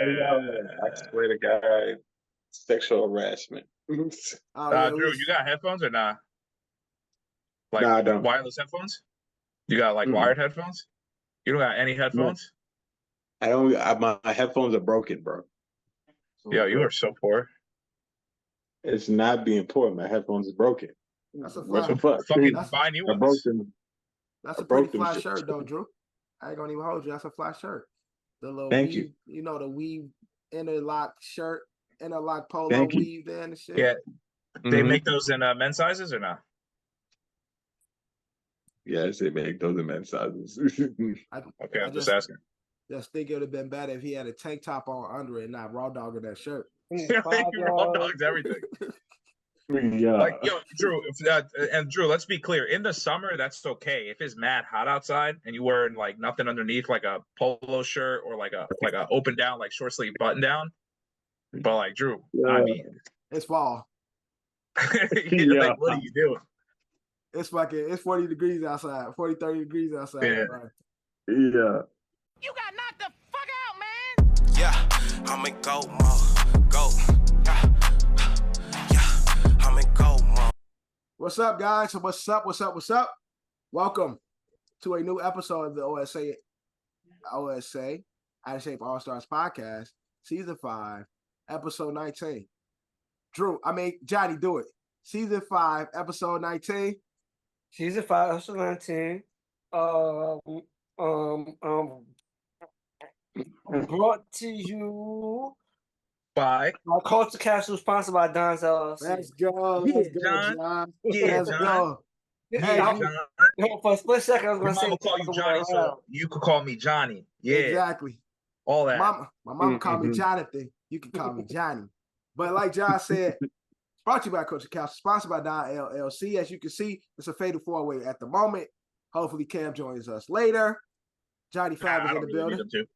I swear to God, sexual harassment. Drew, you got headphones or not? Like I don't. wireless headphones? You got like wired headphones? You don't got any headphones? I don't. My headphones are broken, bro. Yo, you are so poor. It's not being poor. My headphones are broken. That's a What fly. the fuck? Fucking buy new ones. That's a pretty fly shirt, though, Drew. I ain't gonna even hold you. That's a fly shirt. The little weave, you know, the weave interlock shirt, interlock polo weave there and the shit. Yeah. They make those in men's sizes or not? Yes, they make those in men's sizes. Okay, I'm just asking. Just think it would have been better if he had a tank top on under it and not raw dogging that shirt. Raw dogs everything. Yeah. Like, yo, Drew, Drew, let's be clear. In the summer, that's okay. If it's mad hot outside and you wearing like nothing underneath, like a polo shirt or like a open down, like short sleeve button down. But like, Drew, I mean, it's fall. Like, what are you doing? It's 40 degrees outside, 40, 30 degrees outside. Yeah. Right? Yeah. You got knocked the fuck out, man. Yeah, I'm in go mode. Go. Yeah, I'm in go mode. What's up, guys? What's up? Welcome to a new episode of the OSA Out of Shape All Stars Podcast, Season 5, Episode 19. Johnny, do it. Season 5, Episode 19. Season 5, Episode 19. Brought to you by our culture capsule, sponsored by Don's LLC. Let's go, John. Yeah, Let's go. Yeah, John. For a split second, I was going to say, call you Johnny, so you could call me Johnny. Yeah, exactly. All that. My mama called me Jonathan. You can call me Johnny. But like John said, brought to you by Culture Capsule, sponsored by Don LLC. As you can see, it's a fatal four-way at the moment. Hopefully, Cam joins us later. Johnny Fab is in the building.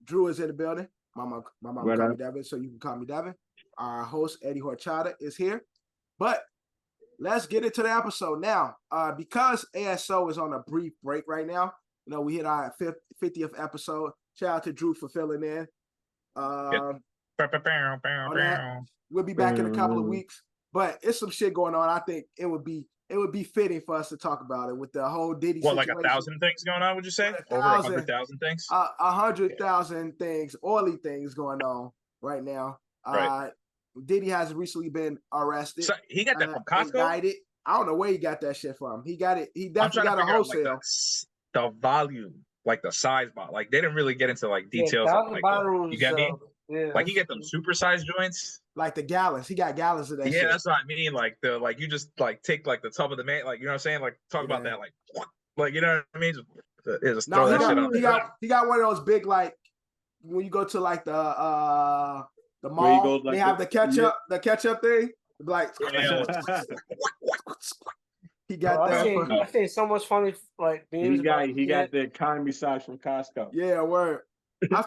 Drew is in the building. My mom call me Devin, so you can call me Devin. Our host, Eddie Horchata, is here. But let's get into the episode now. Because ASO is on a brief break right now, you know, we hit our 50th episode. Shout out to Drew for filling in. We'll be back in a couple of weeks. But it's some shit going on. I think it would be fitting for us to talk about it with the whole Diddy situation. Like 1,000 things going on, would you say? Over 100,000 things? 100,000 things, oily things going on right now. Right. Diddy has recently been arrested. So he got that from Costco? Indicted. I don't know where he got that shit from. He got it. He definitely got a wholesale. Like the volume, like the size bottle. Like they didn't really get into like details. You get me? Yeah, like you get them supersized joints. Like the gallons. He got gallons of that shit. Yeah, that's what I mean. Like you just like take like the top of the man, like you know what I'm saying? Like talk about that, like you know what I mean? Just throw that shit out. He got one of those big, like when you go to like the mall, they have the ketchup thing. Like he got that. I think so much funny. Like he got the economy size from Costco. Yeah, word. I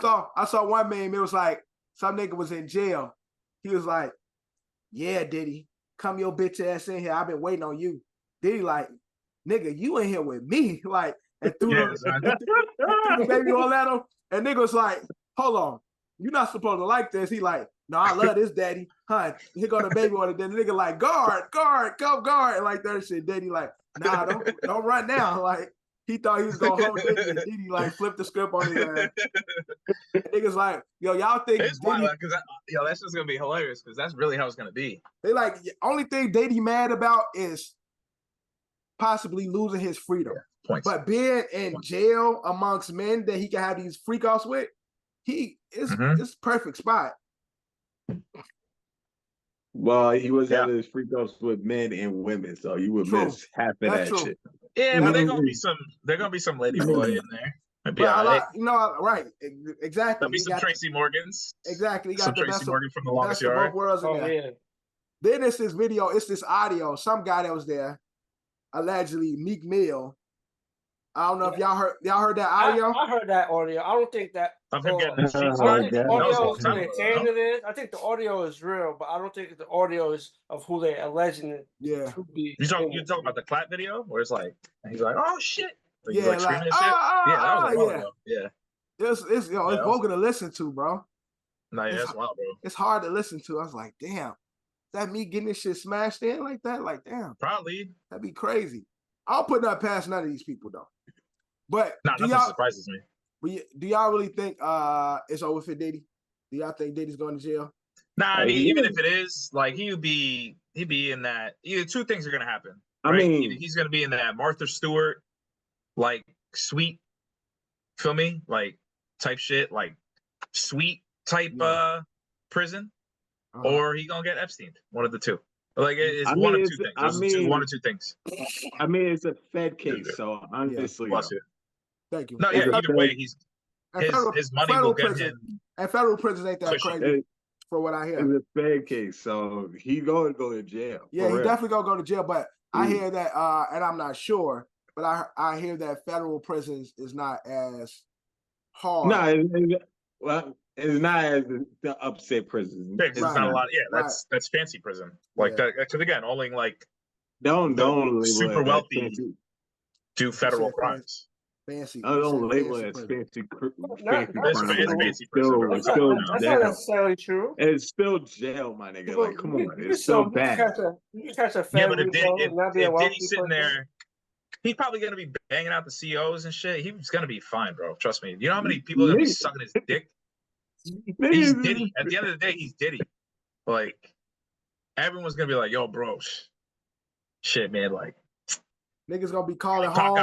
saw one meme. It was like some nigga was in jail. He was like, "Yeah, Diddy, come your bitch ass in here. I've been waiting on you." Diddy like, "Nigga, you in here with me?" Like, and threw the baby all at him. And nigga was like, "Hold on, you're not supposed to like this." He like, "No, I love this, daddy." Huh? Here go the baby on it. Then the nigga like, guard, come guard, and like that shit. Daddy like, "Nah, don't run now." Like he thought he was gonna hold Diddy. And Diddy like flipped the script on his ass. Niggas like, yo, y'all think it's wild, because that's just gonna be hilarious because that's really how it's gonna be. They like only thing Diddy mad about is possibly losing his freedom. But being in jail amongst men that he can have these freak offs with, it's perfect spot. Well, he was having his freak offs with men and women, so you would miss half of that shit. Yeah, but there's gonna be some lady boy in there. Right? Exactly. There'll be some Tracy Morgans. Exactly. He got some Tracy Morgan from The Longest Yard. Both worlds in there. Yeah. Then it's this video. It's this audio. Some guy that was there, allegedly Meek Mill. I don't know if y'all heard that audio. I heard that audio. I don't think that. I'm getting the sheets. I think the audio is maintained it is. I think the audio is real, but I don't think the audio is of who they alleging it to be. You talking about the clap video where it's like he's like, "Oh shit." Like, yeah, that was a while ago. Yeah. It's vulgar to listen to, bro. No, yeah, that's wild, bro. It's hard to listen to. I was like, damn, is that me getting this shit smashed in like that? Like, damn. Probably. That'd be crazy. I'll put that past none of these people though. But nothing surprises me. Do y'all really think it's over for Diddy? Do y'all think Diddy's going to jail? Nah, I mean, even if it is, like he'd be in that. Either two things are gonna happen. Right? I mean, either he's gonna be in that Martha Stewart, like sweet, feel me, like type shit, like sweet type prison, or he gonna get Epstein. One of the two. Like it's one of two things. One or two things. I mean, it's a Fed case, so honestly, thank you. No, yeah. Either way, his money will get him. And federal prisons ain't that crazy, for what I hear. It's a Fed case, so he gonna go to jail. Yeah, he definitely gonna go to jail. But I hear that, and I'm not sure, but I hear that federal prisons is not as hard. No, it's not as the upstate prison. It's not a lot. Yeah, that's fancy prison. Like that. Because again, only like don't super wealthy do federal crimes. Fancy. Don't label it as fancy. Fancy prison. It's still that's not necessarily true. It's still jail, my nigga. Like, come on, it's still bad. You can catch a but if Diddy's sitting there, he's probably gonna be banging out the CEOs and shit. He's gonna be fine, bro. Trust me. You know how many people are gonna be sucking his dick? He's Diddy. At the end of the day, he's Diddy. Like, everyone's gonna be like, "Yo, bro, shit, man." Like, niggas gonna be calling home,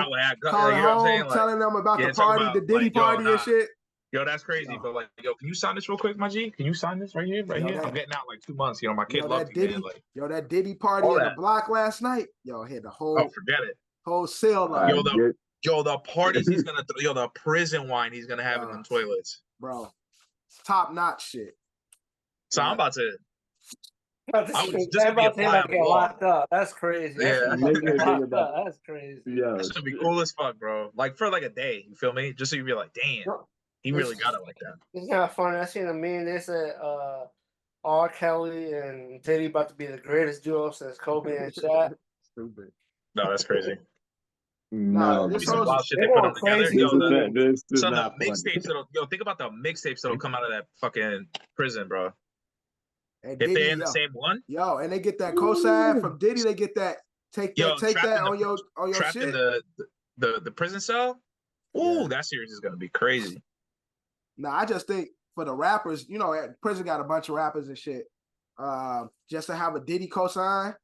telling them about the party, the Diddy party and shit. Yo, that's crazy. But like, yo, can you sign this real quick, my G? Can you sign this right here, right here? I'm getting out like 2 months. You know, my kid loves me, man. Like, yo, that Diddy party in the block last night. Yo, hit the whole. Oh, forget it. Whole cell line. Yo, the parties he's gonna throw. Yo, the prison wine he's gonna have in them toilets, bro. Top notch shit. So I'm about to. That's crazy. Yeah, that's crazy. Yeah, that's gonna be cool as fuck, bro. Like for like a day, you feel me? Just so you be like, damn, he really got it like that. It's not funny. I seen a meme. They said R. Kelly and Diddy about to be the greatest duo since Kobe and Shaq. Stupid. No, that's crazy. No, this some wild shit they put them together. Yo, the mixtapes think about the mixtapes that'll come out of that fucking prison, bro. And if Diddy, they're in the same one, and they get that cosign from Diddy, they get that take that on your trapped shit. In the prison cell. Ooh, that series is gonna be crazy. No, I just think for the rappers, prison got a bunch of rappers and shit. Just to have a Diddy cosign,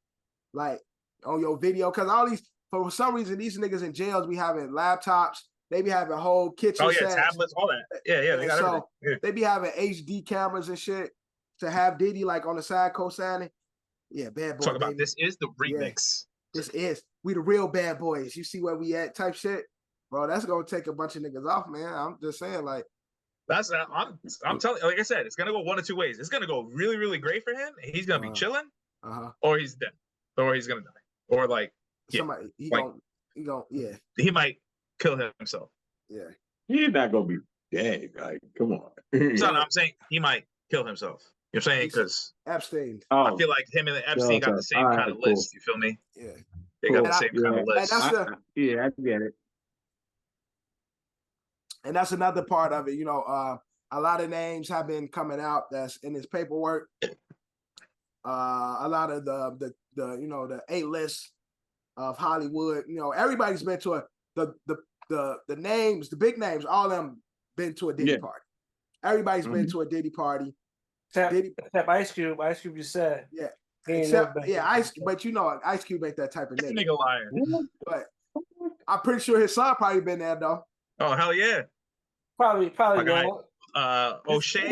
like on your video, because all these. For some reason, these niggas in jails be having laptops. They be having whole kitchen sets. Tablets, all that. Yeah, they got everything. Yeah. They be having HD cameras and shit to have Diddy like on the side co-signing. Yeah, bad boy. Talk about this is the remix. Yeah, this is we the real bad boys. You see where we at? Type shit, bro. That's gonna take a bunch of niggas off, man. I'm just saying, like. That's I'm telling. Like I said, it's gonna go one of two ways. It's gonna go really, really great for him. And he's gonna be chilling, or he's dead, or he's gonna die, or like. Yeah. Somebody he might kill himself. Yeah. He's not gonna be dead. Like, come on. So I'm saying he might kill himself. You're saying because Epstein. I feel like him and Epstein got the same kind of list. You feel me? Yeah. They got the same kind of list. I get it. And that's another part of it. A lot of names have been coming out that's in his paperwork. A lot of the A-list of Hollywood, everybody's been to the names, the big names, all of them been to a Diddy party. Everybody's been to a Diddy party. Except Ice Cube. Ice Cube, you said. Yeah. Ice Cube, but Ice Cube ain't that type of nigga. Nigga liar. But I'm pretty sure his son probably been there though. Oh hell yeah. Probably not. O'Shea.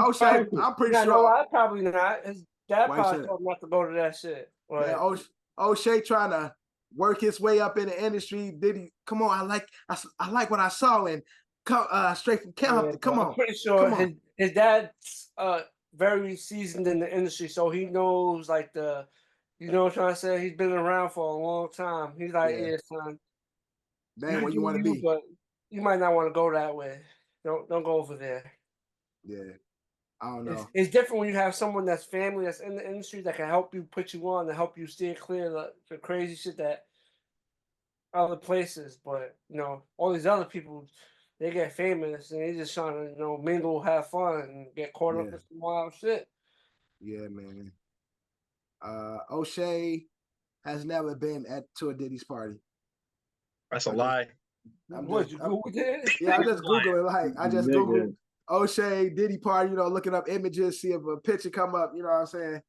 O'Shea, I'm pretty sure. No, probably not. His dad probably told him not to go to that shit. Right. Yeah, O'Shea trying to work his way up in the industry. Diddy, come on, I like what I saw and come straight from Compton. Come on. I'm pretty sure his dad's very seasoned in the industry, so he knows like you know what I'm trying to say? He's been around for a long time. He's like, son. Damn, where you want to be. But you might not want to go that way. Don't go over there. Yeah. I don't know. It's different when you have someone that's family that's in the industry that can help you put you on to help you steer clear of the crazy shit that other places. But all these other people they get famous and they just trying to, you know, mingle, have fun, and get caught up in some wild shit. Yeah, man. O'Shea has never been to a Diddy's party. That's a lie. What, you Googled it? Yeah, I just Googled it. Like, I just Googled Nigga. O'Shea Diddy party, you know, looking up images, see if a picture come up, you know what I'm saying?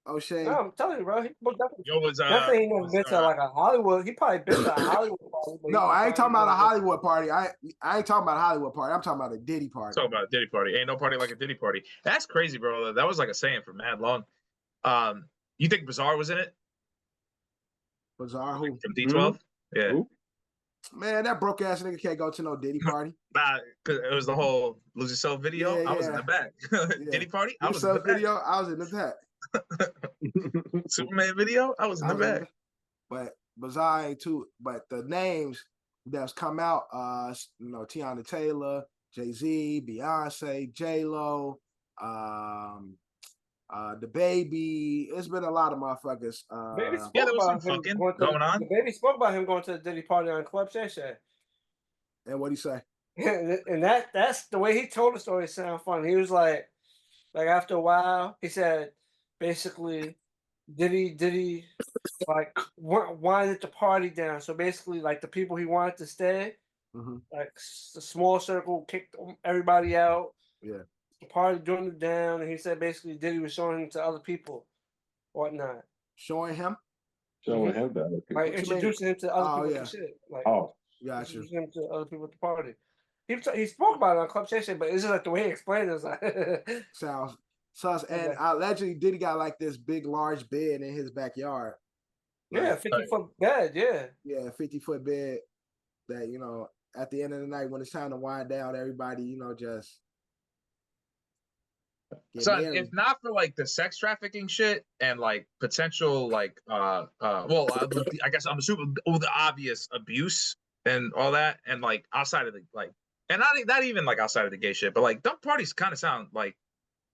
O'Shea. No, I'm telling you, bro. He definitely, Yo, definitely ain't never been to like a Hollywood. He probably been to a Hollywood party. No, I ain't talking about a Hollywood party. I ain't talking about a Hollywood party. I'm talking about a Diddy party. Talking about a Diddy party. Ain't no party like a Diddy party. That's crazy, bro. That was like a saying for mad long. You think Bizarre was in it? Bizarre who? From D12? Yeah. Who? Man, that broke ass nigga can't go to no Diddy party. Nah, because it was the whole Lose Yourself video. Yeah, I was in yeah. the back. Diddy party? I You was in the saw back. video? I was in the back. Superman video? I was in the back. But Bizarre ain't too. But the names that's come out, you know, Tiana Taylor, Jay-Z, Beyonce, J-Lo, the baby. It's been a lot of motherfuckers. Baby Yeah, spoke there was about some him fucking going on. The baby spoke about him going to the Diddy party on Club Shay Shay. And what do you say? And that's the way he told the story. Sound funny. He was like after a while, he said basically, Diddy like winded the party down. So basically, like the people he wanted to stay, like the small circle kicked everybody out. Yeah, the party joined it down, and he said basically Diddy was showing him to other people, whatnot. Showing him. Showing him that. Like introducing him to other people and shit. Like Gotcha. introducing him to other people at the party. He spoke about it on Club Shay Shay, but it's just like the way he explained it was like Sounds sus. And allegedly Diddy got like this big large bed in his backyard. Yeah, 50-foot bed, yeah. Yeah, 50-foot bed that, you know, at the end of the night when it's time to wind down, everybody, you know, just So if not for like the sex trafficking shit and like potential like I guess I'm assuming the obvious abuse and all that, and like outside of the like, and not even like outside of the gay shit, but like dumb parties kind of sound like,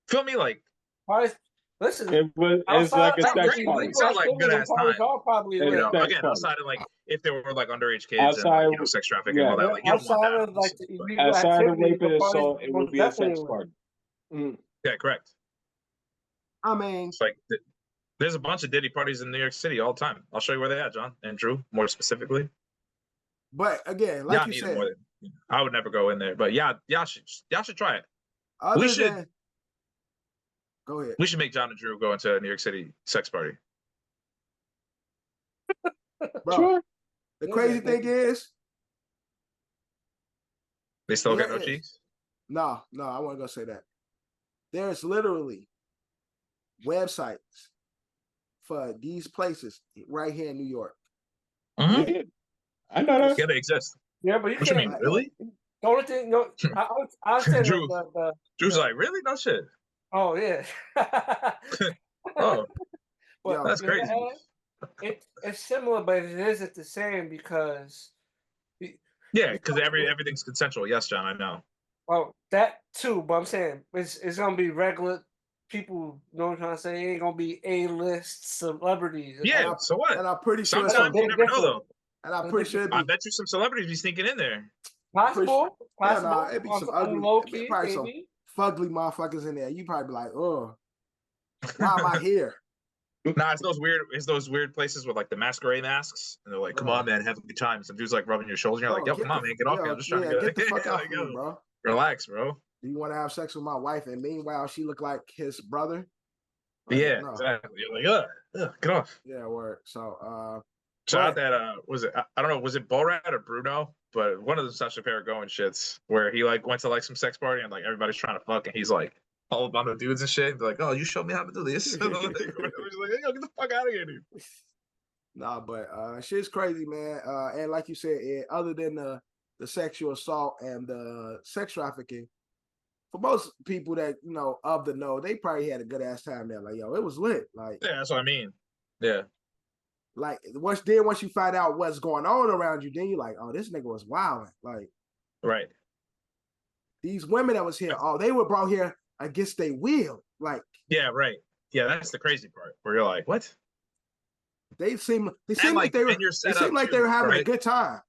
feel me, like parties. Listen, it's like a sex party. It sounds like good ass time. Probably you know, sex again, party. outside of like if there were like underage kids Outside, and like, you know, sex trafficking and all that, like you don't outside want of that. like outside of rape and assault, it would be a sex party. Yeah, correct. I mean, It's like there's a bunch of Diddy parties in New York City all the time. I'll show you where they at, John and Drew, more specifically. but again, like you said, I would never go in there, but y'all should try it. We should. Go ahead. We should make John and Drew go into a New York City sex party. Bro, Sure. the crazy thing is, They still got no cheeks? No, I wasn't gonna say that. There's literally websites for these places right here in New York. Mm-hmm. I know that. Yeah, they exist. Yeah, but you What can't. You mean, really? The only thing, no, I said Drew, Drew's like, really? No shit. Oh yeah. Oh, but that's crazy. It's similar, but it isn't the same because. Yeah, because everything's consensual. Yes, John, I know. Well, that too, but I'm saying it's gonna be regular people. You know what I'm trying to say? It ain't gonna be A-list celebrities. Yeah, so what? And I'm pretty sure sometimes you never know though. And I'm pretty sure I bet you some celebrities be sneaking in there. Possible. It'd be some ugly, probably some fugly motherfuckers in there. You probably be like, oh, why am I here? Nah, it's those weird places with like the masquerade masks, and they're like, "Come on, man, have a good time." Some dude's like rubbing your shoulder, and you're like, "Yo, come on, man, get off here. I'm just trying to get the fuck out of here, bro. Relax, bro. Do you want to have sex with my wife, and meanwhile she look like his brother?" Like, yeah, no. Exactly. You're like, get off. Yeah, word. So, shout out that was it? I don't know, was it Borat or Bruno? But one of the Sacha Baron Cohen shits where he like went to like some sex party and like everybody's trying to fuck, and he's like all up on the dudes and shit. And they're like, "Oh, you showed me how to do this." He's like, "Hey, yo, get the fuck out of here, dude." Nah, but shit's crazy, man. And like you said, other than the sexual assault and the sex trafficking, for most people that you know of the know, they probably had a good ass time there. Like, yo, it was lit. Like, yeah, that's what I mean. Yeah. Like once you find out what's going on around you, then you're like, oh, this nigga was wilding. Like, right. These women that was here, they were brought here against their will. Like, yeah, right. Yeah, that's the crazy part where you're like, what? They seem like they were having a good time.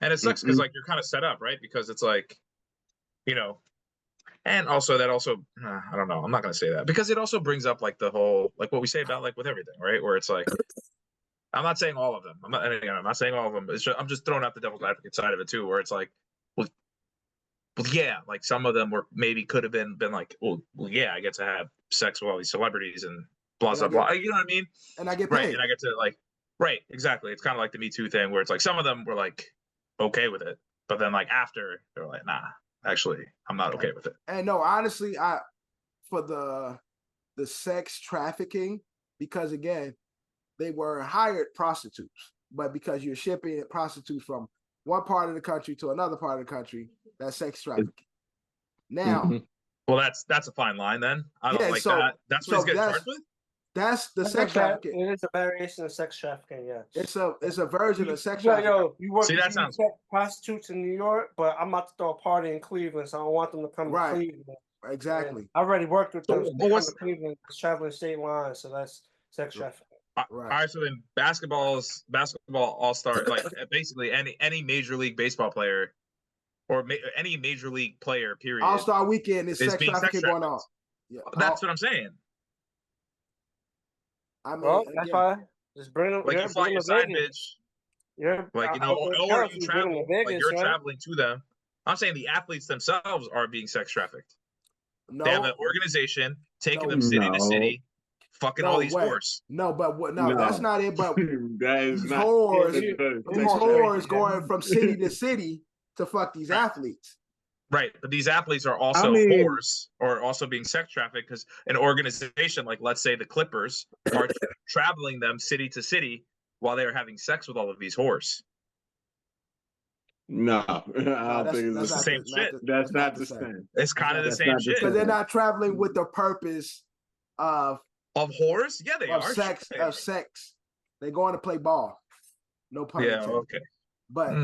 And it sucks because like you're kind of set up, right? Because it's like, and also that also I don't know. I'm not gonna say that because it also brings up like the whole like what we say about like with everything, right? Where it's like I'm not saying all of them. I'm not saying all of them. I'm just throwing out the devil's advocate side of it too, where it's like, well, yeah, like some of them were maybe could have been like, well, yeah, I get to have sex with all these celebrities and blah blah blah. You know what I mean? And I get paid. Right, and I get to like, right, exactly. It's kind of like the Me Too thing, where it's like some of them were like okay with it, but then like after they're like, nah, actually, I'm not okay with it. And no, honestly, for the sex trafficking, because again, they were hired prostitutes, but because you're shipping prostitutes from one part of the country to another part of the country, that's sex trafficking. Now, well, that's a fine line then. I don't like that. That's what he's getting charged with. That's the sex trafficking. It is a variation of sex trafficking, yeah. It's a version of sex trafficking. Yo, you work that sounds prostitutes in New York, but I'm about to throw a party in Cleveland, so I don't want them to come to Cleveland. Exactly. And I already worked with them. What's Cleveland traveling state lines, so that's sex trafficking. All right, so then basketball all-star, like basically any major league baseball player or any major league player, period. All-Star weekend is sex trafficking going on. Yeah, that's what I'm saying. I mean, that's why. Just bring them. Like you fly your side bitch. Yeah, like or you travel. Like you're traveling to them. I'm saying the athletes themselves are being sex trafficked. No, they have an organization taking them city to city. Fucking all these whores. No, but no, that's not it. But that is these not whores going from city to city to fuck these athletes. Right, but these athletes are also whores or also being sex trafficked because an organization like, let's say, the Clippers are traveling them city to city while they are having sex with all of these whores. No, I don't think it's the same shit. That's not the same. It's kind of the same shit because they're not traveling with the purpose of whores. Yeah, they are sex. They're going to play ball. No pun intended. Yeah, okay. But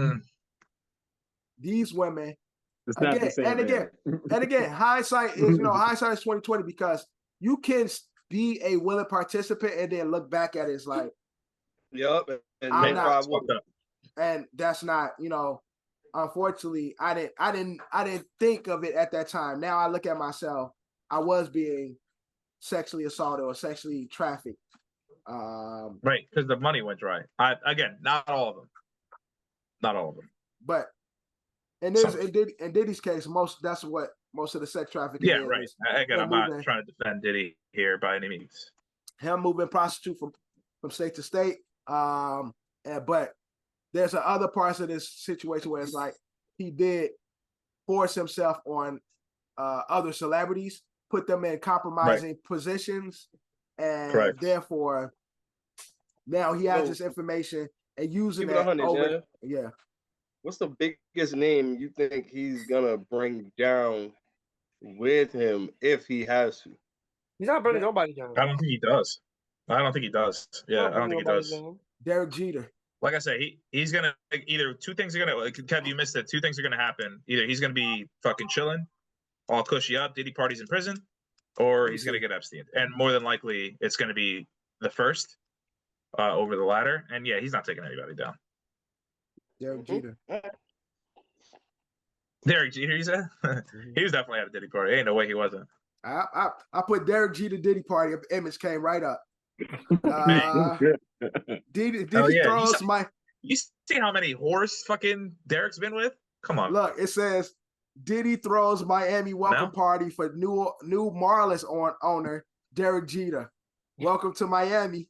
these women. It's not the same, and again, hindsight is 2020 because you can be a willing participant and then look back at it as like, and that's not, unfortunately, I didn't think of it at that time. Now I look at myself, I was being sexually assaulted or sexually trafficked. Right, because the money went dry. Again, not all of them, but. And there's in Diddy's case, that's what most of the sex trafficking. Yeah, right. Again, I'm not trying to defend Diddy here by any means. Him moving prostitute from state to state. But there's other parts of this situation where it's like he did force himself on other celebrities, put them in compromising positions, and therefore now he has this information and using it over. Yeah. What's the biggest name you think he's gonna bring down with him if he has to? He's not bringing nobody down. I don't think he does. Yeah, I don't think he does. Derek Jeter. Like I say, he's gonna either two things are gonna. Kev, you missed it. Two things are gonna happen. Either he's gonna be fucking chilling, all cushy up, Diddy parties in prison, or he's gonna get Epstein. And more than likely, it's gonna be the first over the latter. And yeah, he's not taking anybody down. Derek Jeter. Derek Jeter, you said? He was definitely at a Diddy party. Ain't no way he wasn't. I put Derek Jeter Diddy party. Image came right up. Diddy throws my. You see how many whores fucking Derek's been with? Come on. Look, it says Diddy throws Miami welcome party for new Marlins owner Derek Jeter. Welcome to Miami.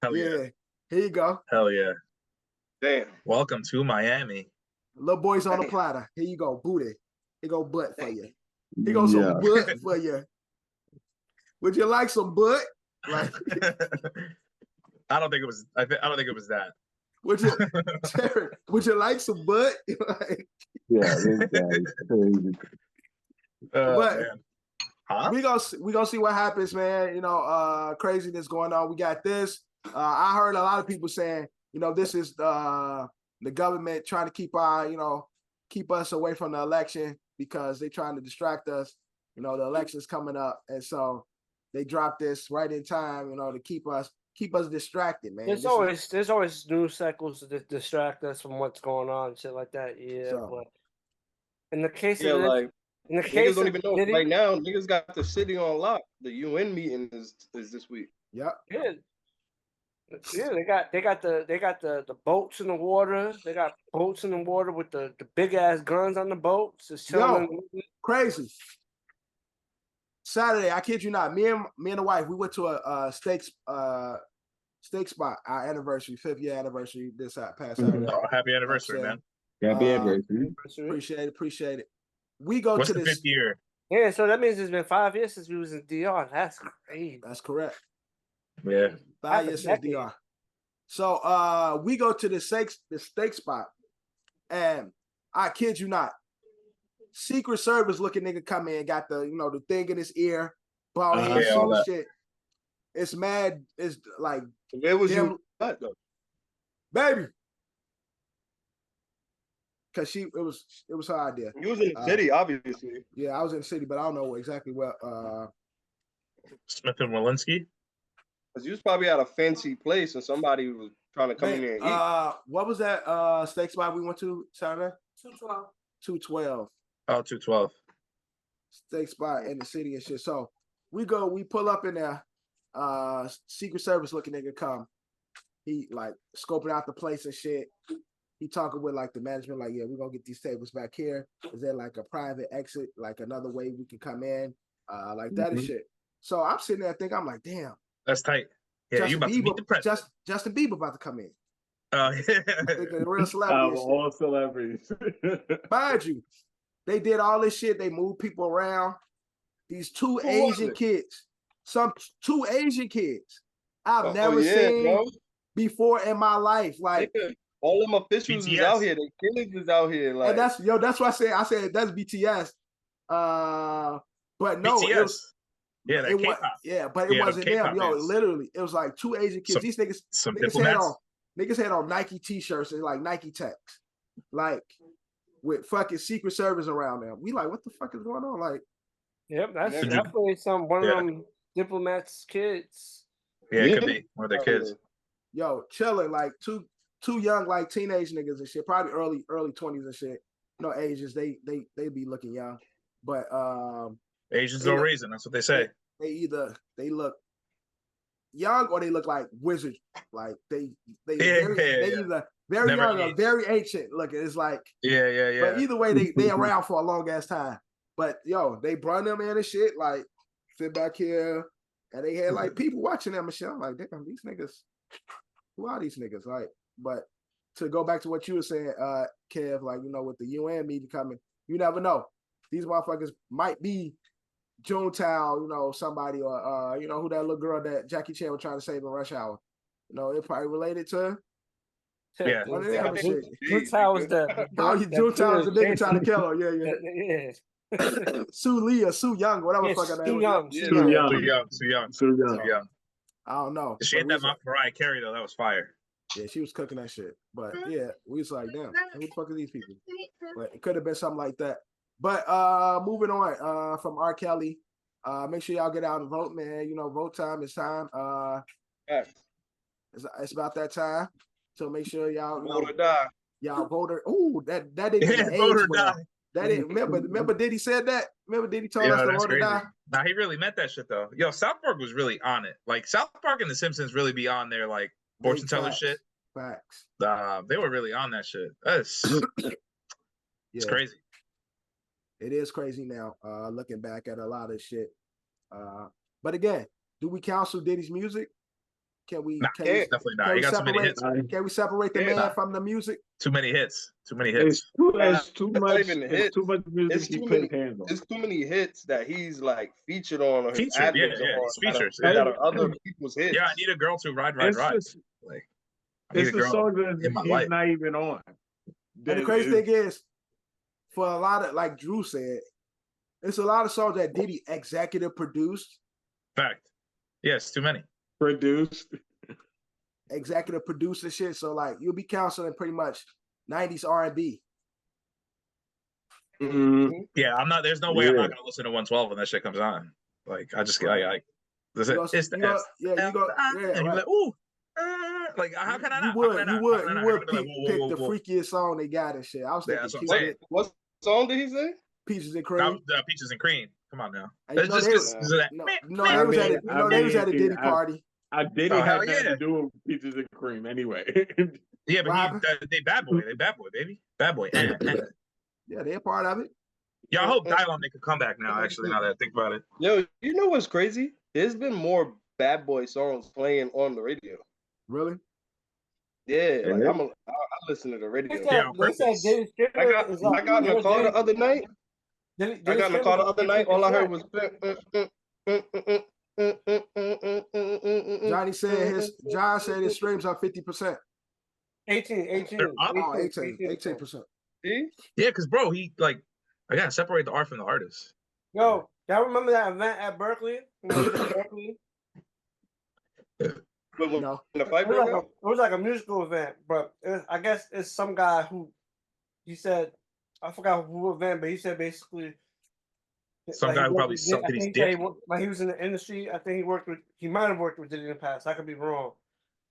Hell yeah. Here you go. Hell yeah. Damn. Welcome to Miami. Little boys on the platter. Here you go, booty. Here go butt for you. Here goes some butt for you. Would you like some butt? Like, I don't think it was. I don't think it was that. Would you like some butt? Like, yeah, this guy's crazy. But man. we gonna see what happens, man. Craziness going on. We got this. I heard a lot of people saying, this is the government trying to keep us away from the election because they're trying to distract us. The election's coming up, and so they dropped this right in time, to keep us keep us distracted, man. There's always news cycles to distract us from what's going on and shit like that. Yeah, So- but in the case Yeah, of this, like in the niggas case don't of even know. Diddy, Right now, niggas got the city on lock. The UN meeting is this week. Yep. yeah, they got the boats in the water. They got boats in the water with the big ass guns on the boats. Just chilling. Crazy. Saturday, I kid you not, me and the wife, we went to a steak spot, our anniversary, 5th year anniversary this past Saturday. Oh, happy anniversary, man. Happy anniversary. Appreciate it. We go What's to the this 5th year? Yeah, so that means it's been 5 years since we was in DR. That's crazy. That's correct. Yeah. 5 years since DR. So we go to the steak spot, and I kid you not, Secret Service looking nigga come in, got the the thing in his ear, bald head suit and shit. It's mad. It's like where was you at though? Baby. Cause it was her idea. You was in the city, obviously. Yeah, I was in the city, but I don't know exactly where. Smith and Walensky. Cause you was probably at a fancy place and somebody was trying to come in there and eat. What was that steak spot we went to Saturday? 212. 212. Oh, 212. Steak spot in the city and shit. So we pull up in there. Secret Service looking nigga come. He like scoping out the place and shit. He talking with like the management, like, yeah, we're gonna get these tables back here. Is there like a private exit, like another way we can come in? Like that and shit. So I'm sitting there thinking, I'm like, damn. That's tight. Yeah, you about to meet the president. Justin Bieber about to come in. Oh, yeah. Thinking real celebrity. All celebrities. Mind you, they did all this shit. They moved people around. These two Asian kids. Two Asian kids I've never seen before in my life. Like all them officials is out here. The kids is out here. Like, and that's why I said that's BTS. But no, BTS. But it wasn't them. Yo, literally, it was like two Asian kids. These niggas had on Nike t-shirts and like Nike techs, like with fucking Secret Service around them. We like, what the fuck is going on? Like, yep, that's definitely one of them diplomats' kids. Yeah, it could be one of their kids. Yo, chilling like two young like teenage niggas and shit, probably early 20s and shit. No Asians, they be looking young, but Asians no reason. That's what they say. They look young or they look like wizards. Like they either very never young or very ancient looking. It's like yeah. But either way, they around for a long ass time. But yo, they brought them in and shit. Like sit back here, and they had like people watching them and shit. I'm like, damn, these niggas. Who are these niggas? Like, but to go back to what you were saying, Kev, like with the UN meeting coming, you never know. These motherfuckers might be Junetown, somebody, or who that little girl that Jackie Chan was trying to save in Rush Hour. It probably related to. Yeah. Junetown was the Junetown was the nigga trying to kill her. Yeah. Sue Young, whatever fucking name. Sue Young. I don't know. She had that Mariah Carey though. That was fire. Yeah, she was cooking that shit. But yeah, we was like, damn, who the fuck are these people? But it could have been something like that. But moving on from R. Kelly, make sure y'all get out and vote, man. Vote time is time. It's about that time. So make sure y'all vote or die. Y'all voter. Ooh, that didn't age well. That didn't remember Diddy said that? Remember Diddy told us to vote or die? Nah, he really meant that shit though. Yo, South Park was really on it. Like South Park and The Simpsons really be on their like fortune teller shit. Facts. They were really on that shit. It's crazy. It is crazy now, looking back at a lot of shit. But again, do we counsel Diddy's music? Can we? Definitely not. He got too many hits. Can we separate the man from the music? Too many hits. It's too much music. It's too many hits that he's like featured on. Or featured, features. That are other people's hits. Yeah, I need a girl to ride. It's the song that he's not even on. And the crazy thing is, for a lot of, like Drew said, it's a lot of songs that Diddy executive produced. Fact. Yes, too many. Executive producer shit. So like you'll be counseling pretty much 90s R&B. Yeah, I'm not. There's no way I'm not gonna listen to 112 when that shit comes on. Like I It's the S. Yeah, you go. Yeah, And you're right. like, ooh. Like, how can I not? You would Like, pick the freakiest song they got and shit. I was Yeah, thinking that's what I'm saying. What song did he say? Peaches and That Cream. was Peaches and Cream. Come on now. And It's just because that. they was at a Diddy party. I didn't Oh, hell have nothing yeah. to do with Peaches and Cream anyway. Yeah, What but they bad boy. They bad boy, baby. Bad boy. Yeah, they're part of it. Yeah, I hope Dylon make a comeback now, actually, now that I think about it. Yo, you know what's crazy? There's been more bad boy songs playing on the radio. Really? Yeah, like Yeah. I listen to the radio. They said Diddy I got in the car the other night. All I heard was John said his streams are 50%. 18%. Oh, 18%. See? Yeah, because, bro, he, like, I got to separate the art from the artist. Yo, y'all remember that event at Berkeley? When we was in Berkeley? No. The fight It was like a musical event, but I guess it's some guy who, he said, I forgot who event, but he said basically some guy who probably sucked his dick. Like he was in the industry. I think he might have worked with Diddy in the past. I could be wrong,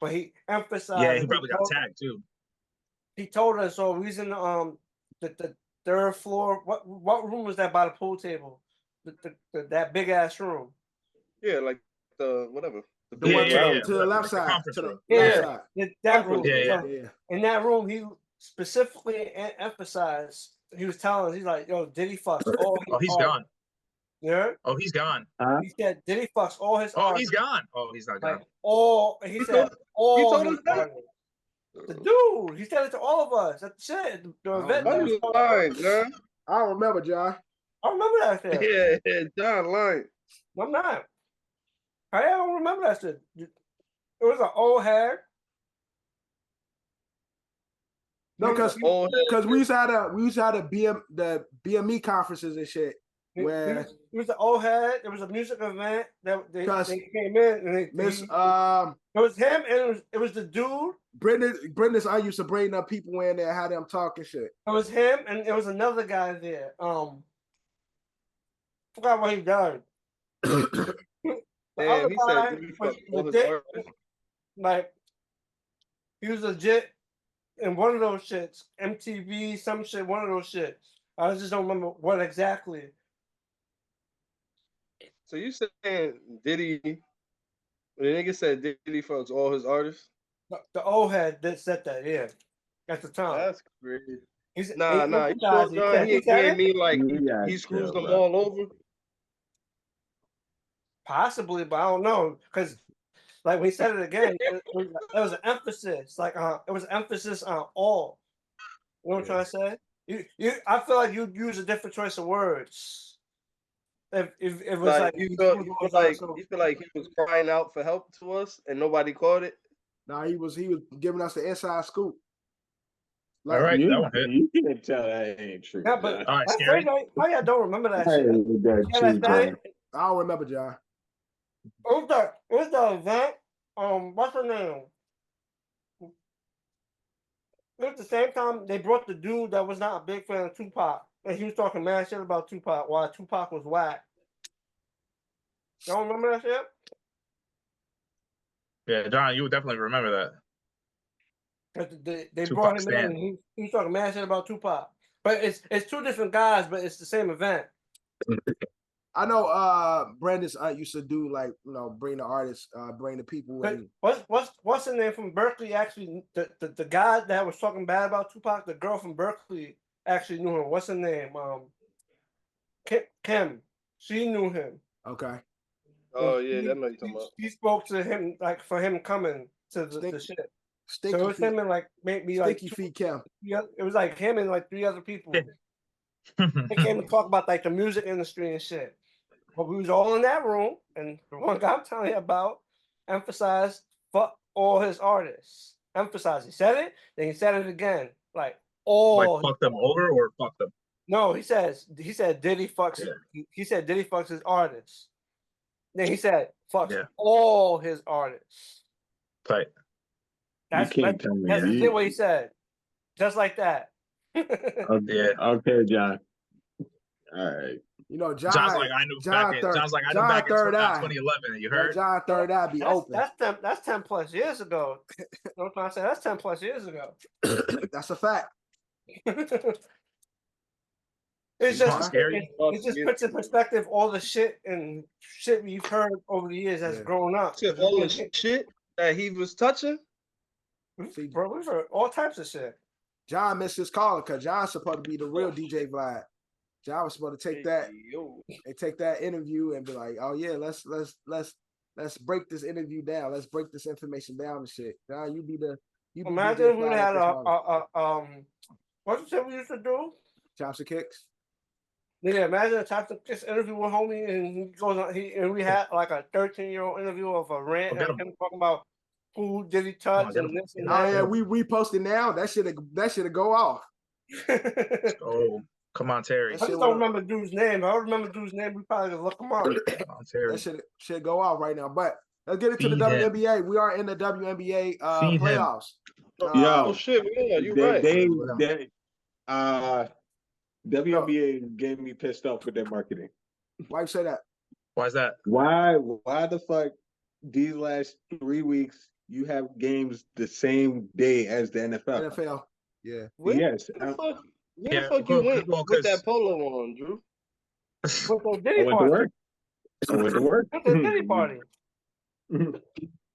but he emphasized. Yeah, he probably got tagged too. He told us, so he's in the third floor. What room was that by the pool table? That big ass room. Yeah, like the whatever. The one to the left side. That room. Yeah. In that room, he specifically emphasized. He was telling us, he's like, "Yo, Diddy fucks all." Oh, he's gone. Yeah. Oh, he's gone. He said Diddy fucks all his. Oh, he's gone. Oh, he's not gone. Like, he said all. He told us that. The dude, he said it to all of us. That's it. The event. You lying, John. I don't remember, John. I remember that shit. Yeah, John lying. I'm not. I don't remember that shit. It was an old hair. No, because we used to have the BME conferences and shit. Where it was the old head. It was a music event that they came in and it was him and it was the dude. Brenda's I used to bring up people in there, had them talking shit. It was him and it was another guy there. Forgot what he done. Damn, he said like he was legit in one of those shits, MTV, some shit, one of those shits. I just don't remember what exactly. So you saying Diddy? The nigga said Diddy fucks all his artists. The old head that said that, yeah, at the time. That's crazy. Nah. You know, John, he ain't mean like he screws them all over. Possibly, but I don't know because, like we said it again, there was an emphasis, like it was an emphasis on all. You know what I'm trying to say? I feel like you'd use a different choice of words. If it was like you feel like he was crying out for help to us and nobody caught it. Nah, he was giving us the inside scoop. Like, all right, you can't tell that ain't true. Yeah, but all right, Scary. How y'all don't remember that shit? I don't remember, John. What's the event? What's her name? It was the same time they brought the dude that was not a big fan of Tupac, and he was talking mad shit about Tupac, why Tupac was whack. Y'all remember that shit? Yeah, John, you would definitely remember that. They brought him in, and he was talking mad shit about Tupac. But it's two different guys, but it's the same event. I know Brandon's aunt used to do like, bring the artists, bring the people. And What's the name from Berkeley? Actually, the guy that was talking bad about Tupac, the girl from Berkeley actually knew him. What's her name? Kim. She knew him. Okay. Oh yeah, that know you talking about. She spoke to him like for him coming to the shit. So it was him and like maybe like Sticky Feet Kim. Yeah, it was like him and like 3 other people. They came to talk about like the music industry and shit. But we was all in that room, and the one guy I'm telling you about emphasized fuck all his artists. Emphasized. He said it, then he said it again. Like all. Like fuck them over or fuck them. No, he said Diddy fucks. Yeah. He said Diddy fucks his artists. Then he said fucks all his artists. Tight. That's what he said. Just like that. Okay, John. All right. You know, John's like, I knew back in 2011. You heard? John third eye be open. That's 10 plus years ago. You know what I'm saying? That's 10 plus years ago. That's a fact. It's just scary. It just puts in perspective all the shit we've heard over the years as grown up. All the shit that he was touching. See, bro, we've heard all types of shit. John missed his call because John's supposed to be the real DJ Vlad. John was supposed to take that and take that interview and be like, "Oh yeah, let's break this interview down. Let's break this information down and shit." John, Imagine we had what's the we used to do? Chops and kicks. Yeah, imagine a Chops and Kicks interview with homie, and he goes on. And we had like a 13-year-old interview of a rant and him talking about who did he touch and this and that. Oh yeah, we reposted now. That should go off. Oh, come on, Terry. I just don't remember dude's name. If I remember dude's name, we probably could look him up. That should go off right now. But let's get into the WNBA. We are in the WNBA playoffs. Shit, yeah, you're right. WNBA gave me pissed off with their marketing. Why you say that? Why is that? Why the fuck these last 3 weeks you have games the same day as the NFL? NFL. Yeah. Yes. Where the fuck you went with that polo on, Drew? With the I went to work. With the Diddy party.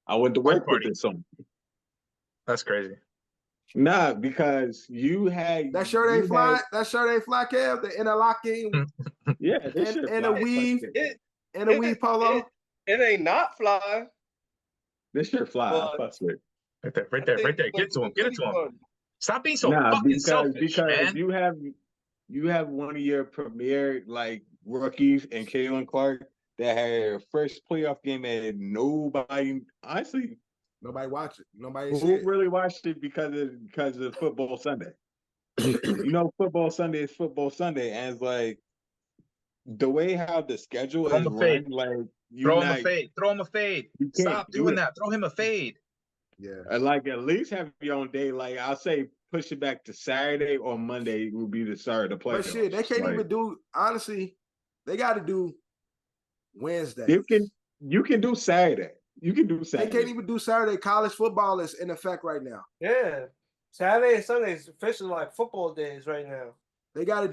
I went to work with this song. That's crazy. Nah, because you had that shirt ain't fly. That shirt ain't fly, Kev. The interlocking. Yeah, and a weave. And a weave polo. It ain't not fly. This shirt fly. Right there. Get it to him. Stop being so fucking selfish, because man. you have one of your premier like rookies and Caitlin Clark that had her first playoff game and nobody watched it. Who really watched it because of Football Sunday? You know, Football Sunday is Football Sunday, and it's like the way how the schedule is run, like throw him a fade. Stop doing that. Throw him a fade. Yeah, like at least have your own day. Like I'll say, push it back to Saturday or Monday will be the start of the playoffs. But shit, they can't even do. Honestly, they got to do Wednesday. You can do Saturday. You can do Saturday. They can't even do Saturday. College football is in effect right now. Yeah, Saturday and Sunday is officially like football days right now. They got to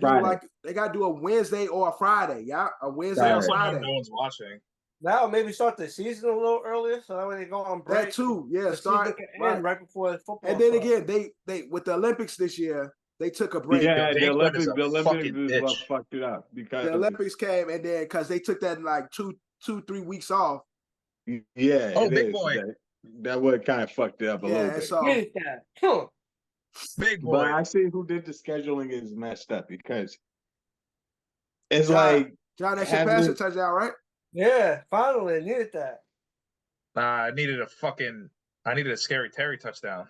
do a Wednesday or a Friday. Yeah, a Wednesday or Friday. No one's watching. Now maybe start the season a little earlier so that way they go on break. That too, yeah. Start right before the football. And then again, they with the Olympics this year, they took a break. Yeah, the Olympics is what fucked it up because the Olympics came and then because they took that like 2-3 weeks off. Yeah. Oh, big boy. That would kind of fucked it up a little bit. So big boy. But I see who did the scheduling is messed up because it's like John, that shit passed a touchdown, right? Yeah, finally, I needed that. I needed a scary Terry touchdown.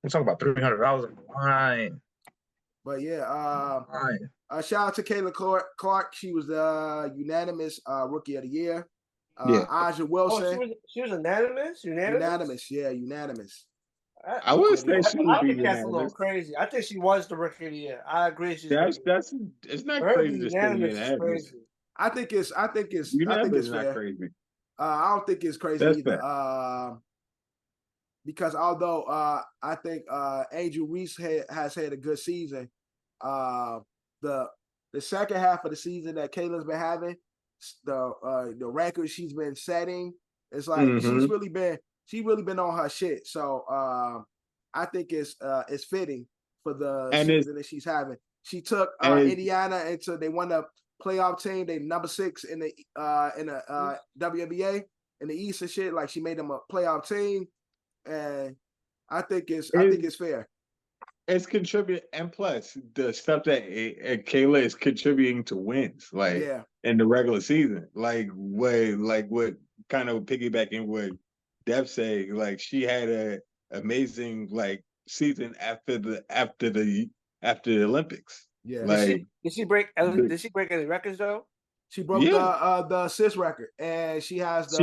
We're talking about $300 in the line. But yeah, shout out to Caitlin Clark. She was the unanimous rookie of the year. Aja Wilson. She was unanimous? Unanimous, yeah, unanimous. I would say she would be that's a little crazy. I think she was the rookie of the year. I agree. It's not crazy to say unanimous. I think it's fair. Crazy. I don't think it's crazy either. Because although I think Angel Reese has had a good season, the second half of the season that Kayla's been having, the record she's been setting, it's like she's really been on her shit. So I think it's fitting for the season that she's having. She took Indiana into they won the playoff team. They number 6 in the WNBA in the East and shit. Like she made them a playoff team, and I think it's fair. It's contributing, and plus the stuff that Kayla is contributing to wins, like in the regular season, like what kind of piggybacking what Dev say, like she had a amazing like season after the Olympics. Yeah. Like, did she break any records though? She broke the assist record, and she has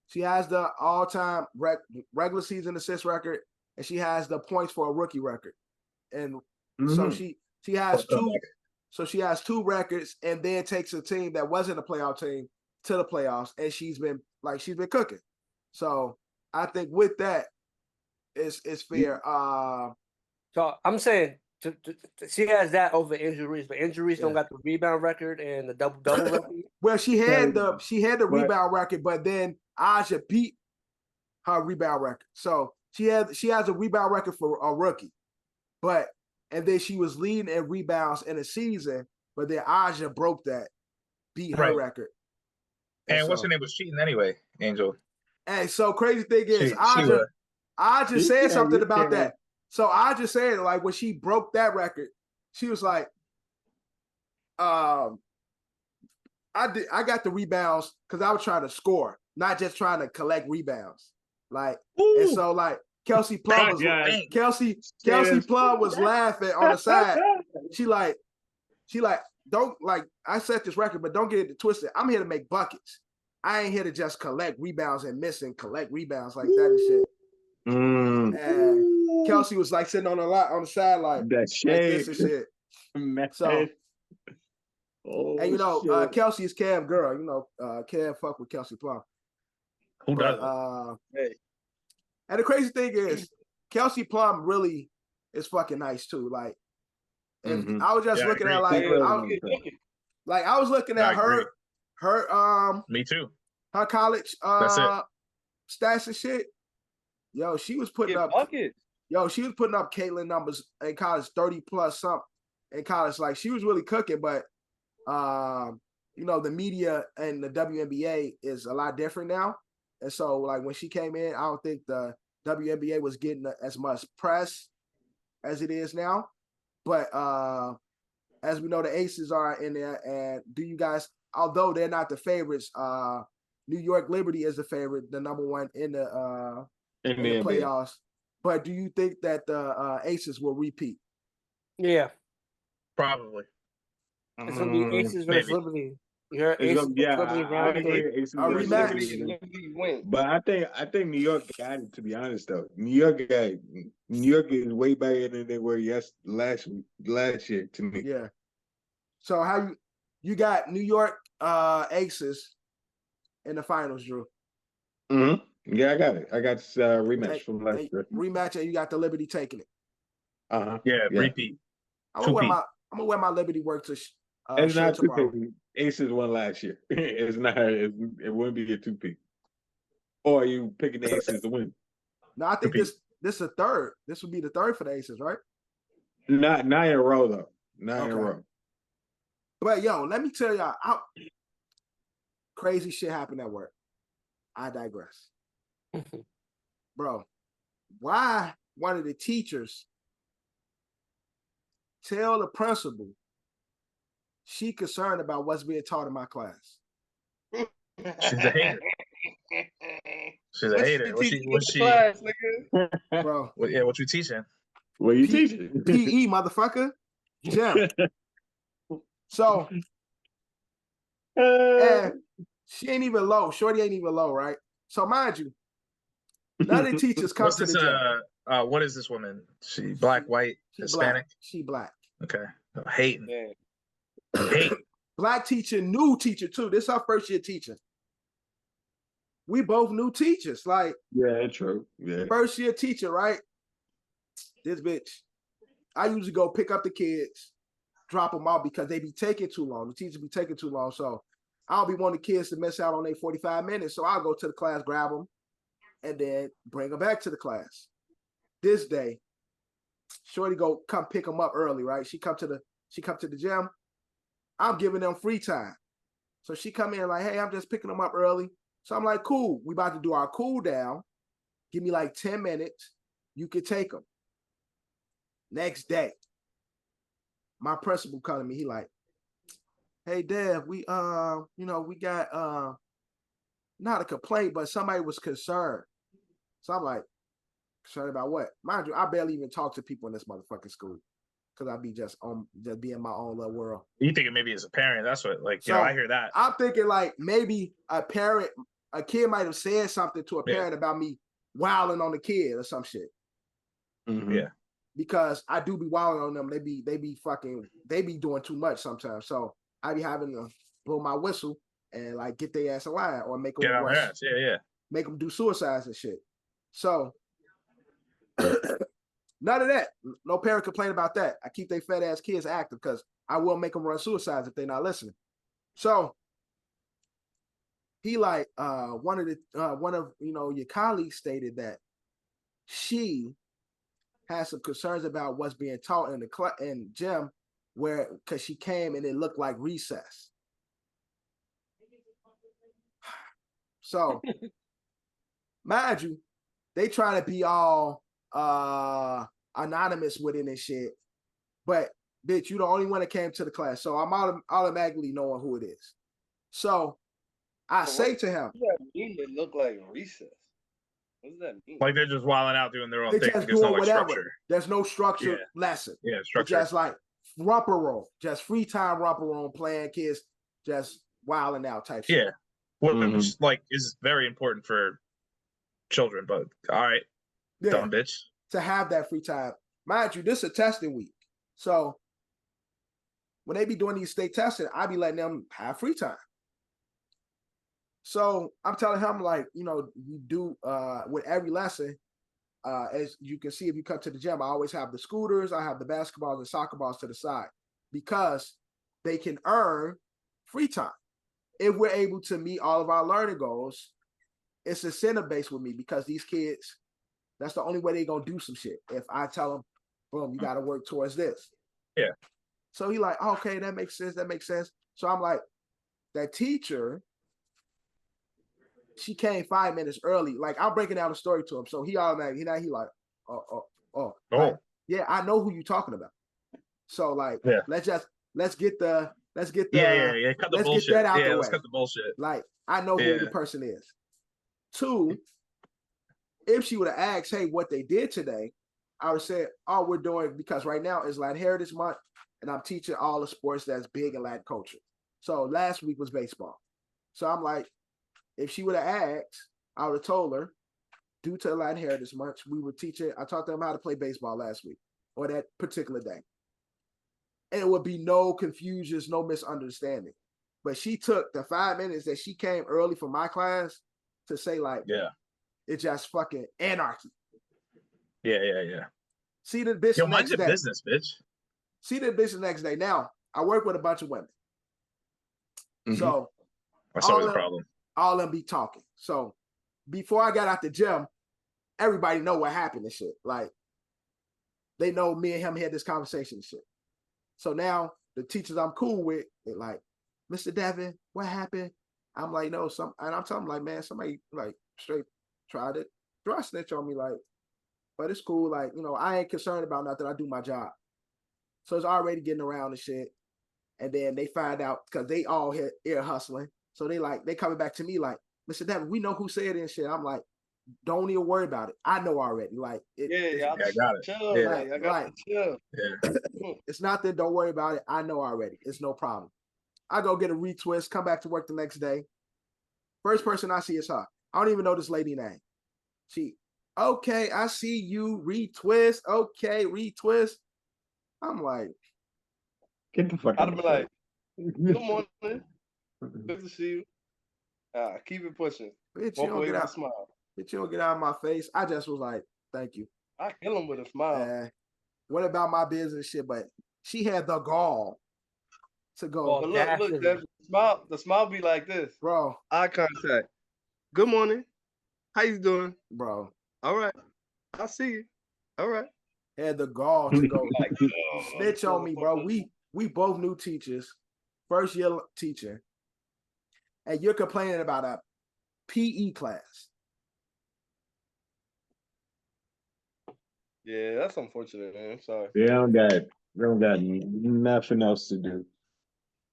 she has the all-time regular season assist record, and she has the points for a rookie record. And so She has two. So she has 2 records, and then takes a team that wasn't a playoff team to the playoffs, and she's been cooking. So I think with that, it's fair. So I'm saying she has that over Angel Reese, but Angel Reese don't got the rebound record and the double record. Well, she had the rebound record, but then Aja beat her rebound record. So she has a rebound record for a rookie, and then she was leading in rebounds in a season, but then Aja broke that, beat her record. And what's her name was cheating anyway, Angel. And so crazy thing is, Aja said something about that. So Aja said, like, when she broke that record, she was like, I got the rebounds because I was trying to score, not just trying to collect rebounds. Like, and so like Kelsey Plum was Kelsey Plum was laughing on the side. She like, don't, like, I set this record, but don't get it twisted. I'm here to make buckets. I ain't here to just collect rebounds and miss and collect rebounds like that and shit. And Kelsey was like sitting on the sideline, that shade. Like this and shit. Man. So, and you know, Kelsey is Cam girl. You know, Cam fuck with Kelsey Plum. Who doesn't? Hey. And the crazy thing is, Kelsey Plum really is fucking nice too. Like, and I was just looking at I was looking at her me too. Her college stats and shit. Yo, she was putting up buckets. Yo, she was putting up Caitlyn numbers in college, 30 plus something in college. Like, she was really cooking, but you know, the media and the WNBA is a lot different now. And so, like, when she came in, I don't think the WNBA was getting as much press as it is now. But as we know, the Aces are in there. And do you guys, although they're not the favorites, New York Liberty is the favorite, the number 1 in the playoffs. But do you think that the Aces will repeat? Yeah, probably. It's gonna be Aces versus Liberty. You're Aces Liberty round 3. A rematch. But I think New York got it. To be honest, though, New York is way better than they were last year to me. Yeah. So how you got New York Aces in the finals, Drew? Mm-hmm. Yeah, I got it. I got rematch from last year. Rematch, and you got the Liberty taking it. Yeah, repeat. I'm gonna wear my Liberty work to. It's not tomorrow. Aces won last year. It's not. It wouldn't be a 2-peat. Or are you picking the Aces to win? No, I think this is a third. This would be the third for the Aces, right? Not in a row though. Not in a row. But yo, let me tell y'all, crazy shit happened at work. I digress. Bro, why one of the teachers tell the principal she concerned about what's being taught in my class? She's a hater. She's a hater. What's she? Class, bro. What you teaching? What you teaching? PE, motherfucker. Gym. So, and she ain't even low. Shorty ain't even low, right? So mind you, none of the teachers come to the gym. What is this woman? She black, white, Hispanic? She black. Okay. Hating. Yeah. Hating. Black teacher, new teacher too. This is our first year teacher. We both new teachers. Like, yeah, true. Yeah. First year teacher, right? This bitch. I usually go pick up the kids, drop them off because they be taking too long. The teachers be taking too long. So I don't be wanting the kids to miss out on their 45 minutes. So I'll go to the class, grab them, and then bring them back to the class. This day, Shorty come pick them up early, right? She come to the gym. I'm giving them free time. So she come in like, hey, I'm just picking them up early. So I'm like, cool. We about to do our cool down. Give me like 10 minutes. You can take them. Next day, my principal calling me. He like, hey, Dev, we we got not a complaint, but somebody was concerned. So I'm like, concerned about what? Mind you, I barely even talk to people in this motherfucking school because I be just be in my own little world. You thinking maybe as a parent? That's what, like, so, I hear that. I'm thinking like maybe a kid might have said something to a parent about me wilding on the kid or some shit. Mm-hmm. Yeah. because I do be wilding on them. They be doing too much sometimes. So I be having to blow my whistle and like get their ass a line or make them Get on their ass. Yeah. Make them do suicides and shit. So none of that. No parent complain about that. I keep their fat ass kids active because I will make them run suicides if they're not listening. So he like one of your colleagues stated that she has some concerns about what's being taught in the gym, because she came and it looked like recess. So mind you, they try to be all anonymous with it and shit, but bitch, you the only one that came to the class, so I'm automatically knowing who it is. So I say to him, what does that mean? It look like recess. What does that mean? Like they're just wilding out doing their own thing. Just There's no like whatever. structure. There's no structured lesson. Yeah, structure. It's just like romper room, just free time romper room, playing kids, just wilding out type shit. Yeah, which like is very important for children. But all right, dumb bitch. To have that free time, mind you, this is a testing week, so when they be doing these state testing, I be letting them have free time. So I'm telling him, like, you do with every lesson, as you can see if you come to the gym, I always have the scooters, I have the basketballs and soccer balls to the side because they can earn free time. If we're able to meet all of our learning goals, it's incentive based with me because these kids, that's the only way they're gonna do some shit. If I tell them, boom, you gotta work towards this. Yeah. So he like, okay, that makes sense. So I'm like, that teacher, she came 5 minutes early. Like, I'm breaking down the story to him. So he automatically, he like, oh. Like, yeah, I know who you talking about. So like, let's get the cut the let's bullshit. Get that out the way. Let's cut the bullshit. Like, I know who the person is. 2, if she would have asked, hey, what they did today, I would say, oh, we're doing, because right now is Latin Heritage Month, and I'm teaching all the sports that's big in Latin culture. So last week was baseball. So I'm like, if she would have asked, I would have told her, due to Latin Heritage Month, we were teaching, I taught them how to play baseball last week, or that particular day. And it would be no confusions, no misunderstanding. But she took the 5 minutes that she came early for my class to say, like, it's just fucking anarchy. Yeah. See the bitch next day. Business, bitch. See the bitch the next day. Now, I work with a bunch of women. So that's always a problem. All of them be talking. So before I got out the gym, everybody know what happened and shit. Like, they know me and him had this conversation and shit. So now the teachers I'm cool with, they're like, Mr. Devin, what happened? I'm like, no, and I'm telling them, like, man, somebody like straight tried it. Dry snitch on me, like, but it's cool. Like, I ain't concerned about nothing. I do my job. So it's already getting around and shit. And then they find out because they all hit ear hustling. So they coming back to me like, Mr. Devin, we know who said it and shit. I'm like, don't even worry about it. I know already. Like, I got it. Chill, I got it. Chill. Yeah. It's not that. Don't worry about it. I know already. It's no problem. I go get a retwist, come back to work the next day. First person I see is her. I don't even know this lady name. She, okay, I see you, retwist. Okay, retwist. I'm like, get the fuck out. I'd be like, good morning. Good to see you. Keep it pushing. Bitch, you don't get out. Smile. Bitch, you don't get out of my face. I just was like, thank you. I kill him with a smile. What about my business shit? But she had the gall to go. But look, the smile be like this. Bro. Eye contact. Good morning. How you doing? Bro. All right. I see you. All right. Had the gall to go like snitch on me, bro. We both new teachers, first year teacher, and you're complaining about a PE class. Yeah, that's unfortunate, man. I'm sorry. Yeah, I don't got nothing else to do.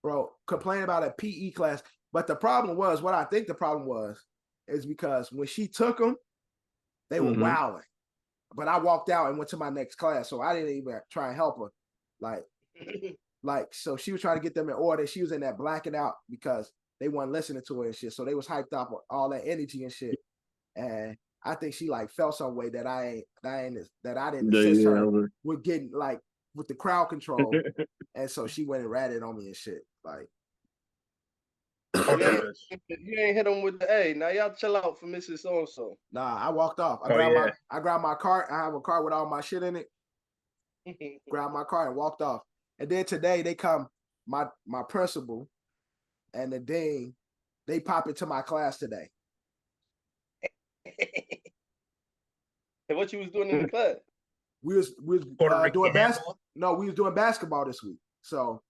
Bro, complaining about a PE class. But the problem was, what I think the problem was, is because when she took them, they were wilding. But I walked out and went to my next class, so I didn't even try and help her. Like, so she was trying to get them in order. She was in that blacking out because they weren't listening to her and shit. So they was hyped up with all that energy and shit. And I think she like felt some way that I didn't assist her with getting like with the crowd control, and so she went and ratted on me and shit. Like, you ain't hit him with the hey. Now y'all chill out for Mrs. So and so. Nah, I walked off. I grabbed my cart. I have a cart with all my shit in it. Grabbed my cart and walked off. And then today they come, my principal and the dean, they pop into my class today. And what you was doing in the class? We was doing basketball. No, we was doing basketball this week. So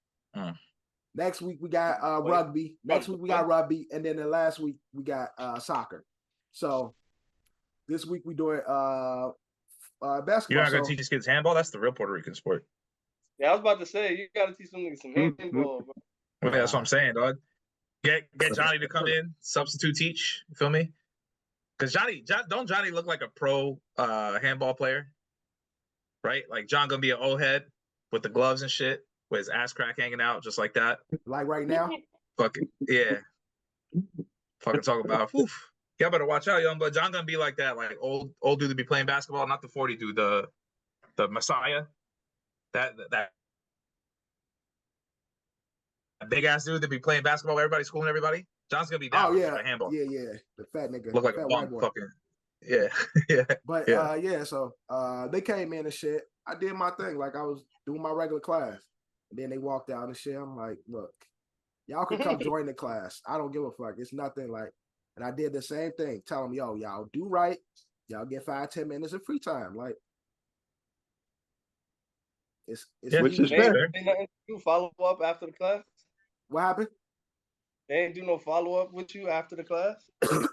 next week we got rugby. Next week we got rugby, and then the last week we got soccer. So this week we doing basketball. You're not gonna teach these kids handball? That's the real Puerto Rican sport. Yeah, I was about to say you gotta teach them niggas some handball, bro. Well, that's what I'm saying, dog. Get Johnny to come in, substitute teach. You feel me? Because don't Johnny look like a pro handball player? Right? Like John gonna be an old head with the gloves and shit, with his ass crack hanging out just like that. Like right now? Fucking yeah. Fucking talk about oof. Y'all better watch out, young blood. John gonna be like that, like old dude to be playing basketball, not the 40 dude, the Messiah. That big ass dude that be playing basketball, everybody schooling everybody. John's gonna be down for handball. Yeah. The fat nigga. Look like a bum fucking. Yeah. Yeah. But so they came in and shit. I did my thing, like I was doing my regular class. And then they walked out and shit. I'm like, look, y'all can come join the class. I don't give a fuck. It's nothing like, and I did the same thing. Tell them, yo, y'all do right. Y'all get 5-10 minutes of free time. Like, it's which is fair. They nothing to do follow up after the class. What happened? They ain't do no follow up with you after the class.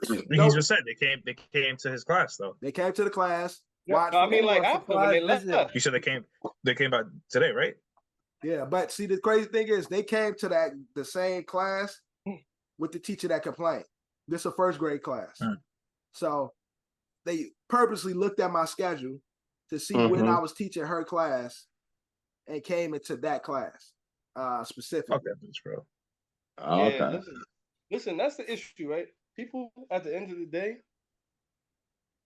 He just said they came to his class though. They came to the class. No, I mean, like after when they left. You said they came by today, right? Yeah, but see, the crazy thing is they came to the same class with the teacher that complained. This is a first grade class. So they purposely looked at my schedule to see when I was teaching her class and came into that class specifically. Fuck that bitch, bro. Yeah, listen, that's the issue, right? People at the end of the day,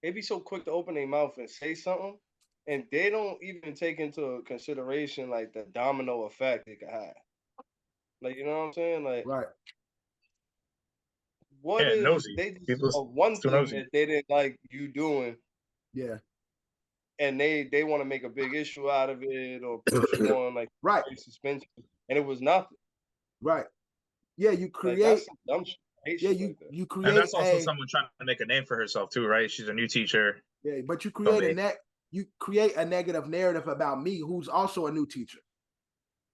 they be so quick to open their mouth and say something, and they don't even take into consideration like the domino effect it could have. Like, you know what I'm saying? Like, right. What if they just one thing that they didn't like you doing? Yeah. And they want to make a big issue out of it or put you on like suspension, and it was nothing. Right. Yeah, you create. Like, that's some dumb shit. You create. And that's also someone trying to make a name for herself too, right? She's a new teacher. Yeah, but you create a negative narrative about me, who's also a new teacher.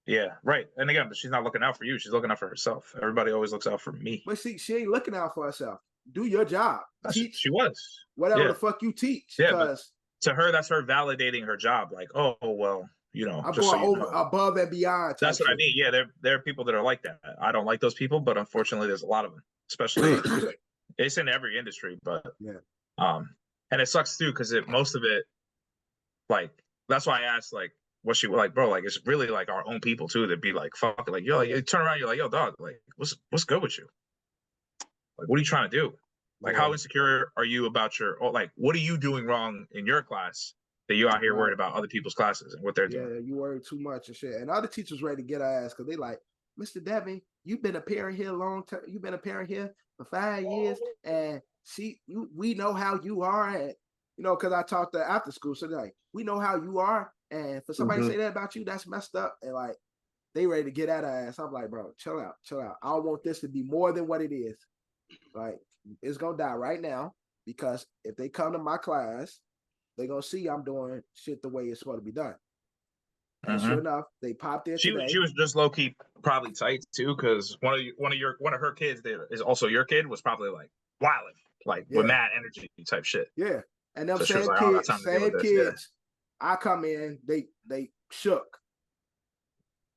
Yeah, right. And again, but she's not looking out for you. She's looking out for herself. Everybody always looks out for me. But see, she ain't looking out for herself. Do your job. Teach. She was. Whatever the fuck you teach. Yeah, because to her, that's her validating her job. Like, oh, well, you know. I'm going above and beyond. That's what I mean. Yeah, there are people that are like that. I don't like those people, but unfortunately, there's a lot of them. Especially, it's in every industry. But and it sucks too because most of it, like, that's why I asked, like, what she like, bro, like, it's really like our own people too that be like, fuck, like, yo, like, you turn around, you're like, yo, dog, like, what's good with you? Like, what are you trying to do? Like, how insecure are you about like, what are you doing wrong in your class that you out here worried about other people's classes and what they're doing? Yeah, you worry too much and shit. And other teachers ready to get our ass because they like, Mr. Devin, you've been a parent here a long time. You've been a parent here for 5 years, and we know how you are, and you know, because I taught the after school, so they're like, we know how you are, and for somebody to say that about you, that's messed up. And like, they ready to get at our ass. I'm like, bro, chill out. I don't want this to be more than what it is. Like, it's gonna die right now because if they come to my class, they're gonna see I'm doing shit the way it's supposed to be done. And sure enough, they popped in. She was just low key probably tight too, because one of her kids that is also your kid was probably like wilding, like with mad energy type shit. Yeah, and them same kids. I come in, they shook.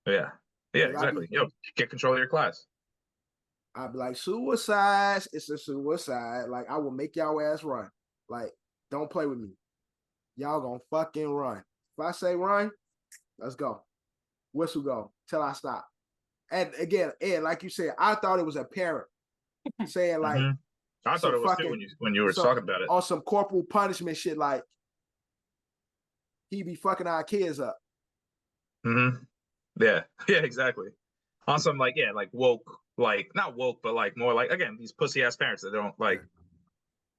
Yeah, exactly. Yo, get control of your class. I'd be like, suicide. It's a suicide. Like, I will make y'all ass run. Like, don't play with me. Y'all gonna fucking run. If I say run, let's go. Whistle go till I stop. And again, Ed, like you said, I thought it was a parent saying like, I thought it was too when you were talking about it. On some corporal punishment shit, like he be fucking our kids up. Mm-hmm. Yeah, yeah, exactly. On some like woke, like not woke, but like more like again these pussy ass parents that don't like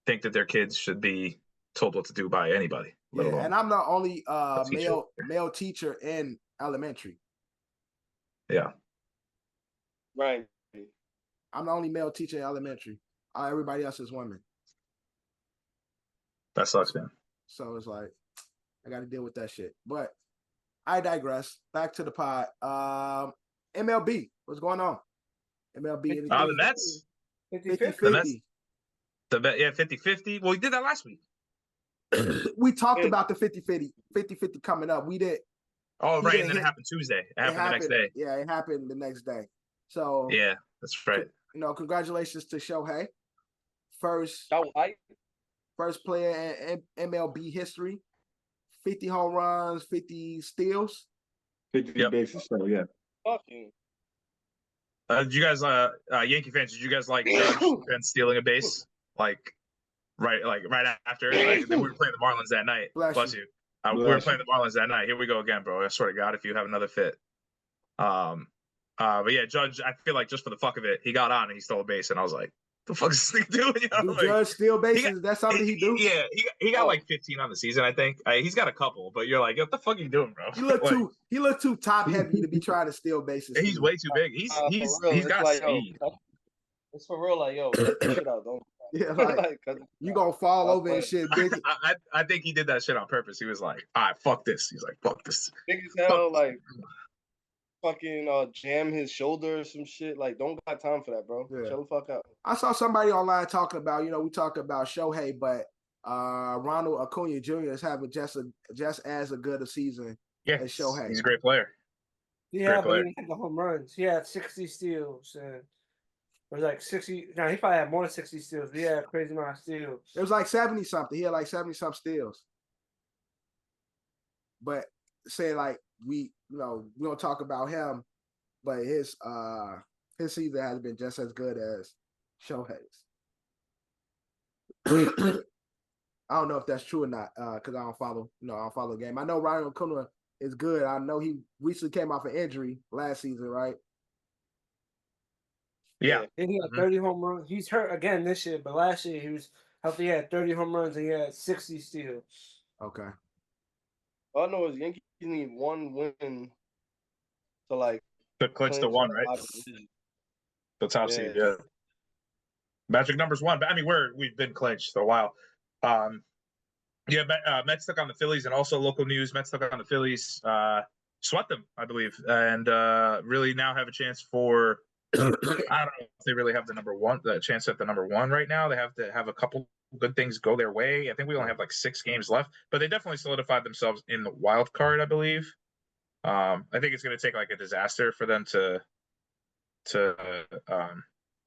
think that their kids should be told what to do by anybody. Yeah, and I'm the only male teacher in elementary. Yeah. Right. I'm the only male teacher in elementary. Everybody else is women. That sucks, man. So it's like I got to deal with that shit. But I digress. Back to the pod. MLB, what's going on? MLB. The Mets. 50-50. The 50-50. Well, we did that last week. We talked about the 50-50 coming up. We did. Oh, right. And then it happened Tuesday. It happened the next day. Yeah, it happened the next day. So yeah, that's right. Congratulations to Shohei. First player in MLB history. 50 home runs, 50 steals. 50 bases, so yeah. Fucking. Did you guys, Yankee fans? Did you guys like Judge and stealing a base? Like right after we were playing the Marlins that night. Bless you. We were playing the Marlins that night. Here we go again, bro. I swear to God, if you have another fit. But yeah, Judge. I feel like just for the fuck of it, he got on and he stole a base, and I was like, "The fuck is this nigga doing?" You know, like, Judge steal bases? That's something he do? Yeah, he got like 15 on the season, I think. He's got a couple, but you're like, "What the fuck are you doing, bro?" He looked too top heavy to be trying to steal bases. He's way too big. He's got like, speed. It's for real, like shit out, don't. Yeah, like you gonna fall over and shit, big. I think he did that shit on purpose. He was like, "All right, fuck this." He's like, "Fuck this." Big as hell, like fucking jam his shoulder or some shit. Like, don't got time for that, bro. Yeah. Chill the fuck out. I saw somebody online talking about, we talk about Shohei, but Ronald Acuna Jr. is having just as a good a season as Shohei. He's a great player. Yeah, but he had the home runs. He had 60 steals and. It was like 60. No, he probably had more than 60 steals. But yeah, crazy amount of steals. It was like 70 something. He had like 70 some steals. But say like we don't talk about him, but his season has been just as good as Shohei's. I don't know if that's true or not, because I don't follow the game. I know Ryan Acuna is good. I know he recently came off an injury last season, right? Yeah. And he had 30 home runs. He's hurt again this year, but last year he was healthy. He had 30 home runs and he had 60 steals. Okay. All I know is Yankees need one win to clinch the one, right? The top seed, yeah. Magic numbers 1, but I mean we've been clinched for a while. Mets took on the Phillies, and also local news, Mets took on the Phillies, swept them, I believe, and really now have a chance for I don't know if they really have the chance at the number 1 right now. They have to have a couple good things go their way. I think we only have like 6 games left, but they definitely solidified themselves in the wild card, I believe. I think it's going to take like a disaster for them to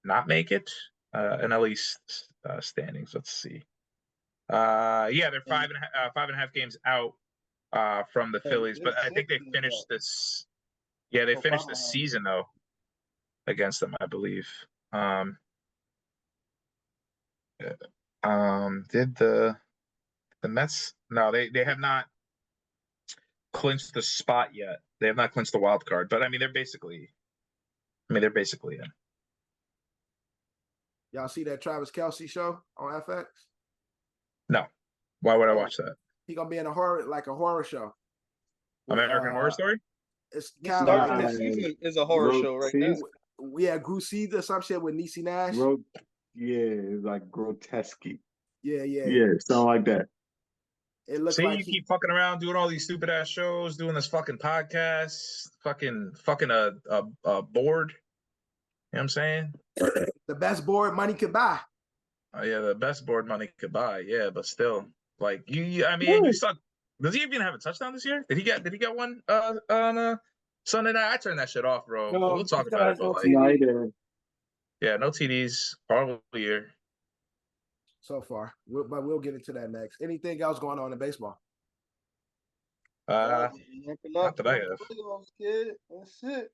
not make it in at least standings. Let's see. They're 5.5 games out from the Phillies, but I think they finished this. Yeah, they finished the season though against them, I believe. Did the Mets? No, they have not clinched the spot yet. They have not clinched the wild card, but I mean they're basically in. Y'all see that Travis Kelce show on FX? No. Why would I watch that? He gonna be in a horror show. American Horror Story? It's kind of is a horror show right now. Yeah, Grucide or some shit with Niecy Nash. It's like grotesque. Yeah. Yeah, something like that. It looks you keep fucking around doing all these stupid ass shows, doing this fucking podcast, fucking a board. You know what I'm saying? The best board money could buy. Oh yeah, the best board money could buy. Yeah, but still, like you suck. Does he even have a touchdown this year? Did he get one on Sunday night? I turned that shit off, bro. No, we'll talk about it. But yeah, no TDs. Horrible year. So far, but we'll get into that next. Anything else going on in baseball? Not that I have. That's it.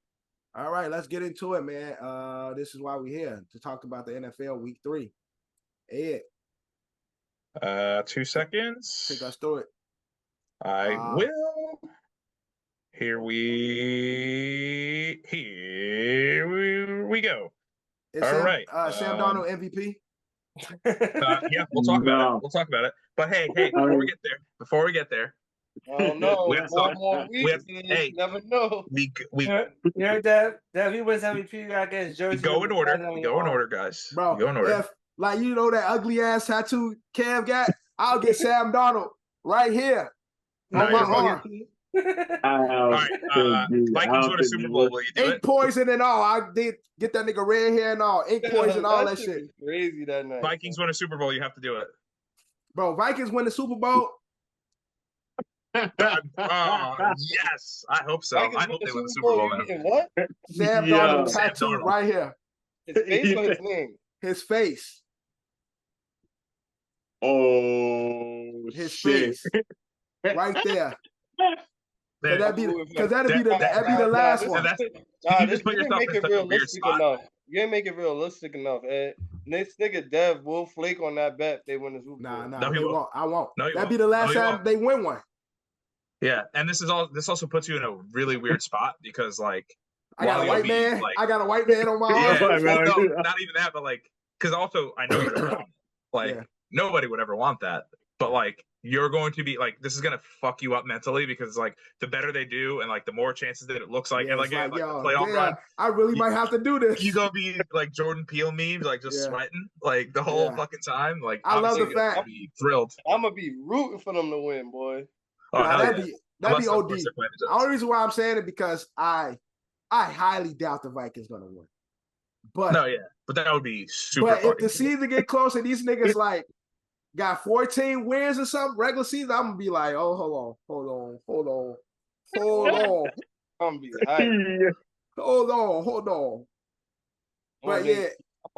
All right, let's get into it, man. This is why we're here, to talk about the NFL Week 3. Ed. 2 seconds. Take us through it. I will. Here we go. All right. Sam Darnold MVP. Yeah, we'll talk about it. We'll talk about it. But hey, before we get there, I don't know. we have One more week. Hey, never know. We Dev, he wins MVP. You gotta get his jersey. Go in order. We go in order, guys. Bro, we go in order. If that ugly ass tattoo Cam got, I'll get Sam Darnold right here on my arm. All right, Vikings win a Super Bowl. Will you do ink poison and all. I did get that nigga red hair and all. Ink poison, all that shit. Crazy that night. Vikings win a Super Bowl. You have to do it, bro. Vikings win the Super Bowl. Yes, I hope so. I hope they win the Super Bowl. What? Sam Darnold tattoo right here. His face or his name? His face. Oh, his shit. face. Right there. Because that'd be the last one. This didn't make it realistic enough. You didn't make it realistic enough, Ed. This nigga Dev will flake on that bet. They win the Super Bowl. Nah, they won't. I won't. No, that'd be the last time they win one. Yeah, and this also puts you in a really weird spot because I got a white man. I got a white man on my arm. Not even that, but because also I know you're wrong. Nobody would ever want that, but you're going to be this is gonna fuck you up mentally because the better they do and the more chances that it looks like and the playoff run. I really might have to do this. You gonna be Jordan Peele memes, just sweating the whole fucking time. I love the fact. Be thrilled. I'm gonna be rooting for them to win, boy. Oh, that'd be OD. The only reason why I'm saying it because I highly doubt the Vikings gonna win. But but that would be super. But if the season get close and these niggas got 14 wins or something regular season, I'm gonna be like, oh, hold on. I'm gonna be hyped. Hold on. But I'm gonna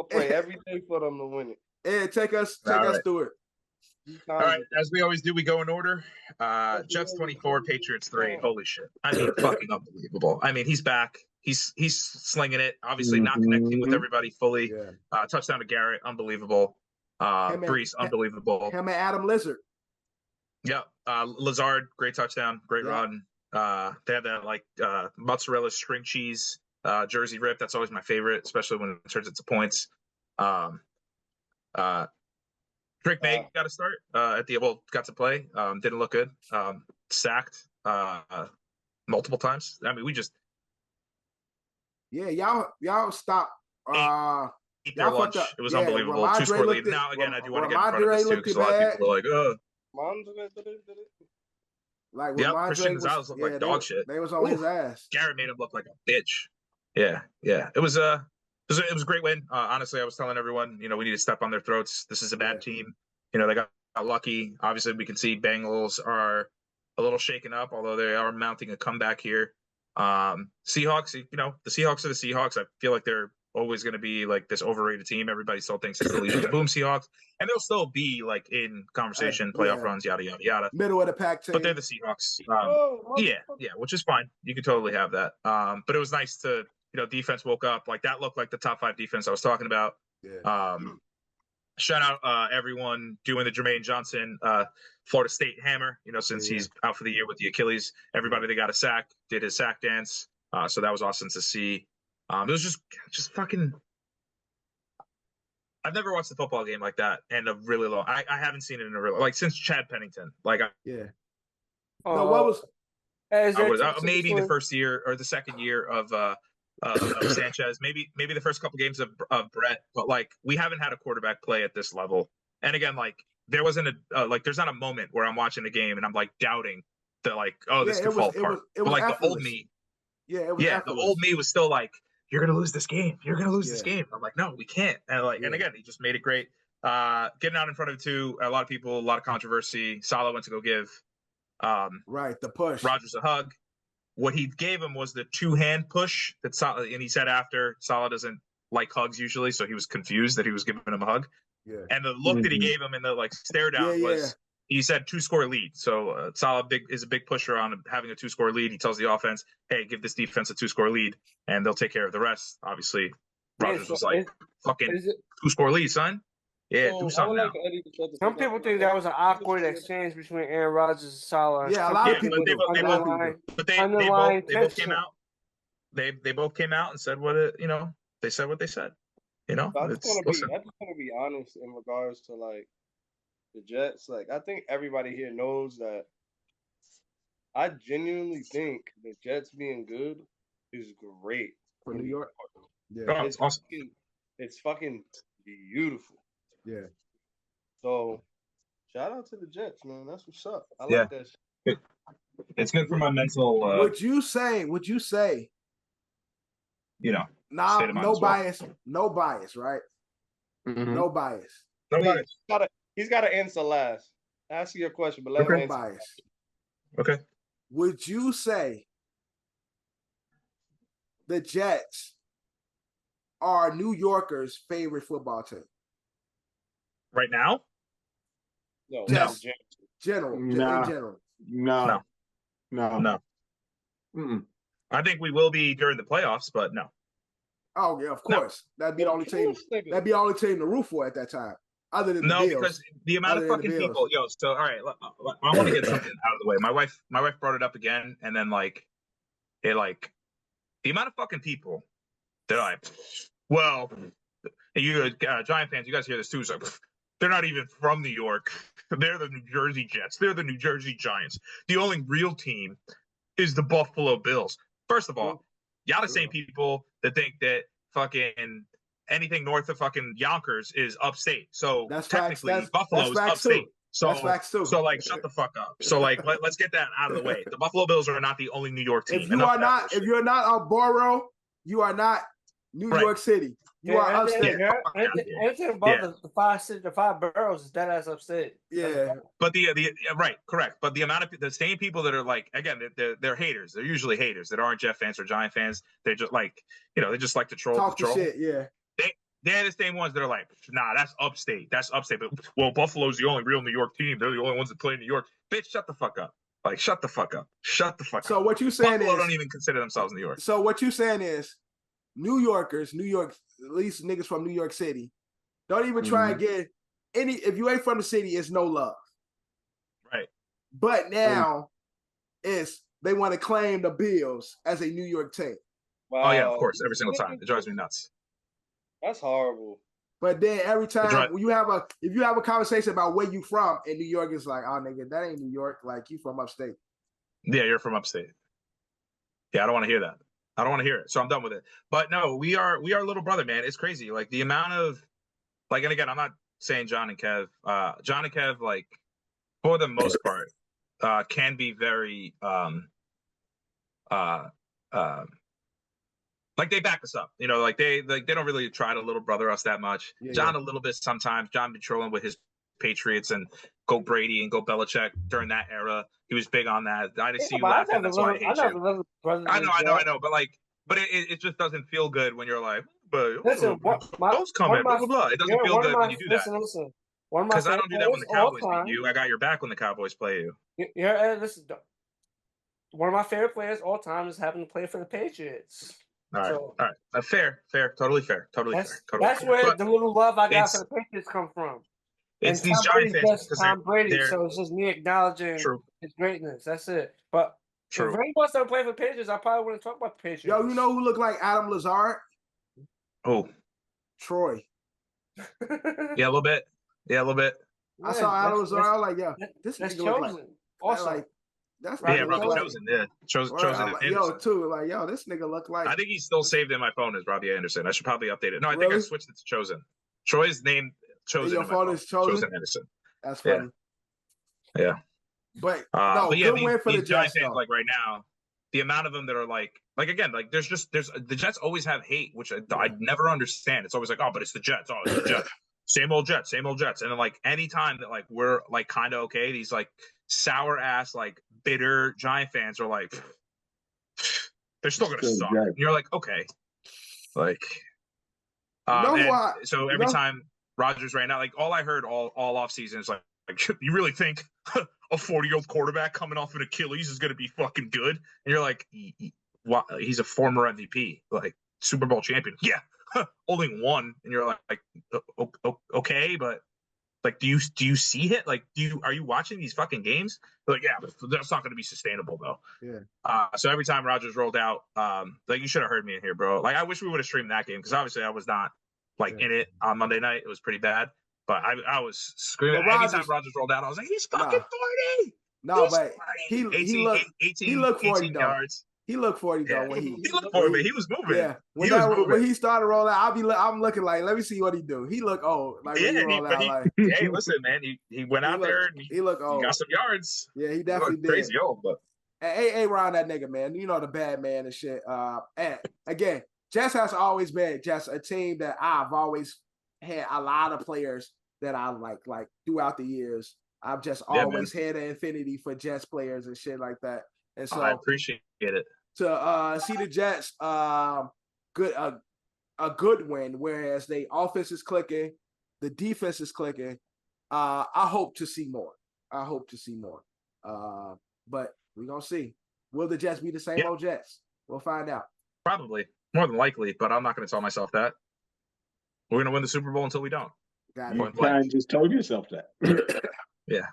pray every day for them to win it. Yeah, take us through it. All right, as we always do, we go in order. Jets 24, Patriots 3. Holy shit! I mean, fucking unbelievable. I mean, he's back. He's slinging it. Obviously, not connecting with everybody fully. Touchdown to Garrett, unbelievable. Brees, unbelievable. Him and Adam Lizard. Yeah, Lazard, great touchdown, great run. They had that mozzarella string cheese jersey rip. That's always my favorite, especially when it turns into points. Drake May got to start got to play. Didn't look good. Sacked multiple times. I mean, we just y'all stop. Eat their lunch. It was unbelievable. 2-score lead. Now again, I do want to get in front of this too because a lot of people are Christian Gonzalez looked like dog shit. They was on his ass. Garrett made him look like a bitch. Yeah. It was a great win. Honestly, I was telling everyone, we need to step on their throats. This is a bad team. They got lucky. Obviously, we can see Bengals are a little shaken up, although they are mounting a comeback here. Seahawks, the Seahawks are the Seahawks. I feel like they're always going to be this overrated team. Everybody still thinks it's the Legion of Boom Seahawks, and they'll still be in conversation, playoff runs, yada yada yada. Middle of the pack team, but they're the Seahawks. Which is fine. You could totally have that. But it was nice to defense woke up that looked like the top 5 defense I was talking about. Shout out everyone doing the Jermaine Johnson Florida State hammer. Since he's out for the year with the Achilles, everybody that got a sack did his sack dance. So that was awesome to see. It was just fucking. I've never watched a football game like that in a really long. I haven't seen it in a really since Chad Pennington. What was? Maybe the first year or the second year of Sanchez. Maybe the first couple games of Brett. But we haven't had a quarterback play at this level. And again, there wasn't there's not a moment where I'm watching a game and I'm doubting that this could fall apart. But the old me. The old me was still you're gonna lose this game. You're gonna lose this game. I'm no, we can't. And and again, he just made it great. Getting out in front of it too. A lot of people, a lot of controversy. Salah went to go give the push Rodgers a hug. What he gave him was the 2-hand push that Salah, and he said after Salah doesn't like hugs usually, so he was confused that he was giving him a hug. And the look that he gave him and the stare down was he said 2-score lead. So Salah is a big pusher on having a 2-score lead. He tells the offense, hey, give this defense a 2-score lead and they'll take care of the rest. Obviously, Rodgers was fucking 2-score lead, son. Yeah, So do I something would now. like for Eddie to shut the Some fuck up. people think that was an awkward exchange between Aaron Rodgers and Salah. Yeah, a lot of people do. They A lot of people. But they both came out. They both came out and said what it, you know. They said what they said. You know, I just want to be honest in regards to like the Jets. Like, I think everybody here knows that. I genuinely think the Jets being good is great For New York. Yeah, oh, it's awesome. It's fucking beautiful. Yeah. So, shout out to the Jets, man. That's what's up. I like that shit. It's good for my mental. Would you say? You know, nah, no bias, no bias, right? Mm-hmm. No bias. No bias. He's got to answer last. Ask your question, but let him answer. Bias. Okay. Would you say the Jets are New Yorkers' favorite football team? Right now? No. Just in general. No. Mm-mm. I think we will be during the playoffs, but no. Oh yeah, of course. No. That'd be the only team. That'd be the only team to root for at that time. Other than the Bills. Because the amount of fucking people. Yo, so all right, I want to get something out of the way. My wife brought it up again, and then the amount of fucking people that well, you Giant fans, you guys hear this too. So they're not even from New York. They're the New Jersey Jets. They're the New Jersey Giants. The only real team is the Buffalo Bills. First of all, y'all the same people that think that fucking anything north of fucking Yonkers is upstate. So that's technically Buffalo's upstate. Too. So that's facts too. So shut the fuck up. So let's get that out of the way. The Buffalo Bills are not the only New York team. If you're not a borough, you are not New York City. You are upstate. Anything above the five boroughs is dead ass upstate. Yeah. But correct. But the amount of the same people that are again, they're haters. They're usually haters that aren't Jeff fans or Giant fans. They're just they just like to troll. Talk the shit, yeah. They're the same ones that are nah, that's upstate. That's upstate. But Buffalo's the only real New York team. They're the only ones that play in New York. Bitch, shut the fuck up. Shut the fuck up. Shut the fuck up. So what you saying Buffalo is don't even consider themselves New York. So what you saying is New Yorkers, at least niggas from New York City, don't even try and get if you ain't from the city, it's no love. Right. But now they want to claim the Bills as a New York team. Wow. Oh yeah, of course, every single time. It drives me nuts. That's horrible. But then every time when if you have a conversation about where you from in New York, it's like, oh nigga, that ain't New York. Like, you from upstate. Yeah, you're from upstate. Yeah, I don't want to hear that. I don't want to hear it. So I'm done with it. But no, we are little brother, man. It's crazy. The amount of and again, I'm not saying John and Kev, for the most part, can be very they back us up, they don't really try to little brother us that much. Yeah, John a little bit sometimes. John been trolling with his Patriots and go Brady and go Belichick during that era. He was big on that. I just see you laughing. That's why I hate you. I know, but it just doesn't feel good when you're but listen, those coming, blah blah blah. It doesn't feel good when you do that. Listen. Because I don't do that when the Cowboys beat you. I got your back when the Cowboys play you. Yeah, listen. One of my favorite players all time is having to play for the Patriots. All right. Fair, totally fair. That's where the little love I got for the Patriots come from. It's these Giant fans. Tom Brady, so it's just me acknowledging his greatness. That's it. But if Brady wants to play for the Patriots, I probably wouldn't talk about the Patriots. Yo, you know who looked like Adam Lazard? Oh, Troy. Yeah, a little bit. I saw Adam Lazard. I was like, yeah, this nigga look like. Also, that's right. Yeah, Robbie Chosen. Yeah, Chosen. This nigga look like. I think he's still saved in my phone as Robbie Anderson. I should probably update it. No, I think I switched it to Chosen. Troy's name Chosen. Your phone is Chosen Anderson. That's funny. Yeah. but good win for the Jets. Fans, right now, the amount of them that are again, there's the Jets always have hate, which I never understand. It's always but it's the Jets. Oh, it's the Jets. Same old Jets. And then anytime that we're kind of okay, these sour ass bitter Giant fans are they're still gonna suck. And you're okay, so every time Rodgers ran out, all I heard all off season is you really think a 40-year-old quarterback coming off an Achilles is gonna be fucking good? And you're he's a former MVP, Super Bowl champion. Yeah, only one, and you're like okay, but like, do you see it? Like, are you watching these fucking games? Like, yeah, but that's not going to be sustainable though. Yeah. So every time Rodgers rolled out, like, you should have heard me in here, bro. Like, I wish we would have streamed that game because obviously I was not like in it on Monday night. It was pretty bad, but I was screaming every time Rodgers rolled out. I was like, he's fucking 40. No, he's but 40. he looked 40 18 though. yards. He looked 40 though when he looked 40, but he was moving. Yeah, when he started rolling out, I'm looking like, let me see what he do. He looked old. Like, hey, listen, man, he went out there and he looked old. He got some yards. Yeah, he definitely did. Crazy old, but hey, around that nigga, man. You know, the bad man and shit. And again, Jets has always been just a team that I've always had a lot of players that I like throughout the years. I've just always had an affinity for Jets players and shit like that. And so I appreciate it. To see the Jets a good win, whereas the offense is clicking, the defense is clicking. I hope to see more. But we're gonna see. Will the Jets be the same old Jets? We'll find out. Probably. More than likely, but I'm not gonna tell myself that. We're gonna win the Super Bowl until we don't. You kind of just told yourself that. Yeah.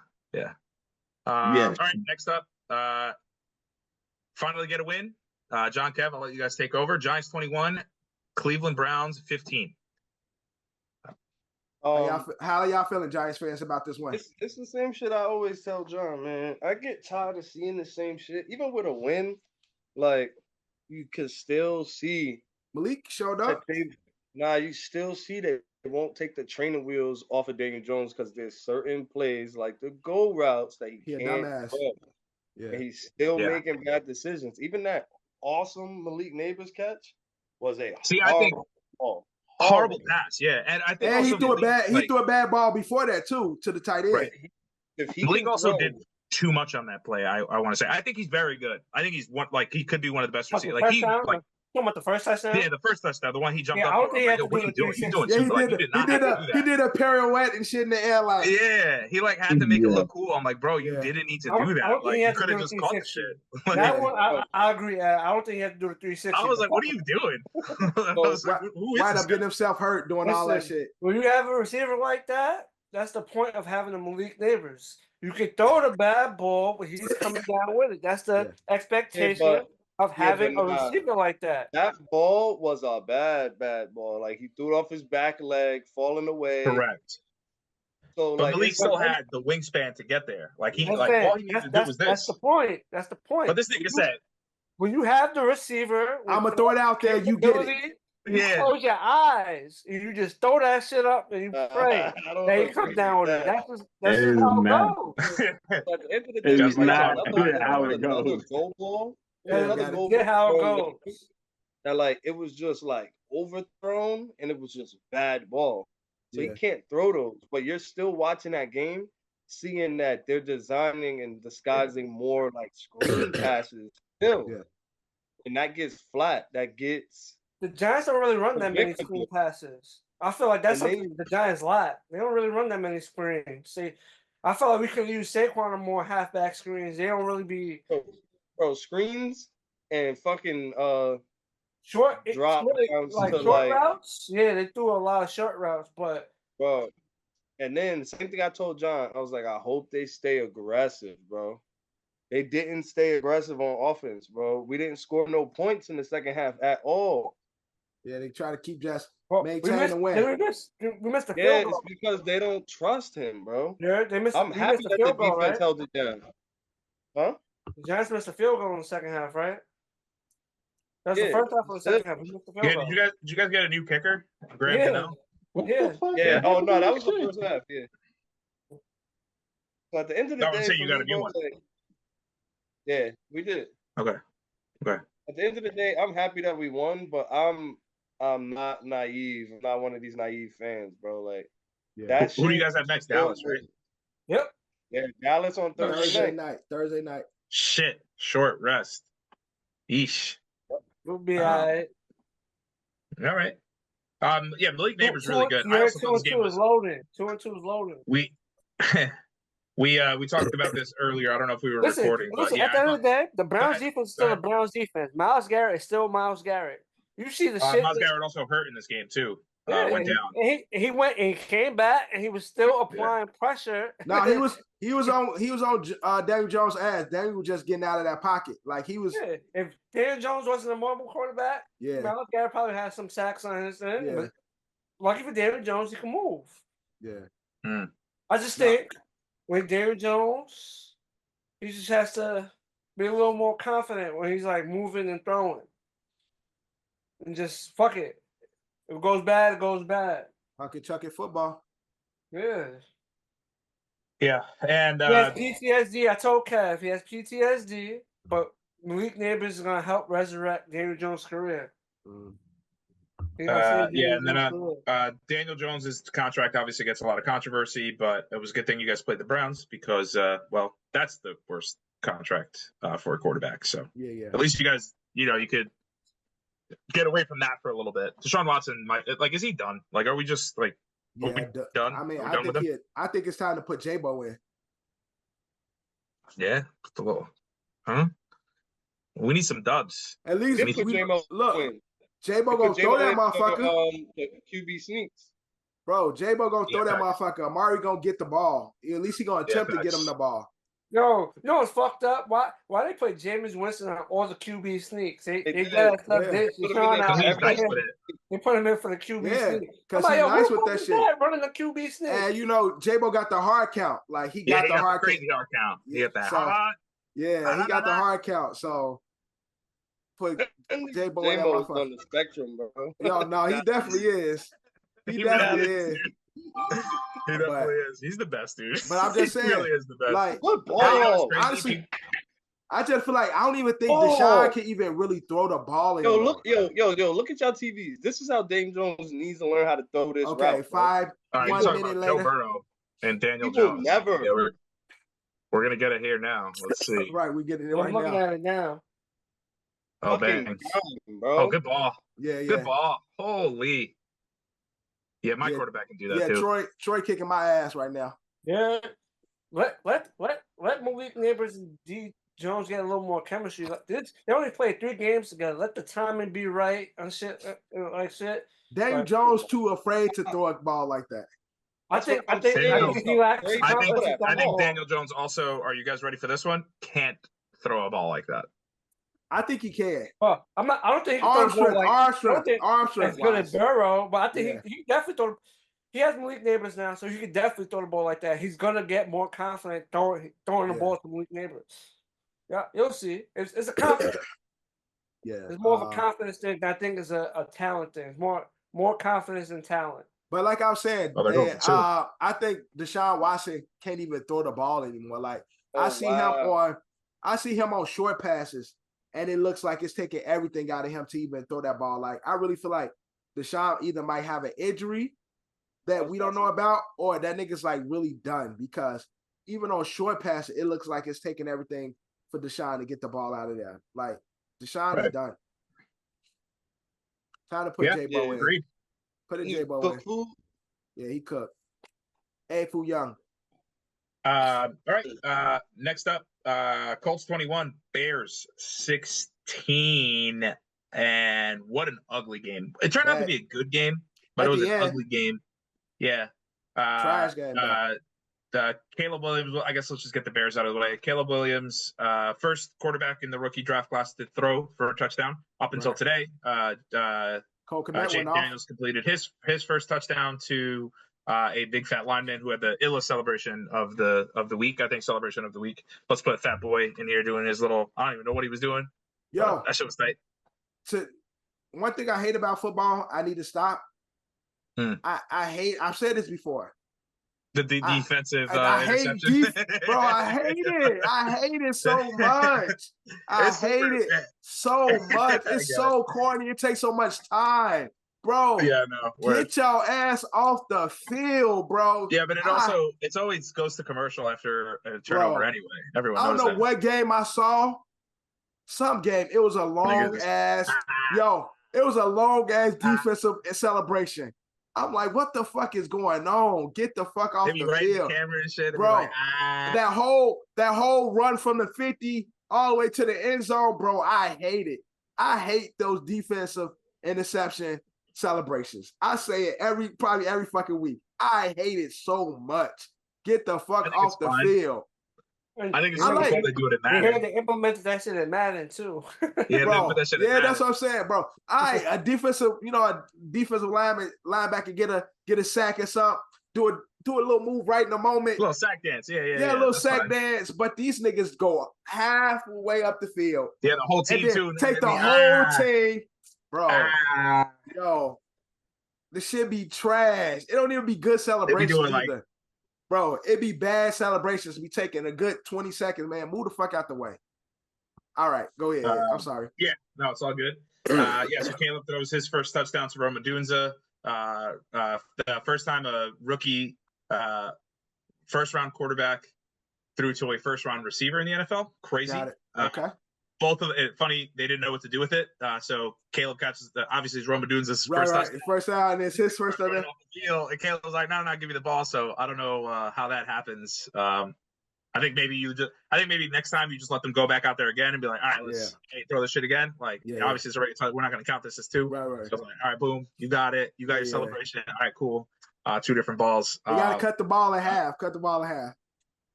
All right, next up. Finally get a win. John Kev, I'll let you guys take over. Giants 21, Cleveland Browns 15. How are y'all feeling, Giants fans, about this win? It's the same shit I always tell John, man. I get tired of seeing the same shit. Even with a win, like, you can still see Malik showed up. You still see that they won't take the training wheels off of Daniel Jones because there's certain plays like the go routes that he can't run. Yeah. And he's still making bad decisions. Even that awesome Malik Neighbors catch was a horrible pass. Yeah, and I think he threw a bad ball before that too to the tight end. Right. Malik also did too much on that play. I want to say. I think he's very good. I think he's he could be one of the best receivers. Like talking about the first touchdown? Yeah, the first touchdown, the one he jumped up. I don't think what are you doing? He's doing he did a pirouette and shit in the air, like he like had to make it look cool. I'm like, bro, you didn't need to do that. Like, you could have just caught the shit. That one, I agree. I don't think he had to do the 360. I was like, what are you doing? Wind up getting himself hurt doing all that shit. When you have a receiver like that, that's the point of having a Malik Neighbors. You can throw the bad ball, but he's coming down with it. That's the expectation of having a receiver like that. That ball was a bad ball. Like, he threw it off his back leg, falling away. Correct. So, but Malik still had the wingspan to get there. Like, all he needed to do was this. That's the point. But this nigga said, when you have the receiver, I'm gonna throw it out there. You get it. You close your eyes and you just throw that shit up and you pray. They come down with it. That's just how it goes. At the end of the day, it's not how it goes. Get how it goes. That, like, it was just like overthrown and it was just bad ball. So you can't throw those, but you're still watching that game, seeing that they're designing and disguising more like screen passes still. Yeah. And that gets flat. The Giants don't really run that many screen passes. I feel like that's something the Giants lack. They don't really run that many screens. See, I feel like we could use Saquon on more halfback screens. They don't really be screens and fucking short routes. Yeah, they threw a lot of short routes, but and then the same thing I told John. I was like, I hope they stay aggressive, bro. They didn't stay aggressive on offense, bro. We didn't score no points in the second half at all. Yeah, they try to keep just maintaining the win. We missed the field goal. It's because they don't trust him, bro. I'm happy that the defense held it down. Huh? The Giants missed a field goal in the second half, right? That's the first half of the second half. We missed the field goal. Did you guys get a new kicker? Graham, yeah. Oh no, that was the first half. Yeah. So at the end of the day, you got a new one. Yeah, we did. Okay. At the end of the day, I'm happy that we won, but I'm not naive. I'm not one of these naive fans, bro. Like, who do you guys have next? Dallas, right? Yep. Yeah, Dallas on Thursday night. Shit. Short rest. Yeesh. We'll be all right. All right. Malik Neighbors really good. I also thought this game was loading. 2-2 is loading. We talked about this earlier. I don't know if we were recording. At the end of the day, the Browns defense is still a Browns defense. Myles Garrett is still Myles Garrett. You see the shit. Myles Garrett also hurt in this game too. Yeah, went down. He went and he came back and he was still applying pressure. No, he was on Daniel Jones' ass. Daniel was just getting out of that pocket. Like he was. Yeah, if Daniel Jones wasn't a mobile quarterback, Yeah, Myles Garrett probably had some sacks on his end. Yeah. But lucky for Daniel Jones, he can move. Yeah. I just think with Daniel Jones, he just has to be a little more confident when he's like moving and throwing, and just fuck it. If it goes bad, it goes bad. Chuck it football. Yeah. Yeah, and he has PTSD. I told Kev he has PTSD, but Malik Neighbors is gonna help resurrect Daniel Jones' career. And then Daniel Jones's contract obviously gets a lot of controversy, but it was a good thing you guys played the Browns because, well, that's the worst contract for a quarterback. So at least you guys, you could get away from that for a little bit. Deshaun Watson, is he done? Like, are we just like, done? I mean, I think it's time to put J-Bo in. Yeah, a little, huh? We need some dubs. At least look. J-Bo gonna throw that motherfucker. The QB sneaks. Bro, J-Bo gonna throw that motherfucker. Amari gonna get the ball. At least he gonna attempt to get him the ball. Yo, you know what's fucked up? Why they put Jameis Winston on all the QB sneaks? They got this. They put him in for the QB sneak. Because he's nice with that shit. Running the QB sneak. And J-Bo got the hard count. Like he got the hard crazy hard count. He got that hard. Yeah, he got the hard count. So put J-Bo in that motherfucker. On the spectrum, bro. No, he definitely is. He definitely is. He definitely is. He's the best, dude. But I'm just saying, he really is the best. Like, what ball? Honestly, I just feel like I don't even think Deshaun can even really throw the ball anymore. Look at y'all TVs. This is how Dame Jones needs to learn how to throw this. Okay, route, 1 minute later. Joe Burrow and Daniel Jones. Never. Yeah, we're gonna get it here now. Let's see. Right, we're getting it right now. I'm looking at it now. Oh, bang. Bro. Oh, good ball. Yeah. Good ball. Holy. Yeah, my quarterback can do that too. Yeah, Troy kicking my ass right now. Yeah. Let Malik Neighbors and D Jones get a little more chemistry. They only played 3 games together. Let the timing be right and shit like shit. Daniel Jones too afraid to throw a ball like that. I think Daniel Jones also, are you guys ready for this one? Can't throw a ball like that. I think he can. I don't think he can throw arm strength. As good as Burrow, but I think he definitely throw. He has Malik Neighbors now, so he can definitely throw the ball like that. He's gonna get more confident throwing the ball to Malik Neighbors. Yeah, you'll see. It's a confidence. It's more of a confidence thing than I think it's a talent thing. It's more confidence and talent. But like I was saying, I think Deshaun Watson can't even throw the ball anymore. Like I see him on short passes, and it looks like it's taking everything out of him to even throw that ball. Like I really feel like Deshaun either might have an injury that we don't know about, or that nigga's like really done, because even on short passes, it looks like it's taking everything for Deshaun to get the ball out of there. Like Deshaun is done. Time to put J-Bo in. Agreed. Put a J-Bo in. Yeah, he cooked. Hey, Fu Young. All right. Next up, Colts 21, Bears 16. And what an ugly game. It turned out to be a good game, but it was an ugly game. Yeah. Trash game. Caleb Williams, I guess let's just get the Bears out of the way. Caleb Williams, first quarterback in the rookie draft class to throw for a touchdown up until today. James Daniels completed his first touchdown to a big fat lineman who had the illest celebration of the week. I think celebration of the week. Let's put Fat Boy in here doing his little. I don't even know what he was doing. Yo, that shit was tight. One thing I hate about football, I need to stop. I've said this before. The defensive interception. Bro, I hate it. I hate it so much. I hate it so much. It's so corny. It takes so much time. Bro, get your ass off the field, bro. Yeah, but it always goes to commercial after a turnover anyway. Everyone knows I don't know what game I saw. Some game. It was a long ass defensive celebration. I'm like, what the fuck is going on? Get the fuck off the field, camera and shit, bro. Like, that whole run from the 50 all the way to the end zone, bro. I hate it. I hate those defensive interception celebrations. I say it probably every fucking week. I hate it so much. Get the fuck off the field. I think it's really cool they do it in Madden. They implemented that shit in Madden too. Yeah, bro. That shit in Madden. That's what I'm saying, bro. A defensive linebacker get a sack or something, do a little move right in the moment. A little sack dance, yeah. A little sack dance, but these niggas go halfway up the field. Yeah, the whole team too. Take the whole team, bro. Yo, this shit be trash. It don't even be good celebrations either. Bro, it be bad celebrations. Be taking a good 20 seconds, man. Move the fuck out the way. All right, go ahead. I'm sorry. Yeah, no, it's all good. So Caleb throws his first touchdown to Roma Dunza. The first time a rookie first-round quarterback threw to a first-round receiver in the NFL. Crazy. Got it. Okay. Both of it, funny, they didn't know what to do with it. So Caleb catches obviously it's Roma Dunza's first touchdown. First down, and it's his first touchdown. And Caleb was like, "No, give me the ball." So I don't know how that happens. I think maybe next time you just let them go back out there again and be like, "All right, let's throw this shit again." Like, obviously it's already. We're not going to count this as two. Right. So like, all right, boom, you got it. You got your celebration. All right, cool. Two different balls. You got to cut the ball in half.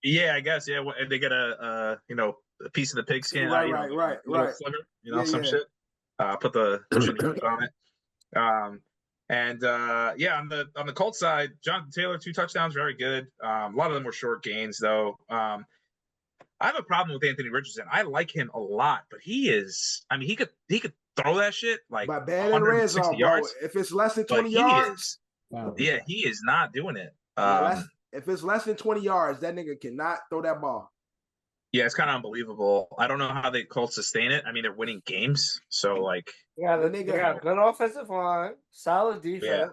Yeah, I guess. Yeah, they get a piece of the pigskin. Right. Sliver, some shit. Put the on it. On the Colts side, Jonathan Taylor 2 touchdowns, very good. A lot of them were short gains though. I have a problem with Anthony Richardson. I like him a lot, but he could throw that shit like by bad in red zone, yards. Bro. If it's less than 20 yards, he is not doing it. If it's less than 20 yards, that nigga cannot throw that ball. Yeah, it's kind of unbelievable. I don't know how the Colts sustain it. I mean, they're winning games, so like. Yeah, they got good offensive line, solid defense,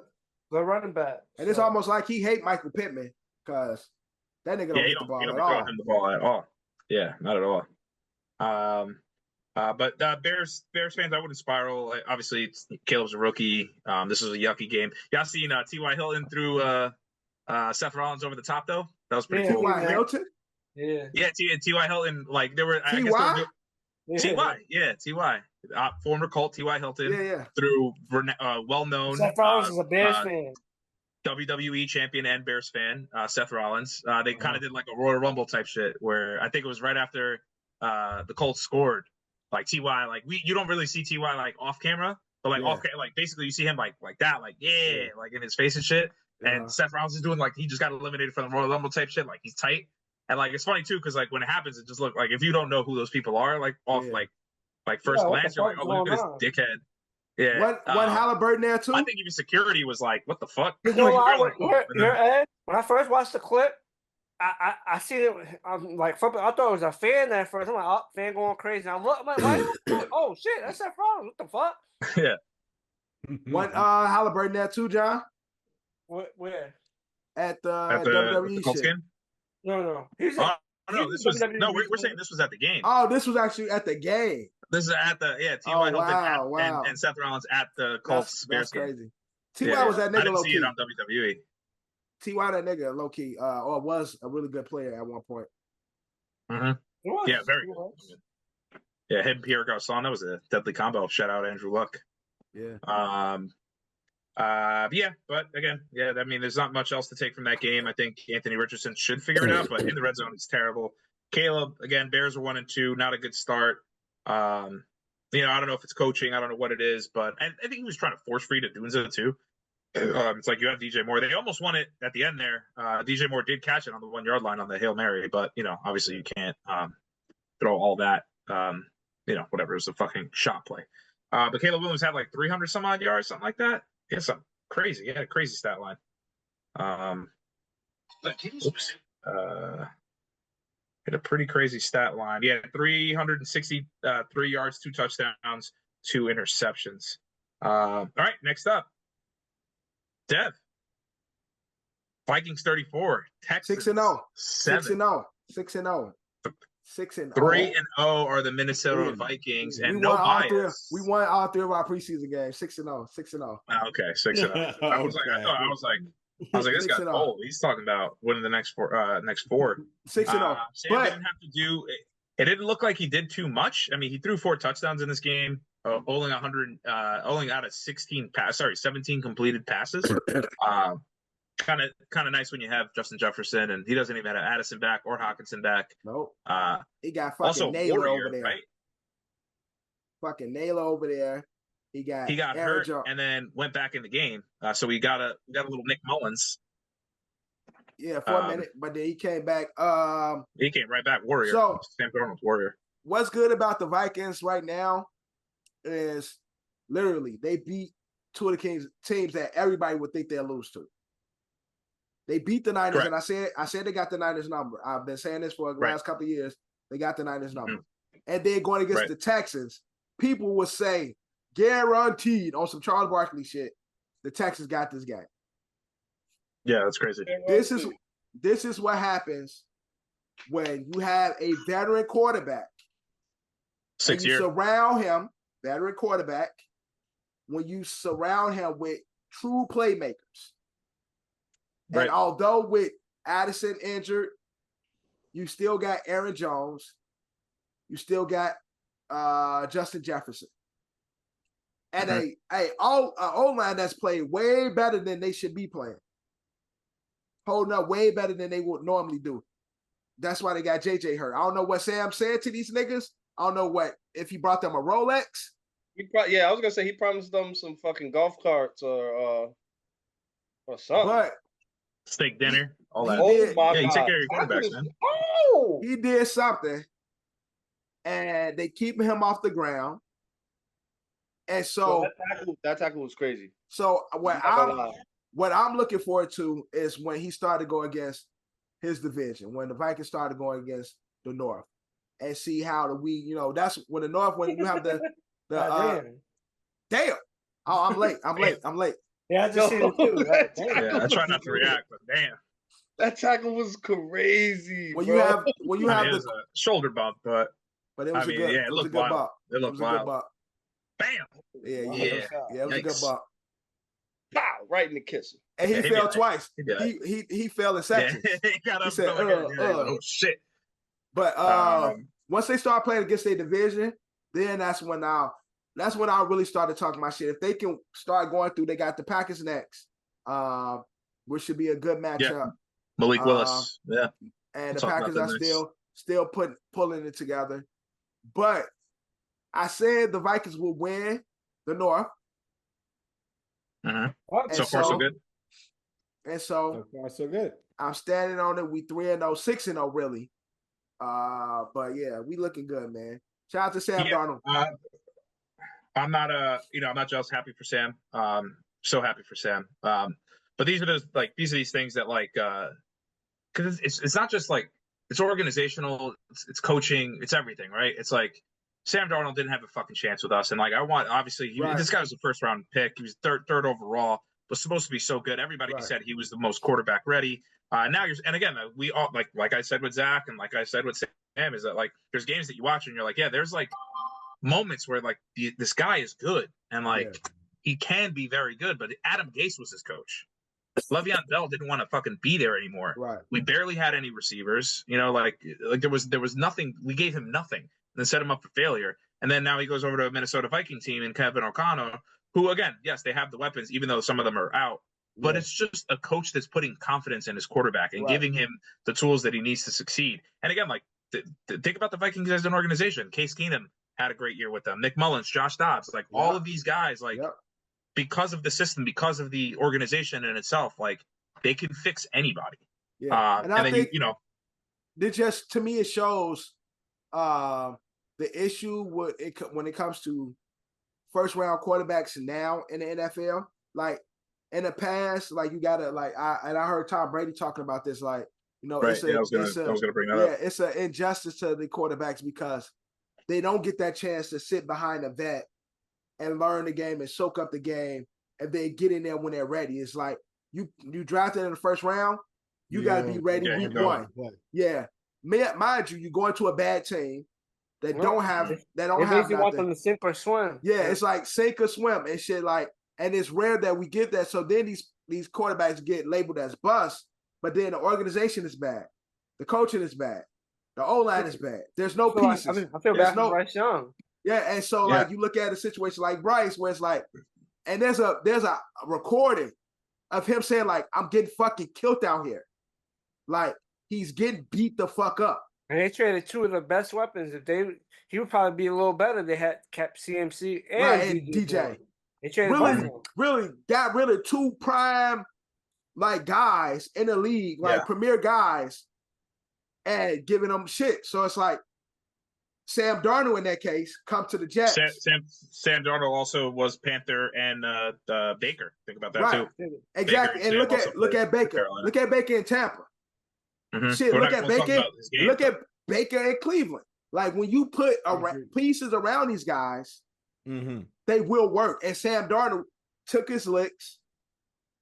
good running back. And it's almost like he hate Michael Pittman because that nigga don't get the ball at all. Him the ball at all. Yeah, not at all. But Bears fans, I wouldn't spiral. Obviously, Caleb's a rookie. This was a yucky game. Y'all seen T.Y. Hilton threw Seth Rollins over the top though? That was pretty cool. T.Y. Hilton. Yeah, T.Y. Hilton, like there were T.Y. T.Y. Former Colt T.Y. Hilton through well-known Seth Rollins is a Bears fan. WWE champion and Bears fan, Seth Rollins. They kind of did like a Royal Rumble type shit where I think it was right after the Colts scored. Like T.Y. like you don't really see T.Y. like off camera, but like off like basically you see him like that, like like in his face and shit. And Seth Rollins is doing like he just got eliminated from the Royal Rumble type shit, like he's tight. And like it's funny too, because like when it happens, it just look like if you don't know who those people are, like off like first glance, you're like, oh, look at this dickhead. Yeah. What Halliburton there too? I think even security was like, what the fuck? You know Ed, when I first watched the clip, I seen it. I'm like, I thought it was a fan at first. I'm like, oh, fan going crazy. And I look, I'm like, oh shit, that's that problem. What the fuck? Yeah. What Halliburton there too, John? Where? At the WWE shit. Skin? No. We're saying this was at the game. Oh, this was actually at the game. This is at the T.Y. Hilton and Seth Rollins at the Colts. That's crazy. T.Y. was that nigga. I didn't see it on WWE. T.Y. that nigga low key, or was a really good player at one point. Mm-hmm. Yeah, very good. Yeah, him and Pierre Garçon, that was a deadly combo. Shout out Andrew Luck. Yeah. But again, I mean, there's not much else to take from that game. I think Anthony Richardson should figure it out, but in the red zone, it's terrible. Caleb, again, Bears are 1-2, not a good start. I don't know if it's coaching, I don't know what it is, but I think he was trying to force feed Dunza too. It's like you have DJ Moore. They almost won it at the end there. DJ Moore did catch it on the 1 yard line on the Hail Mary, but obviously you can't throw all that. Whatever, it was a fucking shot play. But Caleb Williams had like 300 some odd yards, something like that. Yeah, something crazy. He had a crazy stat line. Had a pretty crazy stat line. He had 363 yards, 2 touchdowns, 2 interceptions. All right, next up, Dev. Vikings 34, Texans 6-0. 7. 6-0. 6-0. 3-0 are the Minnesota Vikings, and no bias. We won all 3 of our preseason games. 6-0. 6-0. Okay, 6-0. I was like, this guy's old. He's talking about winning the next 4. 6-0. But didn't have to do. It didn't look like he did too much. I mean, he threw 4 touchdowns in this game. only 100, only out of 17 completed passes. Kind of nice when you have Justin Jefferson, and he doesn't even have Addison back or Hawkinson back. Nope. He got fucking Also Naylor Warrior, over there. right? Fucking Naylor over there. He got hurt and then went back in the game. So we got a little Nick Mullins. Yeah, for a minute, but then he came back. He came right back. Warrior. So Sam Darnold's Warrior. What's good about the Vikings right now is literally they beat two of the teams that everybody would think they'll lose to. They beat the Niners, and I said they got the Niners number. I've been saying this for the last couple of years. They got the Niners number. And then going against the Texans, people would say, guaranteed on some Charles Barkley shit, the Texans got this game. Yeah, that's crazy. This is what happens when you have a veteran quarterback. 6 years. Surround him, veteran quarterback, when you surround him with true playmakers. Right. And although with Addison injured, you still got Aaron Jones, you still got Justin Jefferson. And a O-line that's played way better than they should be playing. Holding up way better than they would normally do. That's why they got JJ hurt. I don't know what Sam said to these niggas. I don't know if he brought them a Rolex. I was gonna say he promised them some fucking golf carts or something. But steak dinner, all that. Oh my God. You take care of your quarterbacks, man. Oh, he did something, and they keep him off the ground. And so that tackle was crazy. So what I'm looking forward to is when he started to go against his division, when the Vikings started going against the North, and see how that's when the North, when you have the damn. Oh, I'm late. Yeah, I just seen it too. Right? Yeah, I try not to react, but damn. That tackle was crazy. When you have the shoulder bump, but it was a good bump. It looked wild. Bam. Yeah, it was a good bump. Pow, right in the kisser. And he fell twice. He fell in sections. He got up. Said, oh shit. But once they start playing against their division, then that's when I really started talking my shit. If they can start going through, they got the Packers next, which should be a good matchup. Yeah. Malik Willis, and the Packers are still pulling it together. But I said the Vikings will win the North. So far, so good. And so far, so good. I'm standing on it. We 3-0, 6-0, really. But yeah, we looking good, man. Shout out to Sam Darnold. I'm not just happy for Sam. So happy for Sam. But these are these things that because it's not just it's organizational, it's coaching, it's everything, right? It's like Sam Darnold didn't have a fucking chance with us, and this guy was a first round pick. He was third overall, was supposed to be so good. Everybody said he was the most quarterback ready. Now we all like I said with Zach and like I said with Sam is that there's games that you watch and you're like, yeah, there's moments where this guy is good and he can be very good, but Adam Gase was his coach. Le'Veon Bell didn't want to fucking be there anymore. Right. We barely had any receivers. There was nothing. We gave him nothing and then set him up for failure. And then now he goes over to a Minnesota Viking team and Kevin O'Connell, who again, yes, they have the weapons, even though some of them are out. But it's just a coach that's putting confidence in his quarterback and giving him the tools that he needs to succeed. And again, think about the Vikings as an organization. Case Keenum had a great year with them. Nick Mullins, Josh Dobbs, all of these guys, because of the system, because of the organization in itself, they can fix anybody. Yeah. And then it just, to me, it shows the issue when it comes to first round quarterbacks now in the NFL. In the past, you gotta I heard Tom Brady talking about this. I was gonna bring that up. It's an injustice to the quarterbacks because they don't get that chance to sit behind a vet and learn the game and soak up the game, and then get in there when they're ready. It's you drafted in the first round, you got to be ready week one. Yeah, mind you, you go into a bad team that don't have you want them to sink or swim. Yeah, it's sink or swim and shit. And it's rare that we get that. So then these quarterbacks get labeled as bust, but then the organization is bad, the coaching is bad, the O-line is bad. There's no pieces. I feel bad for Bryce Young. Yeah, and so like you look at a situation like Bryce, where it's like, and there's a recording of him saying like, "I'm getting fucking killed out here," like he's getting beat the fuck up. And they traded two of the best weapons. He would probably be a little better. They had kept CMC and DJ. They traded really got rid of two prime like guys in the league, like premier guys, and giving them shit. So it's like Sam Darnold in that case come to the Jets. Sam Darnold also was Panther and Baker. Think about that too. Exactly. And look at Baker. Look at Baker in Tampa. Mm-hmm. Shit, look at Baker. Look at Baker in Cleveland. Like when you put pieces around these guys, they will work. And Sam Darnold took his licks,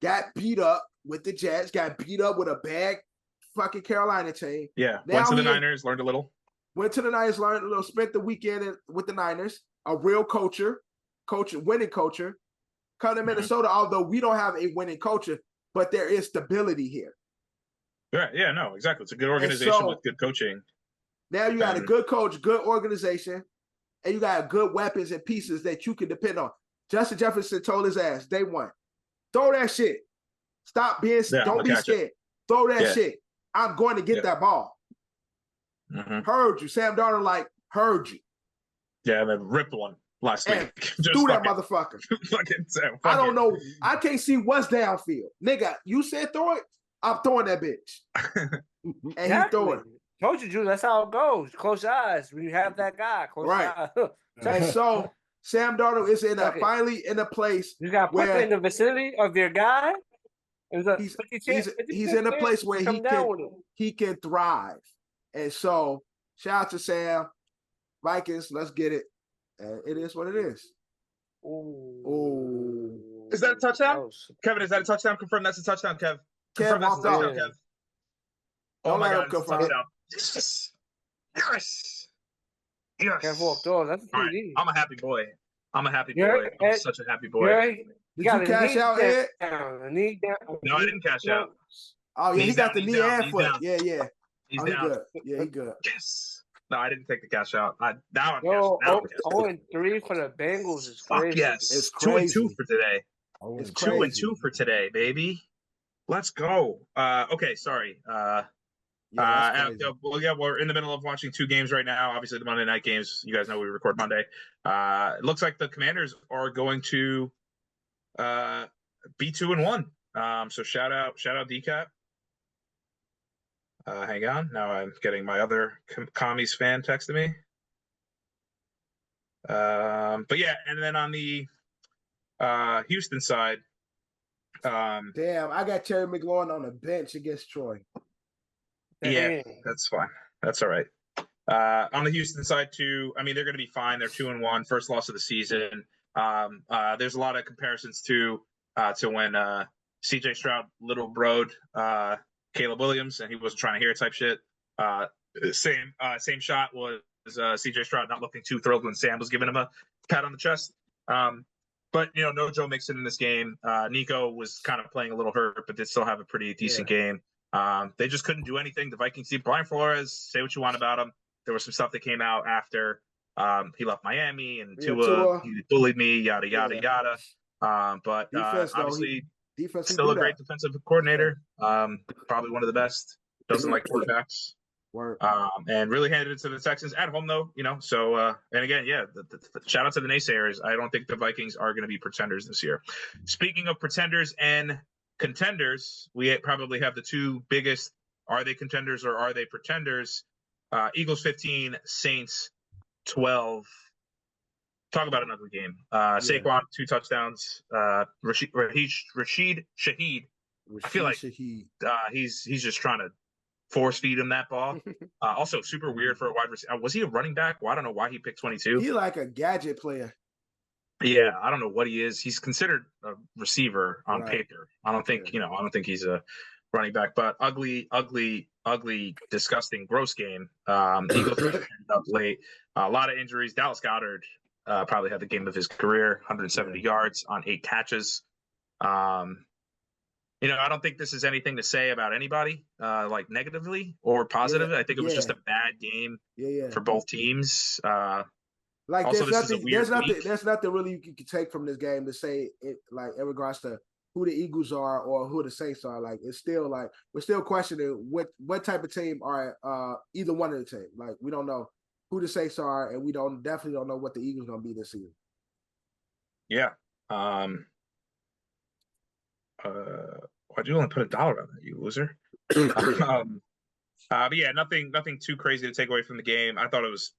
got beat up with the Jets, got beat up with a bad fucking Carolina team. Yeah, went to the Niners, learned a little. Went to the Niners, learned a little, spent the weekend with the Niners, a real winning coacher. Come to Minnesota, although we don't have a winning culture, but there is stability here. Right, yeah, no, exactly. It's a good organization with good coaching. Now you got a good coach, good organization, and you got good weapons and pieces that you can depend on. Justin Jefferson told his ass, day one, throw that shit. Stop being, don't be scared. Throw that shit. I'm going to get that ball. Heard you. Sam Darnold heard you. Yeah, they ripped one last week. Threw that motherfucker. I don't know. I can't see what's downfield. Nigga, you said throw it, I'm throwing that bitch. And he threw it. Told you, Drew, that's how it goes. Close eyes. When you have that guy, close eyes. And so Sam Darnold is finally in a place. You got put in the vicinity of your guy. He's in a place where he can thrive. And so, shout out to Sam. Vikings, let's get it. And it is what it is. Ooh. Is that a touchdown? Kevin, is that a touchdown? Confirm that's a touchdown, Kev. Confirm that's a touchdown, Kev. Oh my God, it's a touchdown. Yes. Yes. Yes. Can't walk doors. That's a TD. I'm a happy boy. I'm such a happy boy. Did you cash out, Ed? No, I didn't cash out. Oh, yeah, he got the knee and foot. Yeah. He's down. Good. Yeah, he good. Yes. No, I didn't take the cash out. Now I'm 0-3 for the Bengals is crazy. Fuck yes. It's crazy. 2-2 for today. It's 2-2 for today, baby. Let's go. Okay, sorry. We're in the middle of watching two games right now. Obviously, the Monday night games. You guys know we record Monday. It looks like the Commanders are going to be 2-1. So shout out DCAP. Hang on. Now I'm getting my other commies fan texting me. But yeah, and then on the Houston side. Damn, I got Terry McLaurin on the bench against Troy. Yeah, that's fine. That's all right. On the Houston side too, I mean, they're going to be fine. They're 2-1, first loss of the season. There's a lot of comparisons to when CJ Stroud little broed Caleb Williams, and he wasn't trying to hear it type shit. Same shot was CJ Stroud not looking too thrilled when Sam was giving him a pat on the chest. But no Joe Mixon in this game. Nico was kind of playing a little hurt, but did still have a pretty decent game. They just couldn't do anything. The Vikings team, Brian Flores, say what you want about him. There was some stuff that came out after he left Miami and Tua, he bullied me, yada, yada, yada. But defense, obviously, still a great defensive coordinator. Probably one of the best. Doesn't like quarterbacks. And really handed it to the Texans at home, though. So and again, the shout out to the naysayers. I don't think the Vikings are going to be pretenders this year. Speaking of pretenders and contenders, we probably have the two biggest. Are they contenders or are they pretenders? Eagles 15, Saints 12. Talk about another game. Saquon 2 touchdowns. Rashid Shaheed. I feel like he's just trying to force feed him that ball. Also super weird for a wide receiver. Was he a running back? Well, I don't know why he picked 22. He's like a gadget player. Yeah, I don't know what he is. He's considered a receiver on paper. I don't think I don't think he's a running back. But ugly, disgusting, gross game. Eagles ended up late. A lot of injuries. Dallas Goedert probably had the game of his career. 170 yards on 8 catches. I don't think this is anything to say about anybody, like negatively or positive. I think it was just a bad game for both teams. Like Also, this is a weird week. there's nothing really you can take from this game to say it, like in regards to who the Eagles are or who the Saints are. Like it's still like we're still questioning what type of team are either one of the team. Like we don't know who the Saints are, and we definitely don't know what the Eagles gonna be this season. Yeah. Why'd you only put $1 on that, you loser? But yeah, nothing too crazy to take away from the game. I thought it was,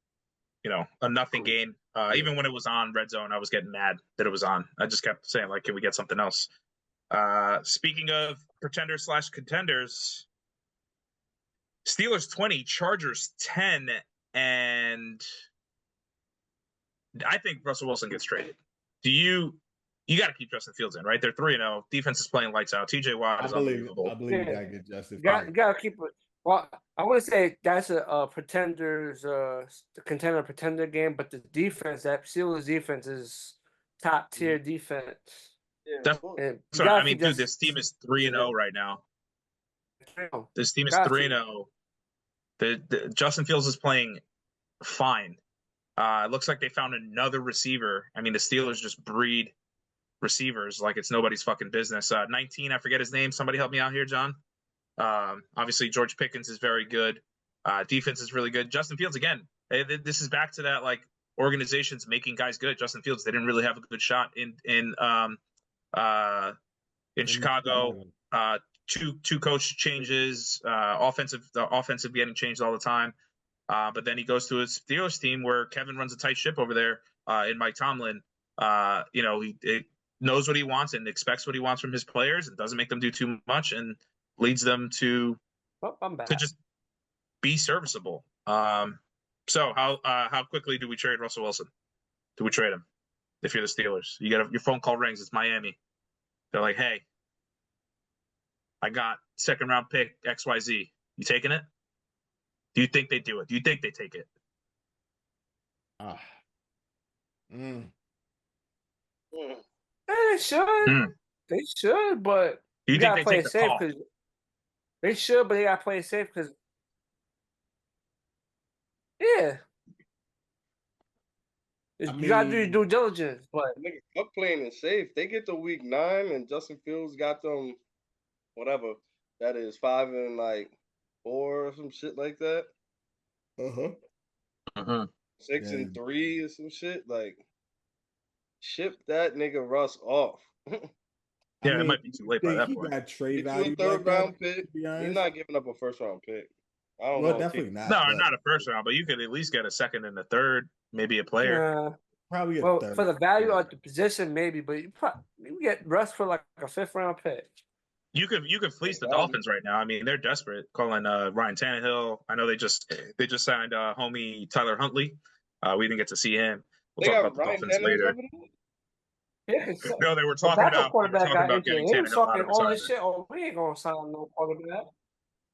a nothing game. Even when it was on Red Zone, I was getting mad that it was on. I just kept saying, like, can we get something else? Speaking of pretenders/contenders, Steelers 20, Chargers 10, and I think Russell Wilson gets traded. You got to keep Justin Fields in, right? They're 3-0. Defense is playing lights out. TJ Watt is unbelievable. I believe you got to get Justin You Fields. got to keep it. Well, I wouldn't say that's a pretenders, pretender game, but the defense, that Steelers defense is top tier defense. Yeah, sorry, I mean, dude, this team is 3-0 right now. This team is 3-0. The Justin Fields is playing fine. It looks like they found another receiver. I mean, the Steelers just breed receivers like it's nobody's fucking business. 19, I forget his name. Somebody help me out here, John. Obviously, George Pickens is very good. Defense is really good. Justin Fields, again, this is back to that, like, organizations making guys good. Justin Fields, they didn't really have a good shot in Chicago. Two coach changes, the offensive getting changed all the time. But then he goes to his Steelers team where Kevin runs a tight ship over there in Mike Tomlin. He knows what he wants and expects what he wants from his players and doesn't make them do too much and leads them to just be serviceable. So how quickly do we trade Russell Wilson? Do we trade him? If you're the Steelers, your phone call rings. It's Miami. They're like, hey, I got 2nd round pick XYZ. You taking it? Do you think they do it? Do you think they take it? They should. They should, but you gotta play it safe because they should, but they gotta play it safe because you gotta do your due diligence. But fuck playing it safe. They get to week 9 and Justin Fields got them whatever that is 5-4 or some shit like that. 6-3 or some shit. Like, ship that nigga Russ off. It might be too late by that point. Got trade value. 3rd round pick. You're not giving up a 1st round pick. I don't know. Definitely not. No, not a 1st round, but you could at least get a 2nd and a 3rd, maybe a player. Probably a 3rd. For the value of the position, maybe, but you get Russ for like a 5th round pick. You could fleece the Dolphins right now. I mean, they're desperate. Calling Ryan Tannehill. I know they just signed homie Tyler Huntley. We didn't get to see him. We'll talk about the Dolphins later. No, they were talking about getting Tannehill out of all this shit. Oh, we ain't gonna sign no quarterback.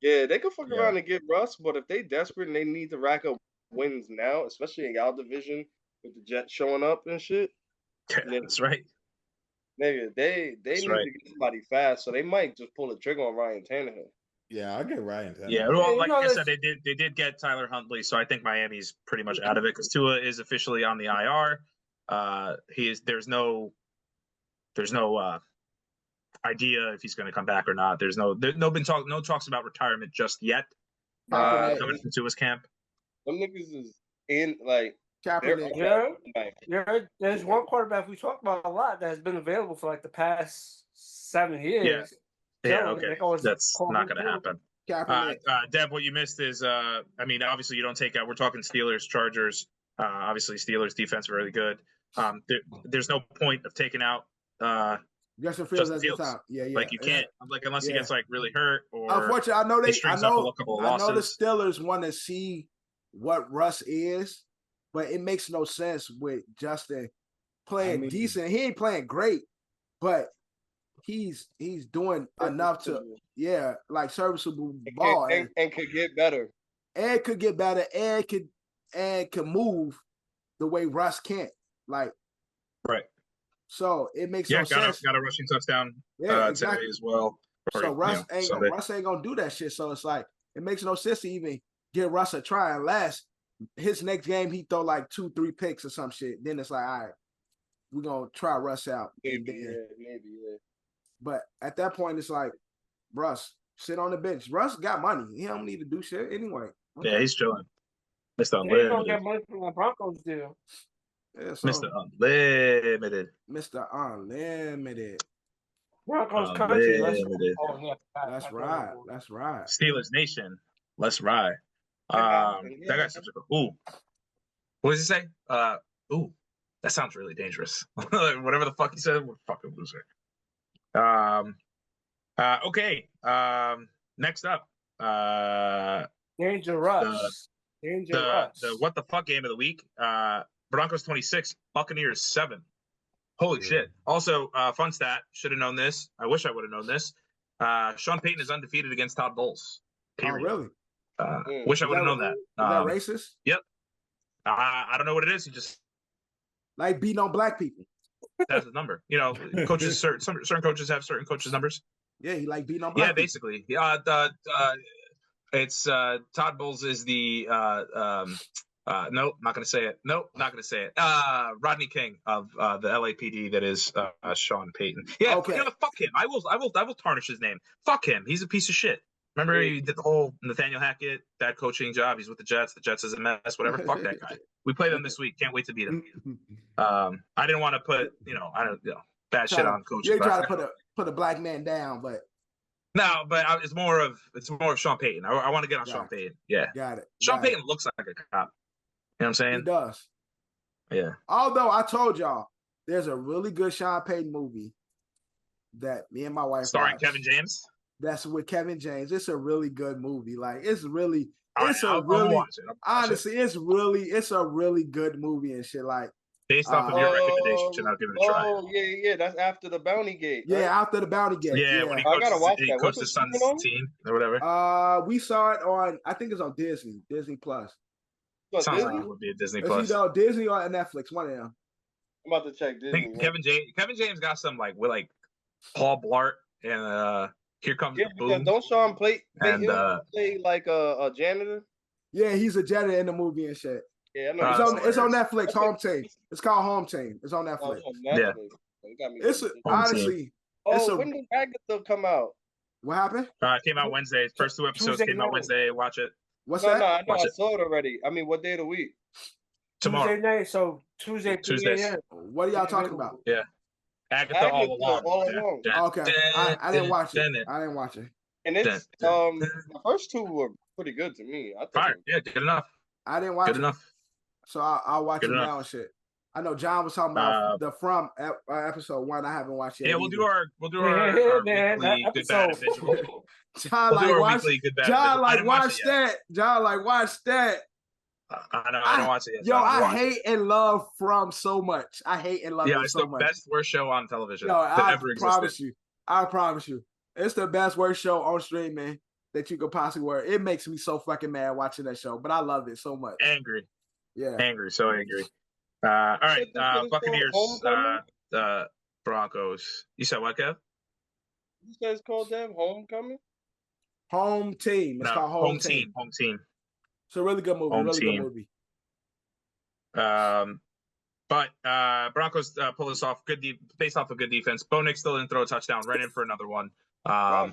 Yeah, they could fuck around and get Russ, but if they desperate and they need to rack up wins now, especially in y'all division with the Jets showing up and shit. That's right. Nigga, they need to get somebody fast, so they might just pull the trigger on Ryan Tannehill. Yeah, I'll get Ryan Tannehill. Yeah, well, like I said, they did get Tyler Huntley, so I think Miami's pretty much out of it because Tua is officially on the IR. There's no idea if he's going to come back or not. There's no talks about retirement just yet. Coming into his camp. Some niggas is in like. There's one quarterback we talked about a lot that has been available for like the past 7 years. Yeah, okay. That's not going to happen. Deb, what you missed is, obviously you don't take out. We're talking Steelers, Chargers. Obviously, Steelers defense really good. There's no point of taking out Justin Fields as the top. Yeah. Like you can't, unless he gets like really hurt or. Unfortunately, I know I know the Steelers want to see what Russ is, but it makes no sense with Justin playing decent. He ain't playing great, but he's doing enough to like serviceable ball and could get better. And could get better and could move the way Russ can't. Like right. So it makes no sense. Got a rushing touchdown today as well. So Russ ain't gonna do that shit. So it's like it makes no sense to even give Russ a try unless his next game he throw like 2-3 picks or some shit. Then it's like, all right, we're gonna try Russ out. Maybe. But at that point, it's like, Russ, sit on the bench. Russ got money. He don't need to do shit anyway. Yeah, he's chilling. Mr. They don't Unlimited. get money from the Broncos do. Yeah, so, Mr. Unlimited. Mr. Unlimited. Broncos country. Unlimited. That's right. That's right. Steelers Nation. Let's ride. That guy's such a ooh. What does he say? Ooh, that sounds really dangerous. Whatever the fuck he said, we're fucking loser. Okay. Next up. Dangerous. The what the fuck game of the week. Broncos 26, Buccaneers 7. Holy shit. Also, fun stat, should have known this. I wish I would have known this. Sean Payton is undefeated against Todd Bowles. Period. Oh, really? Wish I would have known that. Is that racist? Yep. I don't know what it is. He just like beating on black people. That's the number. You know, coaches certain coaches have certain coaches' numbers. Yeah, he like beating on black people. Basically. It's Todd Bowles is the nope, not gonna say it. Nope, not gonna say it. Rodney King of the LAPD that is Sean Payton. Yeah, okay. You know, fuck him. I will tarnish his name. Fuck him. He's a piece of shit. Remember he did the whole Nathaniel Hackett bad coaching job. He's with the Jets. The Jets is a mess. Whatever. Fuck that guy. We play them this week. Can't wait to beat him. I didn't want to put bad shit on coaches. You're trying to put a black man down, but no, but it's more of Sean Payton. I want to get on Sean Payton. Yeah, got it. Sean Payton looks like a cop. You know what I'm saying? He does. Yeah. Although I told y'all, there's a really good Sean Payton movie that me and my wife starring watched. Kevin James. That's with Kevin James. It's a really good movie. Like it's a really honestly, it's a really good movie and shit. Like based off of your recommendation, I'll give it a try. Oh yeah, that's after the Bounty Gate. Right? Yeah, after the Bounty Gate. Yeah, when he coached his son's team or whatever. We saw it on. I think it's on Disney Plus. Sounds like it would be a Disney Plus. It's either Disney or Netflix. One of them. I'm about to check Disney. I think Kevin James got some with Paul Blart and Here Comes the Boom. Don't Sean play like a janitor? Yeah, he's a janitor in the movie and shit. Yeah, I know. It's on Netflix. Home Team. It's called Home Team. It's on Netflix. Yeah. It's honestly. When did Agatha come out? What happened? It came out Wednesday. First 2 episodes came out Wednesday. Watch it. What's that? No, I know I saw it already. I mean, what day of the week? Tomorrow. Tuesday night. So Tuesdays. What are y'all talking about? Yeah. Agatha all along. Okay. I didn't watch it. I didn't watch it. And it's the first 2 were pretty good to me. I think good enough. I didn't watch it. Enough. So I'll watch it now and shit. I know John was talking about the From episode 1. I haven't watched it. Yeah, we'll do our weekly good bad visual. John watch that. John watch that. I know. I don't watch it yet. Yo, I hate and love From so much. I hate and love it so much. Yeah, it's the best worst show on television. Yo, I promise you. It's the best worst show on streaming that you could possibly watch. It makes me so fucking mad watching that show, but I love it so much. Angry. Yeah. Angry. So angry. All right. Buccaneers. Broncos. You said what, Kev? You said it's called Homecoming? Home Team. It's called Home Team. Home Team. It's a really good movie. Good movie. But Broncos pull this off. Based off of good defense. Bo Nix still didn't throw a touchdown. Ran in for another one. I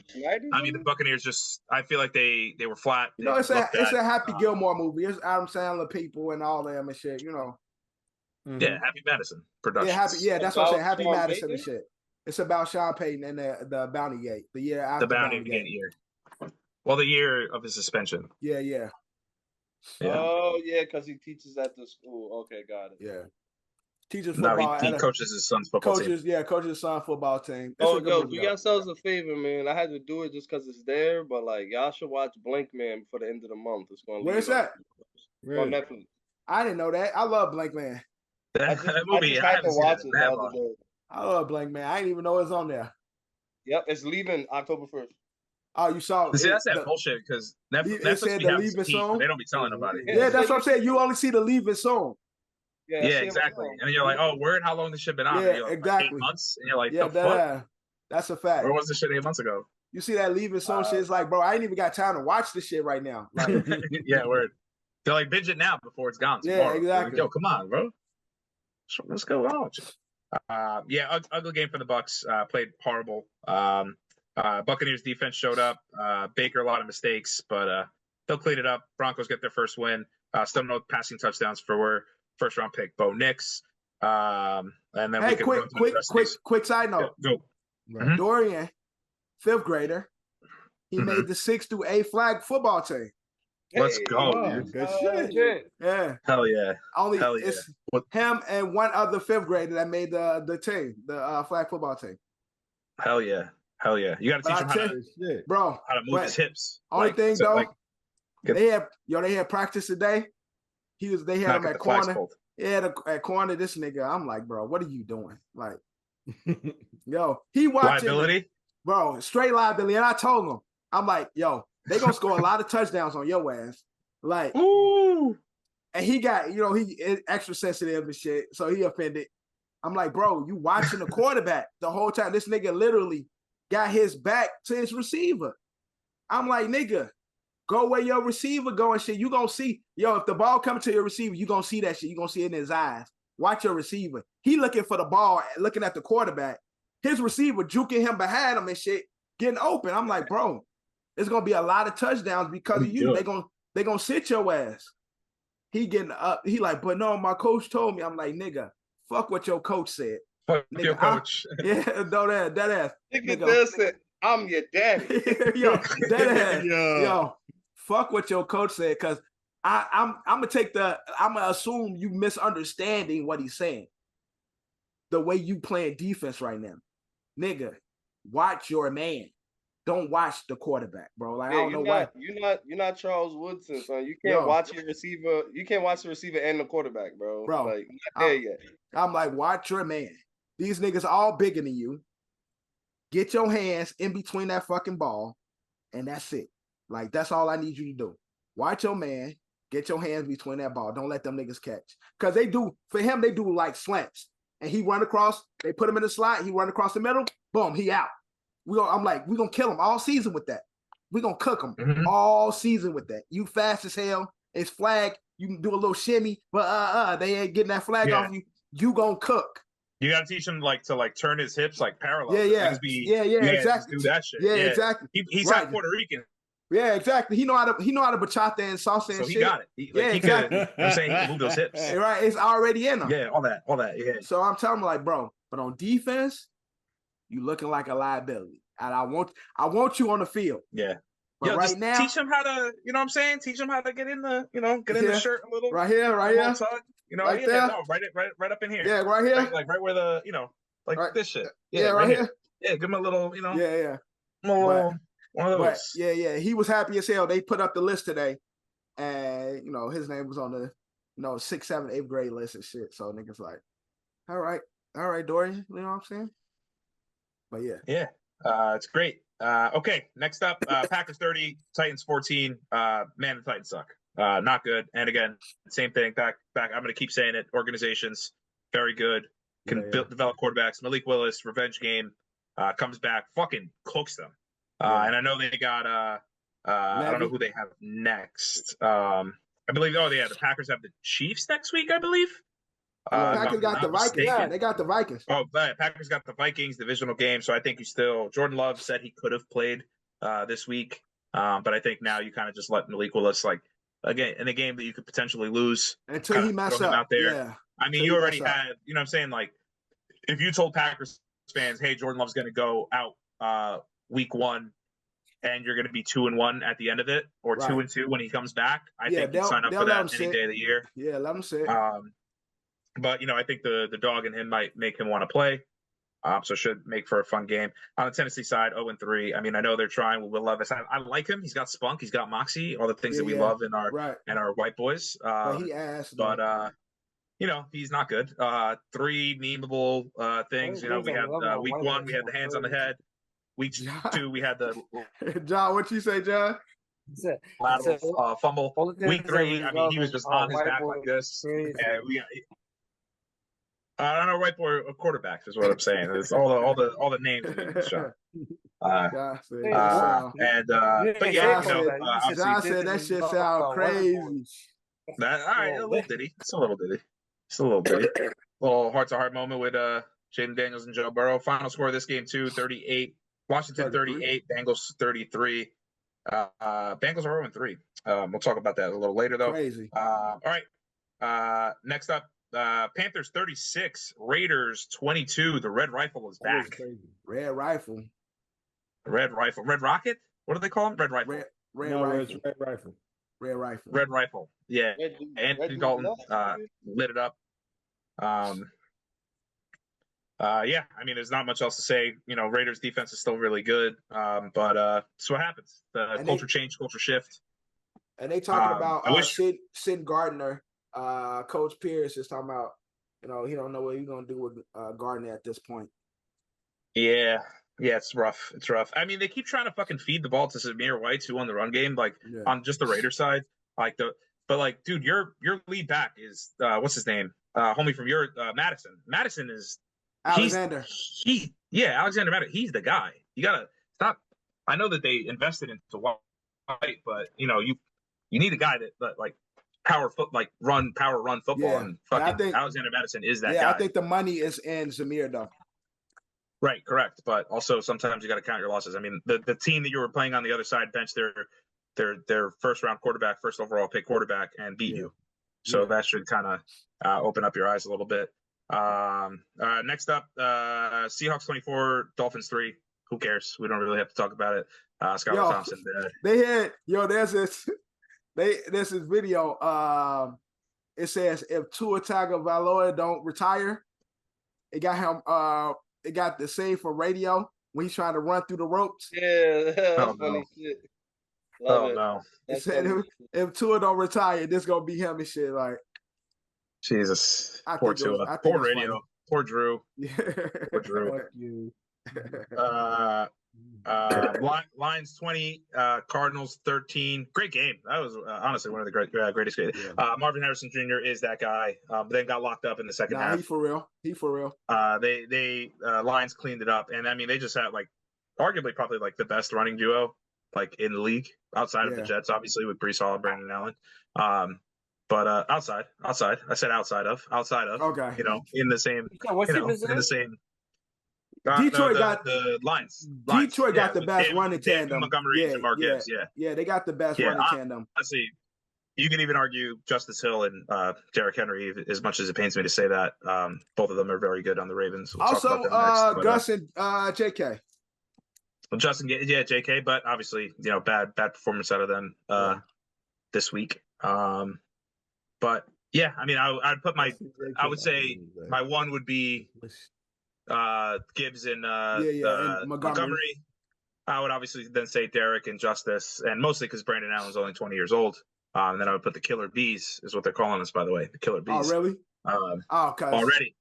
mean, the Buccaneers I feel like they were flat. You know, it's a Happy Gilmore movie. It's Adam Sandler people and all them and shit. You know. Mm-hmm. Yeah, Happy Madison production. Yeah, that's what I'm saying. Happy Madison and shit. It's about Sean Payton and the Bounty Gate. The year after the Bounty Gate year. Well, the year of his suspension. Yeah. Oh yeah, because he teaches at the school. Okay, got it. Yeah. Teaches football. He coaches his son's football team. Yeah, coaches his son's football team. Do yourselves a favor, man. I had to do it just because it's there, but y'all should watch Blank Man before the end of the month. It's going. Where's that? On Netflix. I didn't know that. I love Blank Man. I just had to watch it the other day. I love Blank Man. I didn't even know it was on there. Yep, it's leaving October 1st. Oh, you saw? See, that's that bullshit because Netflix said the leaving song. They don't be telling nobody. Yeah, that's what I'm saying. You only see the leaving song. Yeah, exactly. And you're like, oh, word, how long this shit been on? Yeah, like, exactly. 8 months, and you're like, the fuck? That's a fact. Where was this shit 8 months ago? You see that leaving song shit? It's like, bro, I ain't even got time to watch this shit right now. Like, yeah, word. They're like, binge it now before it's gone Yeah, tomorrow. exactly. Like, yo, come on, bro. Let's go on. Yeah, ugly game for the Bucks. Played horrible. Buccaneers defense showed up. Baker, a lot of mistakes, but they'll clean it up. Broncos get their first win. Still no passing touchdowns for first round pick Bo Nix. And then hey, quick side note. Yeah, go. Right. Dorian, 5th grader, he made the 6 through 8 flag football team. Let's go. Good shit. Yeah. Hell yeah. It's him and one other 5th grader that made the team, the flag football team. Hell yeah. You got to teach him how to move his hips. Only thing though, they had practice today. They had him at corner. Yeah, at corner. This nigga, I'm like, bro, what are you doing? Like, yo, he watching liability, bro, straight liability. And I told him, I'm like, yo, they gonna score a lot of touchdowns on your ass. Like, ooh. And he got, he extra sensitive and shit, so he offended. I'm like, bro, you watching the quarterback the whole time. This nigga literally got his back to his receiver. I'm like, nigga, go where your receiver go and shit. You gonna see, if the ball comes to your receiver, you gonna see that shit. You gonna see it in his eyes. Watch your receiver. He looking for the ball, looking at the quarterback. His receiver juking him behind him and shit, getting open. I'm like, bro, it's gonna be a lot of touchdowns because of you. They gonna sit your ass. He getting up. He like, but no, my coach told me. I'm like, nigga, fuck what your coach said. Fuck your coach. That ass. Nigga said, I'm your daddy. Yo, that ass. Yo, fuck what your coach said, because I'm gonna assume you misunderstanding what he's saying. The way you playing defense right now. Nigga, watch your man. Don't watch the quarterback, bro. Like, I don't know why. You're not Charles Woodson, son. You can't watch your receiver. You can't watch the receiver and the quarterback, bro. Bro, like, not there yet. I'm like, watch your man. These niggas all bigger than you. Get your hands in between that fucking ball, and that's it. Like, that's all I need you to do. Watch your man. Get your hands between that ball. Don't let them niggas catch. Because they do like slants. And he run across, they put him in the slot, he run across the middle, boom, he out. I'm like, we're going to kill him all season with that. We're going to cook him all season with that. You fast as hell. It's flag. You can do a little shimmy, but they ain't getting that flag off you. You going to cook. You got to teach him to turn his hips parallel. Exactly. Do that shit. Yeah, exactly. He's half Puerto Rican. Yeah, exactly. He know how to bachata and salsa and shit. So he got it. Exactly. I'm saying he can move those hips. Right, it's already in him. Yeah, all that. Yeah. So I'm telling him, like, bro, but on defense, you looking like a liability. And I want you on the field. Yeah. But right now, teach him how to, you know what I'm saying? Teach him how to get in the, get in the shirt a little. Right here. Tug, right there. No, right up in here. Yeah, right here. Right where the, right, this shit. Yeah, right here. Yeah, give him a little, Yeah. One of those. Yeah. He was happy as hell. They put up the list today, and his name was on the 6th, 7th, 8th grade list and shit. So niggas like, all right, Dorian. You know what I'm saying? But yeah, it's great. Okay, next up, Packers 30, Titans 14. Man, the Titans suck. Not good. And again, same thing. Back. I'm gonna keep saying it. Organizations very good. Can develop quarterbacks. Malik Willis, revenge game. Comes back, fucking cooks them. And I know they got I don't know who they have next. I believe the Packers have the Chiefs next week, I believe. Packers got the Vikings. Yeah, they got the Vikings. Oh, but Packers got the Vikings divisional game, so I think Jordan Love said he could have played this week. But I think now you kind of just let Malik Willis, again, in a game that you could potentially lose. Until he messes up. Out there. Yeah. I mean, you already had, you know what I'm saying? Like, if you told Packers fans, hey, Jordan Love's going to go out week 1 and you're going to be 2-1 at the end of it, or 2-2 when he comes back, I think you'd sign up for that any day of the year. Yeah, let him sit. But, I think the dog in him might make him want to play. So should make for a fun game. On the Tennessee side, 0-3. I mean, I know they're trying with Will Levis. I like him. He's got spunk. He's got moxie. All the things that we love in our white boys. But he asked. But he's not good. 3 memeable things. We had week 1, we had the hands on the head. Week 2, we had the John. What you say, John? Lateral fumble. Week 3, I mean, he was just on his back like this. And I don't know, white boy quarterbacks is what I'm saying. It's all the names. But yeah, John said that shit sound crazy. That all right, a little ditty. It's a little ditty. Just a little ditty. Little heart-to-heart moment with Jaden Daniels and Joe Burrow. Final score of this game, 38. Washington 38, Bengals 33. Bengals are 0-3. We'll talk about that a little later, though. Crazy. All right. Next up, Panthers 36, Raiders 22. The Red Rifle is back. Red Rifle. Red Rifle. Red Rocket? What do they call him? Red Rifle. Red Rifle. Red Rifle. Red Rifle. Yeah. Andy Dalton lit it up. Yeah, I mean, there's not much else to say. You know, Raiders defense is still really good. But that's what happens. The culture change, culture shift. And they talking about Sid Gardner. Coach Pierce is talking about, you know, he don't know what he's gonna do with Gardner at this point. Yeah, it's rough. It's rough. I mean, they keep trying to fucking feed the ball to Zamir White too on the run game, like on just the Raiders side. But dude, your lead back is what's his name? Homie from your Madison. Madison is Alexander. Alexander Madison. He's the guy. You gotta stop. I know that they invested into White, but you know, you need a guy that like power run football, and fucking Alexander Madison is that guy. Yeah, I think the money is in Zamir though. Right, correct. But also sometimes you got to count your losses. I mean, the team that you were playing on the other side benched their first round quarterback, first overall pick quarterback, and beat you. So that should kind of open up your eyes a little bit. Next up, Seahawks 24, Dolphins 3. Who cares? We don't really have to talk about it. Skylar Thompson dead. They had there's this video. It says if Tua Tagovailoa don't retire, it got him. It got the save for radio when he's trying to run through the ropes. Yeah, that's funny shit. Love it. No. It said if Tua don't retire, this gonna be him and shit. Like, Jesus, poor Tua, poor radio, funny. Poor Drew. Yeah. Poor Drew. Lions 20, Cardinals 13. Great game. That was honestly one of the greatest games. Yeah. Marvin Harrison Jr. is that guy. Then got locked up in the second half. He for real. They Lions cleaned it up, and I mean they just had like arguably probably like the best running duo like in the league outside of the Jets, obviously with Breece Hall and Brandon Allen. But outside. I said outside of. Okay. You know, in the same. In the same. Detroit got the Lions. Detroit got the best running tandem. Montgomery and Mark Gibbs, yeah, they got the best running tandem. Honestly, you can even argue Justice Hill and Derrick Henry, as much as it pains me to say that. Both of them are very good on the Ravens. We'll also, Gus and J.K. Well, Justin, J.K., but obviously, you know, bad performance out of them this week. But yeah, I mean, I'd put I would say my one would be Gibbs and Montgomery. I would obviously then say Derek and Justice, and mostly because Brandon Allen's only 20 years old. And then I would put the Killer Bees, is what they're calling us, by the way, the Killer Bees. Oh, really? Already.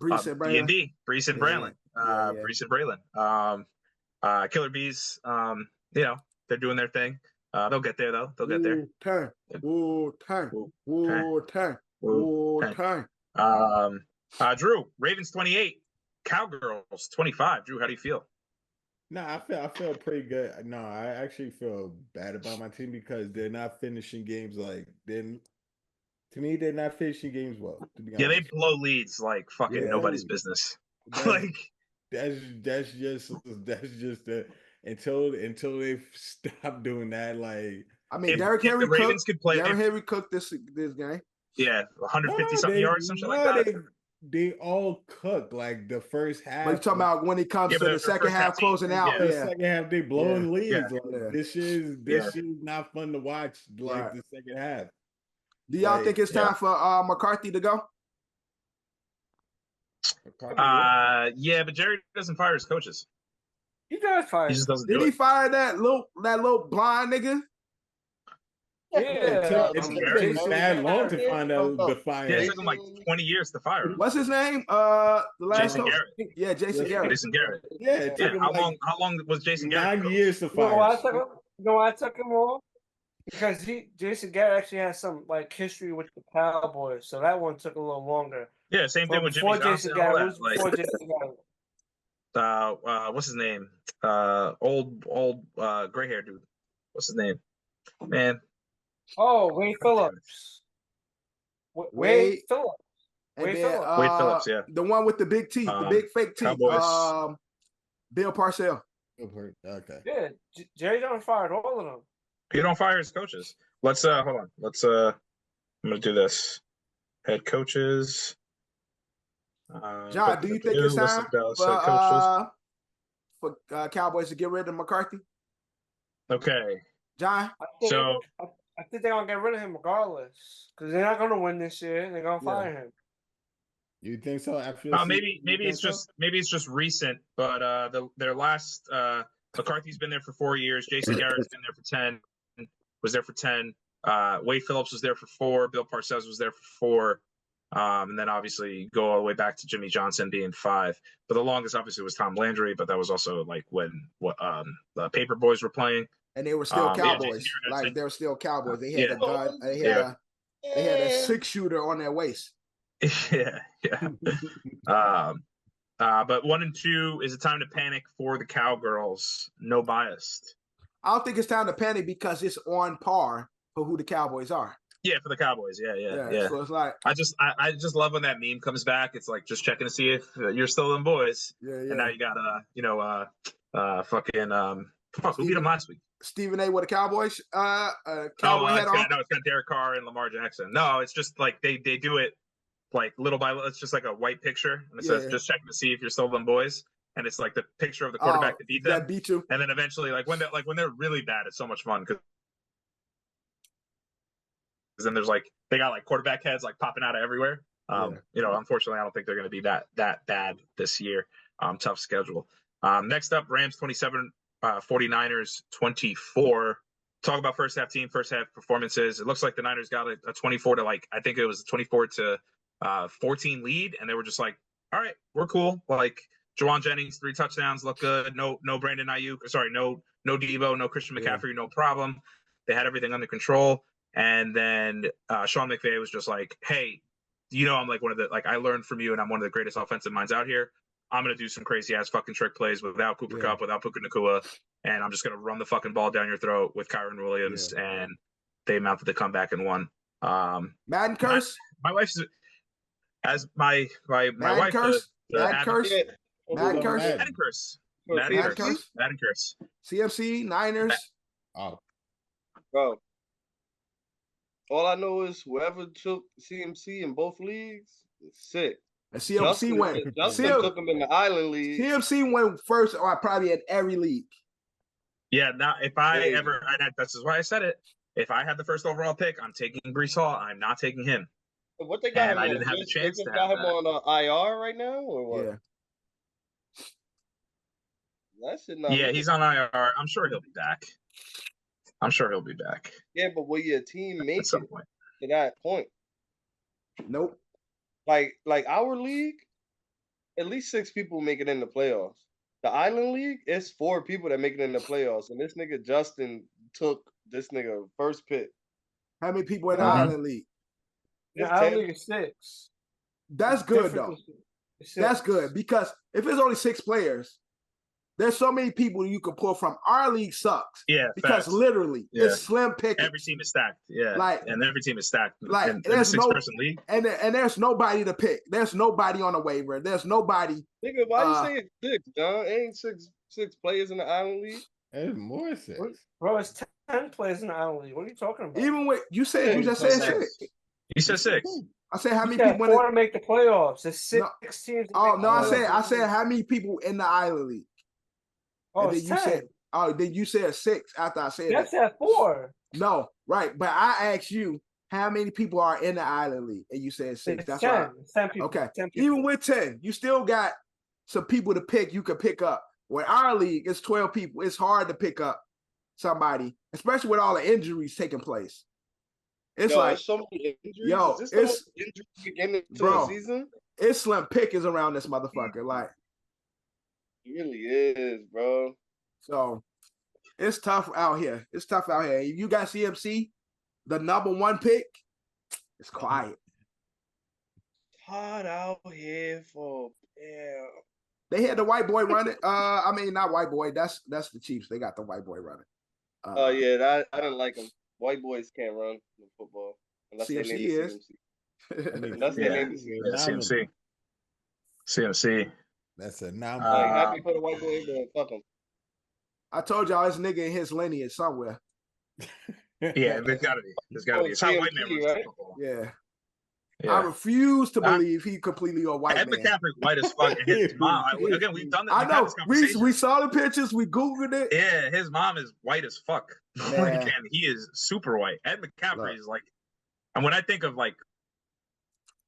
Breece and Braylon. D&D, Breece and Braylon. Breece and Braylon. Killer Bees, you know, they're doing their thing. They'll get there, though. They'll get there. Drew, Ravens 28, Cowgirls 25. Drew, how do you feel? No, I feel pretty good. No, I actually feel bad about my team because they're not finishing games they're not finishing games well. To be honest. Yeah, they blow leads like fucking nobody's business. That's just until they stop doing that. Like, I mean, Derrick Henry cooked this game. Yeah, 150 something yards, something like that. They all cook like the first half. But you're talking about when it comes to the second half closing out. The second half they blowing leads. Like, this is not fun to watch. Like the second half. Do y'all think it's time for McCarthy to go? Yeah, but Jerry doesn't fire his coaches. He does fire. He just doesn't. Did he fire that little blind nigga? Yeah, it's taken that long to find out the fire. Yeah, it took him like 20 years to fire him. What's his name? The last Jason Garrett. Yeah, Jason Garrett. Jason Garrett. Yeah. How long was Jason Garrett? 9 years to fire. I took him off because Jason Garrett actually has some like history with the Cowboys, so that one took a little longer. Yeah, same thing with Jimmy Johnson. Before Jason Garrett. What's his name? Old gray hair dude. What's his name? Man. Oh, Wayne Phillips. Wade Phillips. And Wade then Phillips. Wade Phillips, yeah. The one with the big teeth, the big fake teeth. Cowboys. Bill Parcells. Okay. Yeah, Jerry don't fired all of them. He don't fire his coaches. Let's hold on. Let's I'm gonna do this. Head coaches. John, do you think it's time for Cowboys to get rid of McCarthy? Okay. John? I think they're gonna get rid of him regardless. Because they're not gonna win this year. They're gonna fire him. You think so? Maybe it's just recent, but their last McCarthy's been there for 4 years. Jason Garrett's been there for 10. Was there for 10. Wade Phillips was there for 4. Bill Parcells was there for 4. And then obviously go all the way back to Jimmy Johnson being 5. But the longest obviously was Tom Landry, but that was also like when the Paper Boys were playing. And they were still Cowboys. They were still Cowboys. They had a gun. They had a 6-shooter on their waist. Yeah. But 1 and 2, is it time to panic for the Cowgirls? No biased. I don't think it's time to panic because it's on par for who the Cowboys are. Yeah, for the Cowboys. Yeah. So it's like I just love when that meme comes back. It's like just checking to see if you're still them boys. Yeah. And now you got who beat them last week? Stephen A. with the Cowboys. Cowboy hat on. No, it's got Derek Carr and Lamar Jackson. No, it's just like they do it like little by little. It's just like a white picture, and it says just checking to see if you're still them boys. And it's like the picture of the quarterback that beat them. That beat you. And then eventually, when they're really bad, it's so much fun because then there's they got quarterback heads popping out of everywhere. Unfortunately, I don't think they're going to be that bad this year. Tough schedule. Next up, Rams 27, 49ers 24. Talk about first half performances. It looks like the Niners got a 24 to I think it was 24 to 14 lead, and they were just all right, we're cool. Jawan Jennings, 3 touchdowns, look good. No Brandon Ayuk. Sorry, no Debo, no Christian McCaffrey, no problem. They had everything under control. And then Sean McVay was just hey, I'm one of the I learned from you, and I'm one of the greatest offensive minds out here. I'm gonna do some crazy ass fucking trick plays without Cooper Kupp, without Puka Nacua, and I'm just gonna run the fucking ball down your throat with Kyron Williams. And they mounted the comeback and won. Madden curse. My wife's as my wife curse. Madden curse. Madden curse. CMC Niners. Oh, bro. All I know is whoever took CMC in both leagues is sick. And CMC went. Justin took him in the Island League. CMC went first, or probably in every league. Yeah. Now, if I that's why I said it. If I had the first overall pick, I'm taking Breece Hall. I'm not taking him. What they got him I on? didn't have the chance they to got have him that. on IR right now, or what? Yeah. That should not. Yeah, he's on IR. I'm sure he'll be back. Yeah, but will your team make it some point to that point? Nope. Like our league, at least 6 people make it in the playoffs. The Island League, it's 4 people that make it in the playoffs, and this nigga Justin took this nigga first pick. How many people in the Island League? The Island League is 6. That's good though. That's good because if it's only 6 players, there's so many people you can pull from. Our league sucks. Yeah, because literally it's slim pickings. Every team is stacked. Yeah, and every team is stacked. In there's a 6-person league, and there's nobody to pick. There's nobody on the waiver. There's nobody. Nigga, why you saying 6, John? Ain't six players in the Island League? There's more 6. Bro, it's 10 players in the Island League. What are you talking about? Even with you just said 6. You said 6. I said how many people want to make the playoffs? There's 6 teams. Oh no, I said how many people in the Island League. Oh, and then you said 6 after I said That's at 4. No, right. But I asked you how many people are in the Island League, and you said 6. It's That's 10. right. It's 10 people. Okay. 10 people. Even with 10, you still got some people to pick. You could pick up. With our league, it's 12 people. It's hard to pick up somebody, especially with all the injuries taking place. It's there's so many injuries. Is this injuries beginning to the season? It's slim pickings around this motherfucker. It really is, bro. So it's tough out here. If you got CMC, the number 1 pick, it's quiet. Hard out here for They had the white boy running. I mean, not white boy. That's the Chiefs. They got the white boy running. I didn't like him. White boys can't run in football unless CMC they name is. CMC. That's their name. CMC. CMC. That's a nominee. Like happy for the white boy, but fuck him. I told y'all this nigga in his lineage somewhere. Yeah, there's gotta be. There's gotta be. It's how white man runs right? football. Yeah. Yeah. I refuse to believe he completely a white Ed man. McCaffrey's white as fuck. And his mom, again, we've done this. I know. We saw the pictures. We Googled it. Yeah, his mom is white as fuck. Like, and he is super white. Ed McCaffrey is like, and when I think of like,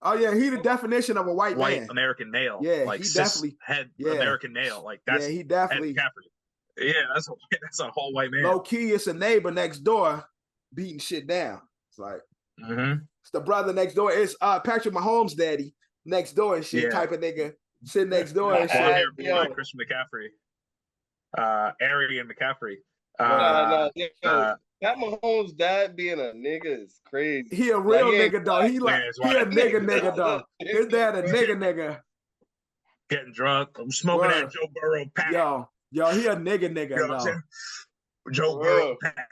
oh yeah, he the definition of a white man. American male. Yeah, like he definitely American male. Like that's he definitely. Ed McCaffrey. Yeah, that's a whole white man. Low key, it's a neighbor next door beating shit down. It's like it's the brother next door. It's Patrick Mahomes' daddy next door and shit type of nigga sitting next door and shit. Christian McCaffrey, Arian McCaffrey. That Mahomes' dad being a nigga is crazy. He a real nigga though. He a nigga though. His dad a nigga. Getting drunk. I'm smoking that Joe Burrow pack. Yo, he a nigga you know Joe Burrow pack.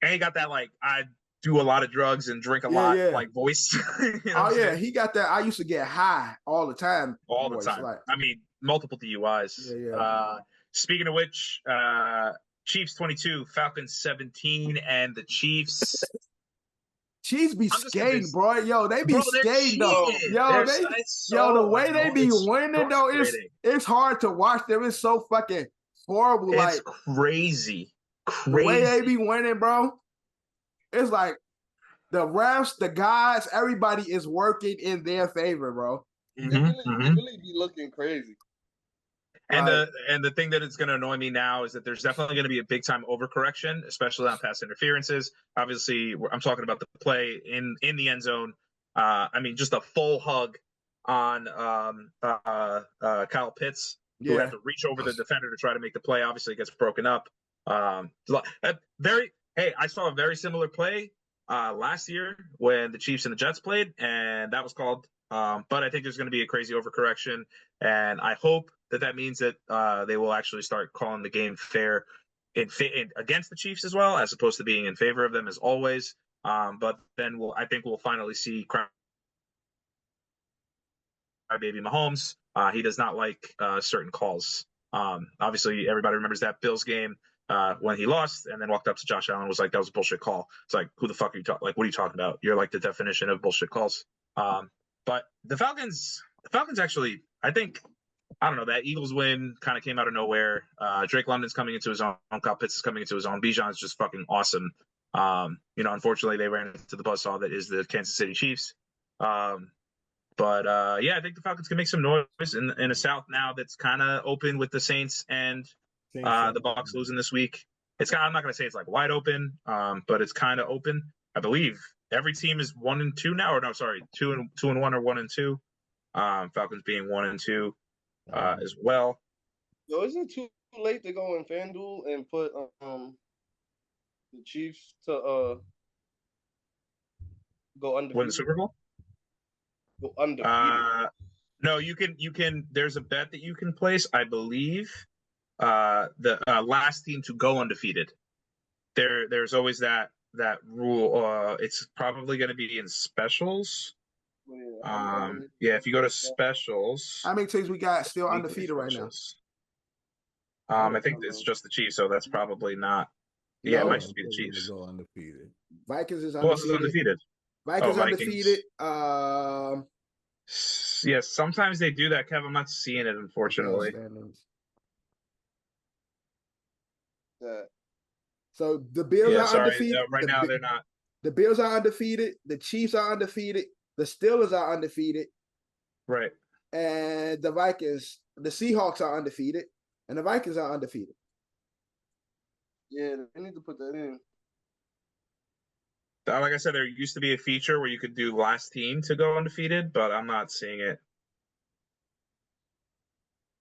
And he got that like I do a lot of drugs and drink a lot like voice. You know he got that. I used to get high all the time. All the time. Like, I mean, multiple DUIs. Speaking of which, Chiefs 22, Falcons 17, and the Chiefs be skating, bro. Yo, they be skating though. Yo, the way they be winning though, it's hard to watch them. It's so fucking horrible. It's like crazy. The way they be winning, bro. It's like the refs, the guys, everybody is working in their favor, bro. They really be looking crazy. And the thing that is going to annoy me now is that there's definitely going to be a big time overcorrection, especially on pass interferences. Obviously, I'm talking about the play in the end zone. I mean, just a full hug on Kyle Pitts, who had to reach over the defender to try to make the play. Obviously, it gets broken up. I saw a very similar play last year when the Chiefs and the Jets played, and that was called. But I think there's going to be a crazy overcorrection, and I hope that means that they will actually start calling the game fair against the Chiefs as well, as opposed to being in favor of them as always. But then I think we'll finally see Baby Mahomes. He does not like certain calls. Obviously, everybody remembers that Bills game when he lost and then walked up to Josh Allen and was like, that was a bullshit call. It's like, who the fuck are you talking? Like, what are you talking about? You're like the definition of bullshit calls. But the Falcons actually, I think, I don't know, that Eagles win kind of came out of nowhere. Drake London's coming into his own. Kyle Pitts is coming into his own. Bijan's just fucking awesome. Unfortunately, they ran into the buzzsaw that is the Kansas City Chiefs. I think the Falcons can make some noise in a South now that's kind of open with the Saints and the Bucs losing this week. I'm not going to say it's like wide open, but it's kind of open. I believe every team is 1-2 now, or no, sorry, 2-1 or 1-2. Falcons being 1-2 as well. So is it too late to go in FanDuel and put the Chiefs to go undefeated? Win the Super Bowl? Go undefeated. No, you can. There's a bet that you can place. I believe the last team to go undefeated. There's always that rule. It's probably going to be in specials. If you go to specials, how many teams we got still undefeated right now? I think it's just the Chiefs, so that's probably not. Yeah, it might just be the Chiefs. Go undefeated. Vikings is undefeated. Who else is undefeated? Vikings undefeated. Yes, sometimes they do that, Kev. I'm not seeing it, unfortunately. So the Bills are undefeated. Right now, they're not. The Bills are undefeated. The Chiefs are undefeated. The Steelers are undefeated. Right. And the Vikings, the Seahawks are undefeated. And the Vikings are undefeated. Yeah, they need to put that in. Like I said, there used to be a feature where you could do last team to go undefeated, but I'm not seeing it.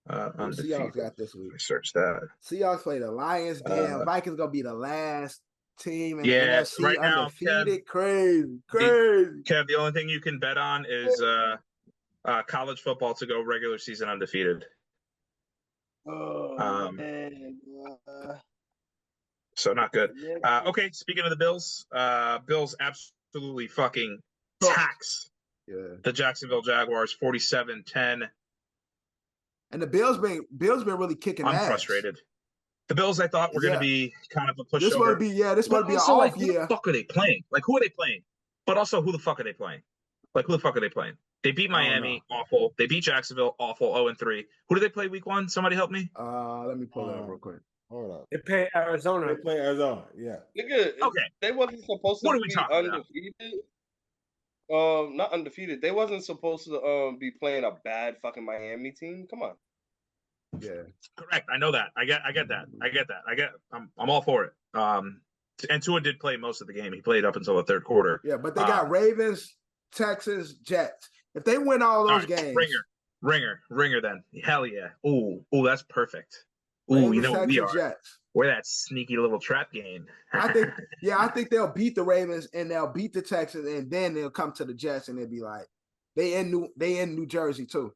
Seahawks got this week. Search that. Seahawks play the Lions. Damn, Vikings gonna be the last team in the NFC right now, undefeated. Crazy. Kev, the only thing you can bet on is college football to go regular season undefeated. Man. So not good. Okay, speaking of the Bills, Bills absolutely fucking tax Yeah. The Jacksonville Jaguars 47-10. And the Bills been really kicking I'm ass. frustrated. The Bills, I thought, were going to be kind of a pushover. This would be an off like, year. Who the fuck are they playing? Like, who are they playing? But also, who the fuck are they playing? Like, who the fuck are they playing? They beat Miami, awful. They beat Jacksonville, awful, 0-3. Who do they play week 1? Somebody help me. Let me pull it up real quick. Hold up. They play Arizona. They play Arizona. Yeah. Nigga, Okay. They wasn't supposed to be undefeated. Not undefeated. They wasn't supposed to be playing a bad fucking Miami team. Come on. Yeah. Correct. I know that. I get that. I'm all for it. And Tua did play most of the game. He played up until the third quarter. Yeah, but they got Ravens, Texans, Jets. If they win all those games. Ringer then. Hell yeah. Ooh, that's perfect. Ooh, Ravens, you know Texans, we are. Jets. We're that sneaky little trap game. I think they'll beat the Ravens and they'll beat the Texans, and then they'll come to the Jets and they'll be like, they in New Jersey too.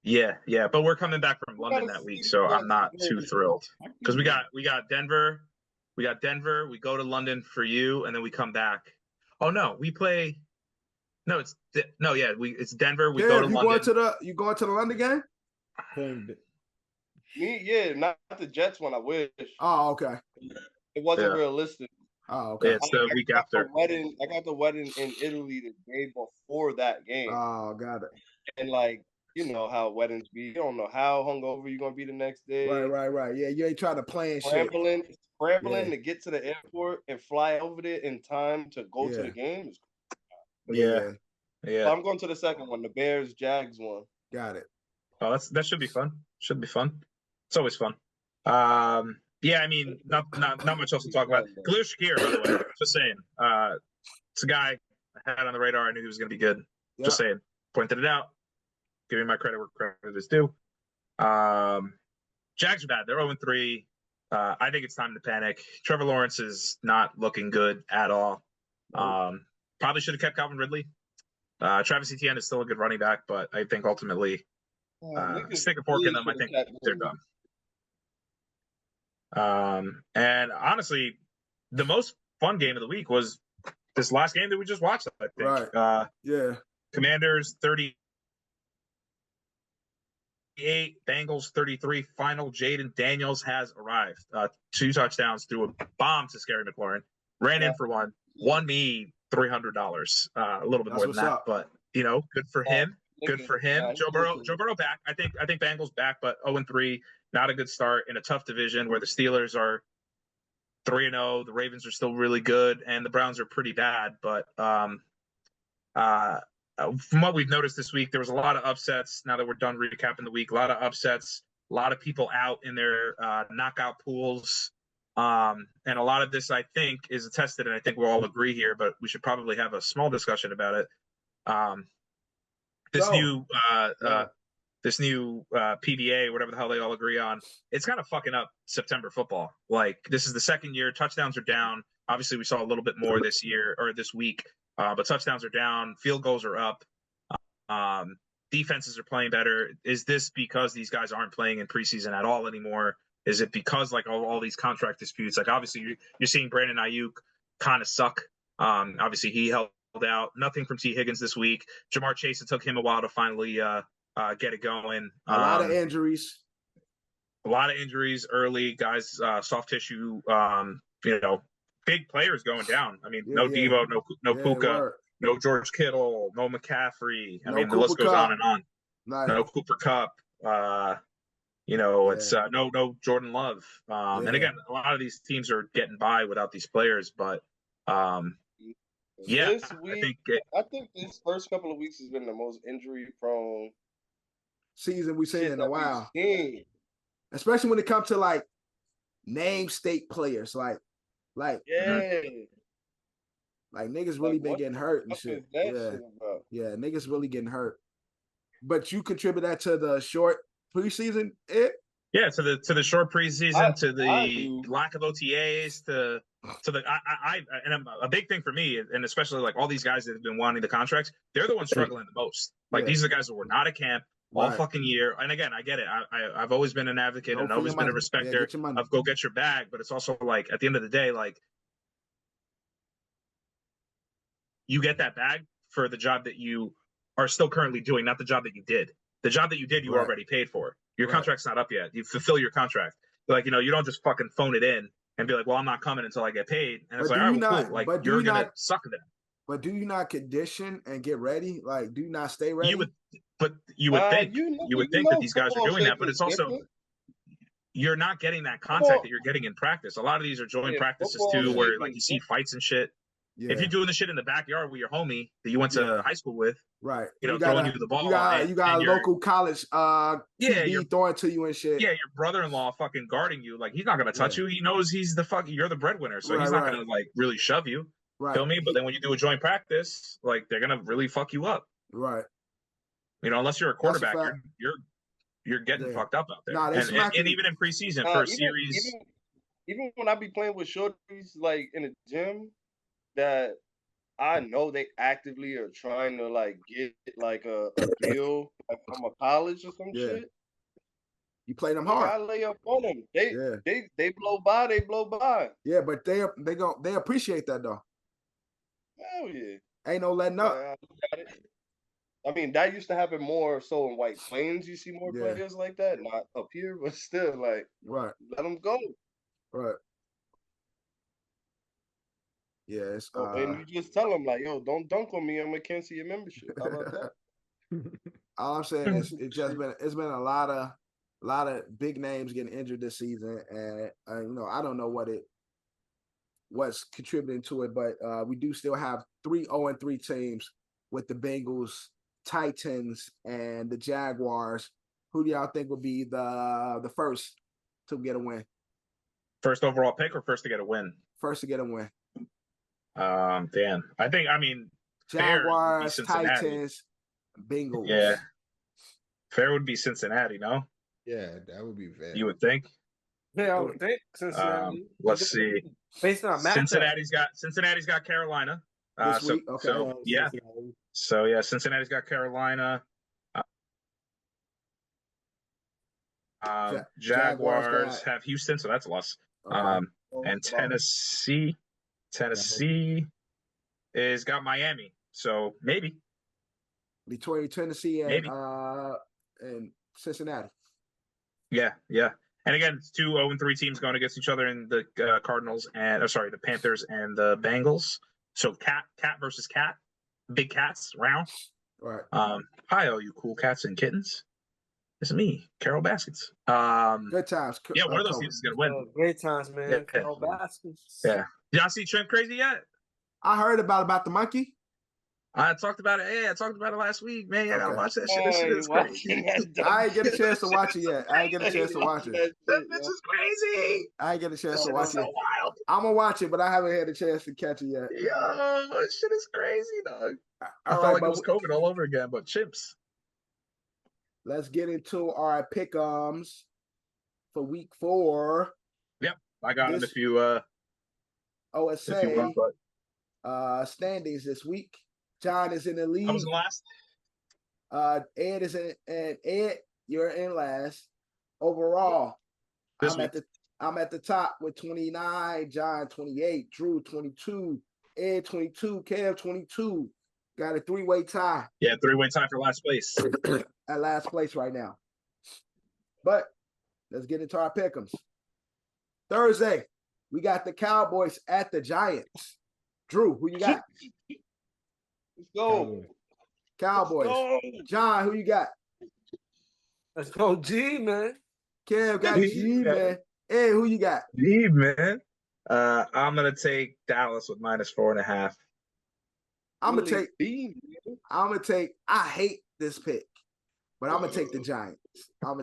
Yeah, but we're coming back from London that week, so I'm not too thrilled because we got Denver, we go to London for you, and then we come back. Oh no, we play. No, it's Denver. We go to London. You going to the London game? Me, yeah, not the Jets one. I wish. Oh, okay. It wasn't realistic. Oh, okay. Yeah, it's the week after. I got the wedding in Italy the day before that game. Oh, got it. And like, you know how weddings be. You don't know how hungover you're gonna be the next day. Right. Yeah, you ain't trying to plan scrambling to get to the airport and fly over there in time to go to the game. Yeah. So I'm going to the second one, the Bears Jags one. Got it. Oh, that should be fun. It's always fun. Yeah, I mean, not much else to talk about. Khalil Shakir, by the way, just saying. It's a guy I had on the radar. I knew he was going to be good. Yeah. Just saying. Pointed it out. Giving my credit where credit is due. Jags are bad. They're 0-3. I think it's time to panic. Trevor Lawrence is not looking good at all. Probably should have kept Calvin Ridley. Travis Etienne is still a good running back, but I think ultimately stick a fork in them. I think they're done. And honestly, the most fun game of the week was this last game that we just watched, I think. Right. Yeah. Commanders 38, Bengals 33. Final. Jaden Daniels has arrived. 2 touchdowns, threw a bomb to Scary McLaurin. Ran in for one. Won me $300. A little bit more than that, but good for him. Good for him. Joe Burrow back. I think Bengals back, but 0-3. Not a good start in a tough division where the Steelers are 3-0. The Ravens are still really good, and the Browns are pretty bad. But from what we've noticed this week, there was a lot of upsets. Now that we're done recapping the week, a lot of upsets, a lot of people out in their knockout pools. And a lot of this, I think, is attested, and I think we'll all agree here, but we should probably have a small discussion about it. This new PBA, whatever the hell they all agree on, it's kind of fucking up September football. Like, this is the second year. Touchdowns are down. Obviously, we saw a little bit more this year or this week, but touchdowns are down. Field goals are up. Defenses are playing better. Is this because these guys aren't playing in preseason at all anymore? Is it because like all these contract disputes? Like, obviously, you're seeing Brandon Ayuk kind of suck. Obviously, he held out. Nothing from T. Higgins this week. Jamar Chase, it took him a while to finally get it going. A lot of injuries. A lot of injuries early. Guys, soft tissue. Big players going down. I mean, no Devo, no Puka, no George Kittle, no McCaffrey. I mean, the list goes on and on. Nice. No Cooper Kupp. It's no Jordan Love. And again, a lot of these teams are getting by without these players, but this week, I think this first couple of weeks has been the most injury-prone season we've seen in a while. Especially when it comes to like name state players, like niggas really been getting hurt and shit. Yeah, niggas really getting hurt. But you contribute that to the short preseason, Yeah, to the short preseason, to the lack of OTAs, to the and a big thing for me, and especially like all these guys that have been wanting the contracts, they're the ones struggling the most. Like these are the guys that were not at camp all fucking year. And again, I get it. I've always been an advocate and always been a respecter of go get your bag, but it's also like at the end of the day, like you get that bag for the job that you are still currently doing, not the job that you did. The job that you did, you already paid for. Your contract's not up yet. You fulfill your contract. Like, you know, you don't just fucking phone it in and be like, well, I'm not coming until I get paid. And it's like, all right, well, cool. Like, you're going to suck then. But do you not condition and get ready? Like, do you not stay ready? You would think that these guys are doing that, but it's also you're not getting that contact that you're getting in practice. A lot of these are joint practices too, where like you see fights and shit. Yeah. If you're doing the shit in the backyard with your homie that you went to high school with, right? You know, throwing you the ball. You got a local college QB throwing to you and shit. Yeah, your brother-in-law fucking guarding you. Like, he's not gonna touch you. He knows you're the breadwinner, so he's not gonna like really shove you. Right. Feel me? But then when you do a joint practice, like, they're gonna really fuck you up. Right. You know, unless you're a quarterback, you're getting fucked up out there. Nah, and even in preseason for a series. Even when I be playing with shorties like in the gym, that I know they actively are trying to like get like a deal like from a college or some shit. You play them hard. I lay up on them. They blow by. They blow by. Yeah, but they appreciate that though. Hell yeah. Ain't no letting up. I mean, that used to happen more so in White Plains. You see more players like that, not up here, but still, like, let them go. Right. Yeah, and you just tell them like, yo, don't dunk on me. I'm gonna cancel your membership. How about that? All I'm saying is it's been a lot of big names getting injured this season, and you know, I don't know what's contributing to it, but we do still have 3 0-3 teams with the Bengals, Titans, and the Jaguars. Who do y'all think would be the first to get a win? First overall pick or first to get a win? First to get a win. Dan. I mean, Jaguars, Titans, Bengals. Yeah. Fair would be Cincinnati, no? Yeah, that would be fair. You would think? Yeah, I would think Cincinnati. Let's see. Based on Cincinnati's got Carolina. This week? Okay. So yeah. So yeah, Cincinnati's got Carolina. Jaguars have Houston, so that's a loss. Okay. And Tennessee is got Miami, so maybe between Tennessee and Cincinnati. Yeah. And again, it's 2 0-3 teams going against each other in the Cardinals and the Panthers and the Bengals. So cat versus cat, big cats round. Right. Hi, all you cool cats and kittens. It's me, Carol Baskets. Good times. Yeah, one of those teams is gonna win. Great times, man. Yeah. Carol Baskets. Yeah. Did y'all see Trent Crazy yet? I heard about the monkey. I talked about it. Hey, I talked about it last week, man. I gotta watch that shit. This shit is crazy. I ain't get a chance to watch it yet. That bitch is crazy. I ain't get a chance to watch it. Wild. I'm gonna watch it, but I haven't had a chance to catch it yet. Yo, this shit is crazy, dog. I felt like it was COVID all over again, but chimps. Let's get into our pick'ems for week 4. Yep, I got it. If you OSA standings this week. John is in the lead. I was last. Ed is in, and Ed, you're in last. Overall, I'm at the top with 29, John 28, Drew 22, Ed 22, Kev 22. Got a 3-way tie. Yeah, 3-way tie for last place. At last place right now. But let's get into our pick'ems. Thursday, we got the Cowboys at the Giants. Drew, who you got? Let's go. Cowboys. Let's go. John, who you got? Let's go, G, man. Kev got G, man. Hey, who you got? G, man. I'm gonna take Dallas with -4.5. I'm gonna take. I hate this pick, but I'm gonna take the Giants. Oh,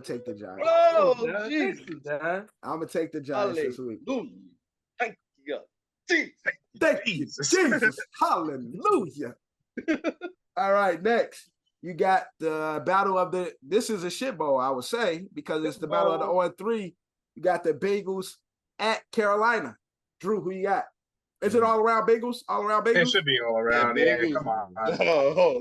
jeez. I'm gonna take the Giants this week. Thank you. Thank you, Jesus. Hallelujah. All right, next. You got the battle of this is a shit bowl, I would say, because it's the battle of the 0-3. You got the Bengals at Carolina. Drew, who you got? Is it all around Bengals? All around Bengals? It should be all around. Yeah, come on.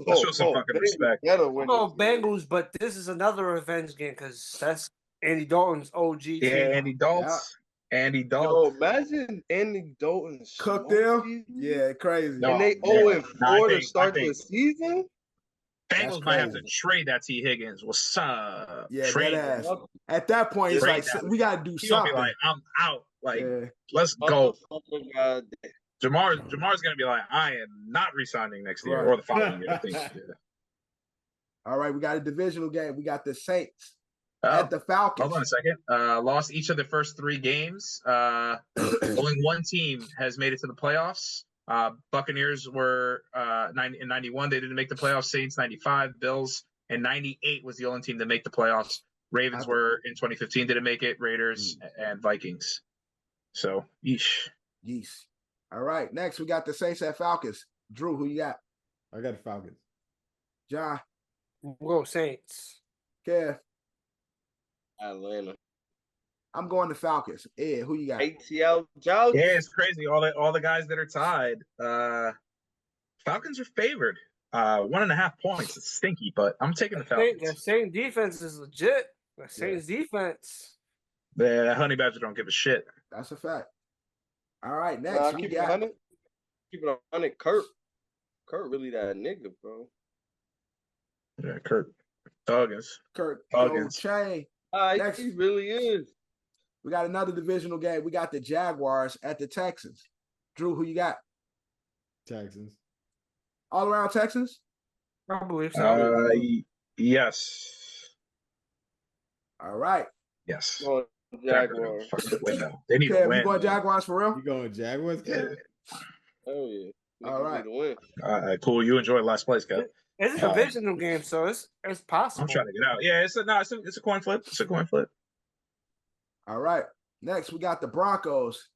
Let's show some fucking respect. Oh, Bengals, but this is another revenge game because that's Andy Dalton's OG team. Yeah, Andy Dalton. Yeah. Andy Dalton. Yo, imagine Andy Dalton cooked them. Yeah, crazy. And they 0-4 to start the season. Bengals might have to trade that T. Higgins. What's up? Yeah, trade that ass. At that point, it's like we got to do something. Be like, I'm out. Like, let's go. Jamar's gonna be like, I am not resigning next year or the following year. I think. Yeah. All right, we got a divisional game. We got the Saints at the Falcons. Hold on a second. Lost each of the first 3 games. Only one team has made it to the playoffs. Buccaneers were in 91. They didn't make the playoffs. Saints 95. Bills in 98 was the only team to make the playoffs. Ravens were in 2015. Didn't make it. Raiders and Vikings. So, yeesh. All right, next we got the Saints at Falcons. Drew, who you got? I got the Falcons. John. We'll go Saints. Kev. Atlanta. I'm going to Falcons. Ed, who you got? ATL Jones. Yeah, it's crazy. All the guys that are tied. Falcons are favored. 1.5 points. It's stinky, but I'm taking the Falcons. The Saints defense is legit. The Saints defense. The Honey Badger don't give a shit. That's a fact. All right, next we got. Keep it 100. Kurt really that nigga, bro. Yeah, Kurt Huggins. Chain. Next, he really is. We got another divisional game. We got the Jaguars at the Texans. Drew, who you got? Texans. All around Texans? I believe so. Yes. All right. Yes. Jaguars. They need to win. You going Jaguars for real? You going Jaguars? Yeah. Oh yeah. All right. All right, cool. You enjoy last place, guy. It's a divisional game, so it's possible. I'm trying to get out. Yeah, it's a coin flip. It's a coin flip. All right. Next, we got the Broncos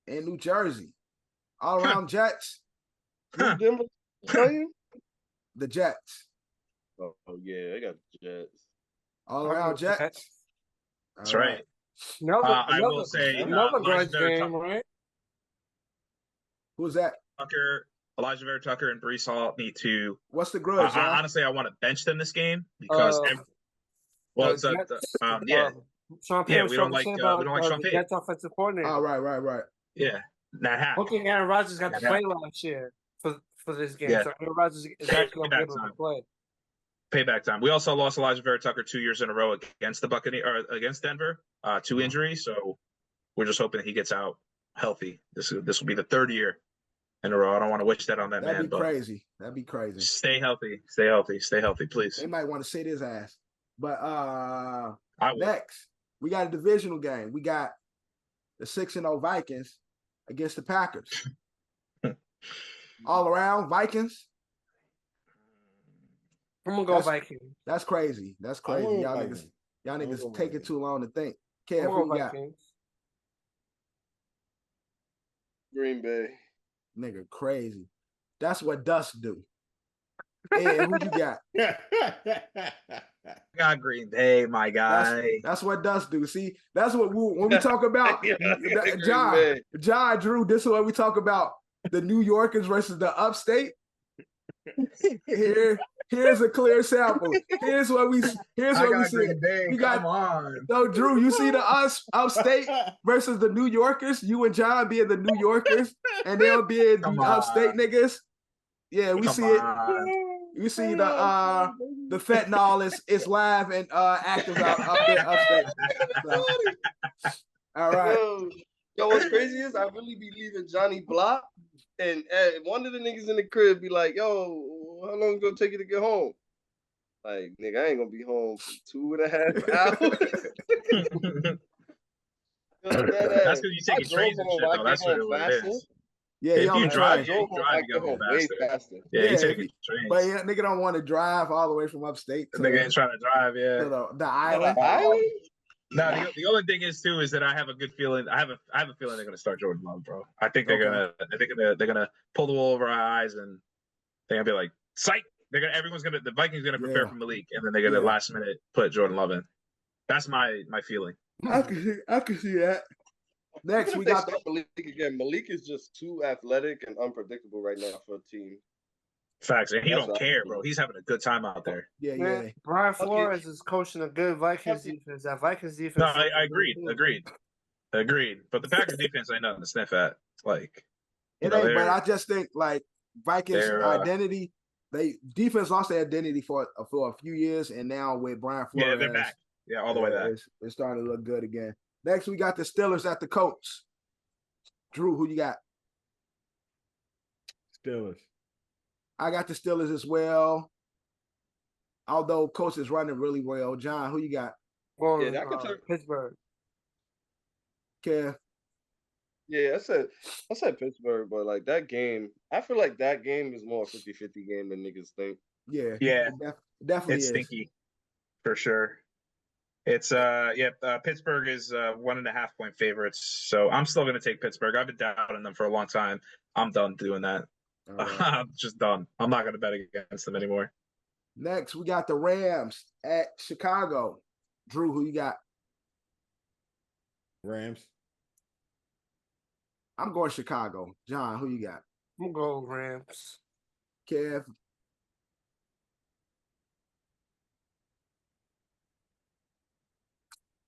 in New Jersey. All around Jets. Denver playing? The Jets. Oh yeah, I got the Jets. All around Jets. That's right. I will say another grudge game, right? Who's that? Elijah Vera Tucker and Breece Hall need to. What's the grudge? Honestly, I want to bench them this game because we don't like Sean Payton. That's offensive coordinator. Oh, right. Yeah, not happening. Looking at Aaron Rodgers got to play last year for this game, so Aaron Rodgers is actually going to be able to play. Payback time. We also lost Elijah Vera Tucker 2 years in a row against against Denver, 2 injuries. So we're just hoping that he gets out healthy. This will be the 3rd year in a row. I don't want to wish that on that man. That'd be crazy. Stay healthy, please. They might want to sit his ass. But next, we got a divisional game. We got the 6-0 Vikings against the Packers. All around Vikings. I'm gonna go Vikings. That's crazy. Y'all niggas taking too long to think. Kev, who you got? Green Bay. Nigga, crazy. That's what Dust do. Hey, who you got? Got Green Bay, my guy. That's what Dust do. See, that's what when we talk about John Drew. This is what we talk about: the New Yorkers versus the upstate. Here's a clear sample. Here's what we see. We got so Drew, you see the upstate versus the New Yorkers. You and John being the New Yorkers, and they'll be the upstate niggas. Yeah, we see it. You see the fentanyl is live and active up there upstate. So, all right. Yo, what's crazy is I really be leaving Johnny Block, and one of the niggas in the crib be like, "Yo, how long it's gonna take you to get home?" Like, nigga, I ain't gonna be home for 2.5 hours. That's because you taking trains and shit, though. That's what it is. Yeah, if you drive, you get home faster. Yeah, you taking trains. But yeah, nigga don't want to drive all the way from upstate. Nigga ain't trying to drive, the island. No, the only thing is too is that I have a good feeling. I have a feeling they're gonna start Jordan Love, bro. I think they're gonna pull the wool over our eyes, and they're gonna be like, psych. The Vikings gonna prepare for Malik, and then they're gonna last minute put Jordan Love in. That's my feeling. I can see that. Next, we got Malik again. Malik is just too athletic and unpredictable right now for a team. Facts, and he don't care, bro. He's having a good time out there. Yeah. Brian Flores is coaching a good Vikings defense. That Vikings defense. No, I agreed. But the Packers defense ain't nothing to sniff at. Like, it ain't. But I just think like Vikings identity They defense lost their identity for a few years, and now with Brian Flores, yeah, they're back. Yeah, all the way back. It's starting to look good again. Next, we got the Steelers at the Colts. Drew, who you got? Steelers. I got the Steelers as well. Although Colts is running really well. John, who you got? Going, Pittsburgh. Kev. Yeah, I said Pittsburgh, but like that game, I feel like that game is more 50-50 game than niggas think. Yeah. Yeah. Definitely it's is. Stinky. For sure. It's Pittsburgh is 1.5 point favorites. So I'm still gonna take Pittsburgh. I've been doubting them for a long time. I'm done doing that. Right. I'm just done. I'm not gonna bet against them anymore. Next, we got the Rams at Chicago. Drew, who you got? Rams. I'm going Chicago. John, who you got? I'm going Rams. Kev.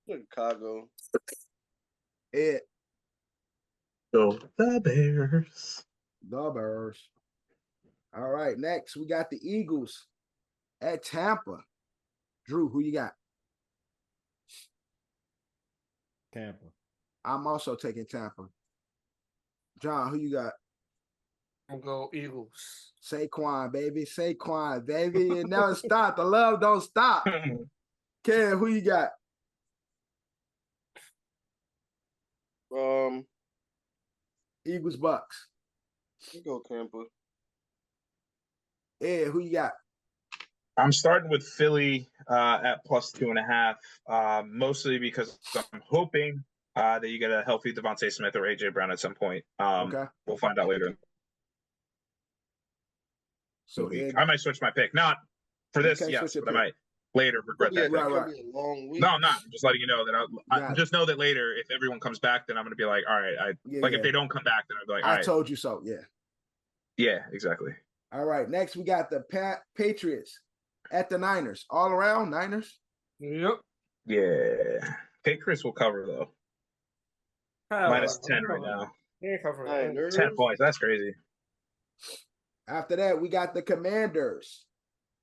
Chicago. Ed. Go the Bears. The Bears. All right. Next, we got the Eagles at Tampa. Drew, who you got? Tampa. I'm also taking Tampa. John, who you got? I'm going Eagles. Saquon, baby. Saquon, baby. It never stop. The love don't stop. Kev, who you got? Eagles, Bucks. You go Tampa. Ed, who you got? I'm starting with Philly at +2.5, mostly because I'm hoping that you get a healthy Devontae Smith or AJ Brown at some point. Okay. We'll find out later. So Ed, I might switch my pick. Not for this, yes, but I might later regret that. Right. No, I'm not. I'm just letting you know that I just know that later, if everyone comes back, then I'm going to be like, all right. If they don't come back, then I'll be like, all right. I told you so. Yeah. Yeah, exactly. All right. Next, we got the Patriots at the Niners. All around Niners. Yep. Yeah. Patriots will cover though. -10 right now. Yeah, cover 10 points. That's crazy. After that, we got the Commanders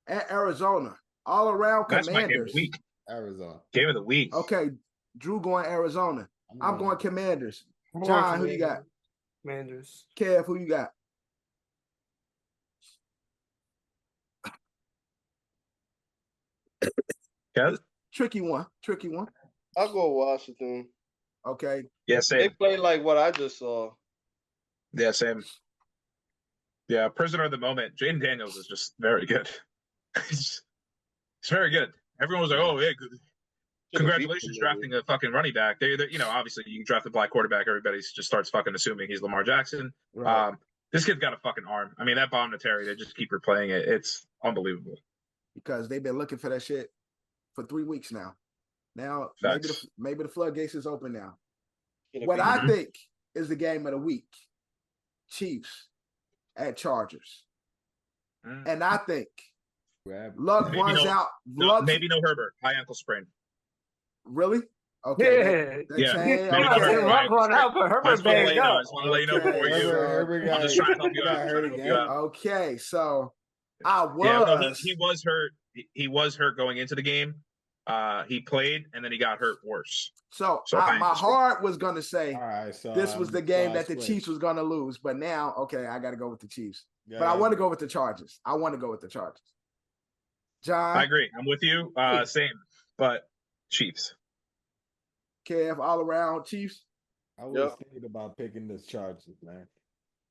at Arizona. All around Commanders. That's my game of the week. Arizona. Game of the week. Okay. Drew going Arizona. I'm going Commanders. John, who you got? Commanders. Kev, who you got? Kev? Tricky one. I'll go Washington. Okay. Yeah, same. They play like what I just saw. Yeah, same. Yeah, prisoner of the moment. Jaden Daniels is just very good. He's very good. Everyone was like, "Oh, yeah, good. Congratulations drafting a fucking running back." They, obviously you draft a black quarterback, everybody just starts fucking assuming he's Lamar Jackson. Right. This kid's got a fucking arm. I mean, that bomb to Terry, they just keep replaying it. It's unbelievable. Because they've been looking for that shit for 3 weeks now. Now maybe the floodgates is open now. What I think is the game of the week: Chiefs at Chargers, and I think Luck runs out. Maybe no Herbert. High ankle sprain. Really? Okay. Luck run out, but Herbert banged up. I just want to let you know before you. Herbert I'm just trying to help you out. Okay, so I was. Yeah, no, he was hurt. He was hurt going into the game. He played and then he got hurt worse. So my heart was gonna say this was the game that the Chiefs was gonna lose, but now I got to go with the Chiefs. But I want to go with the Chargers. John, I agree. I'm with you. Same, but Chiefs. Kev, all around Chiefs. I was thinking about picking the Chargers, man.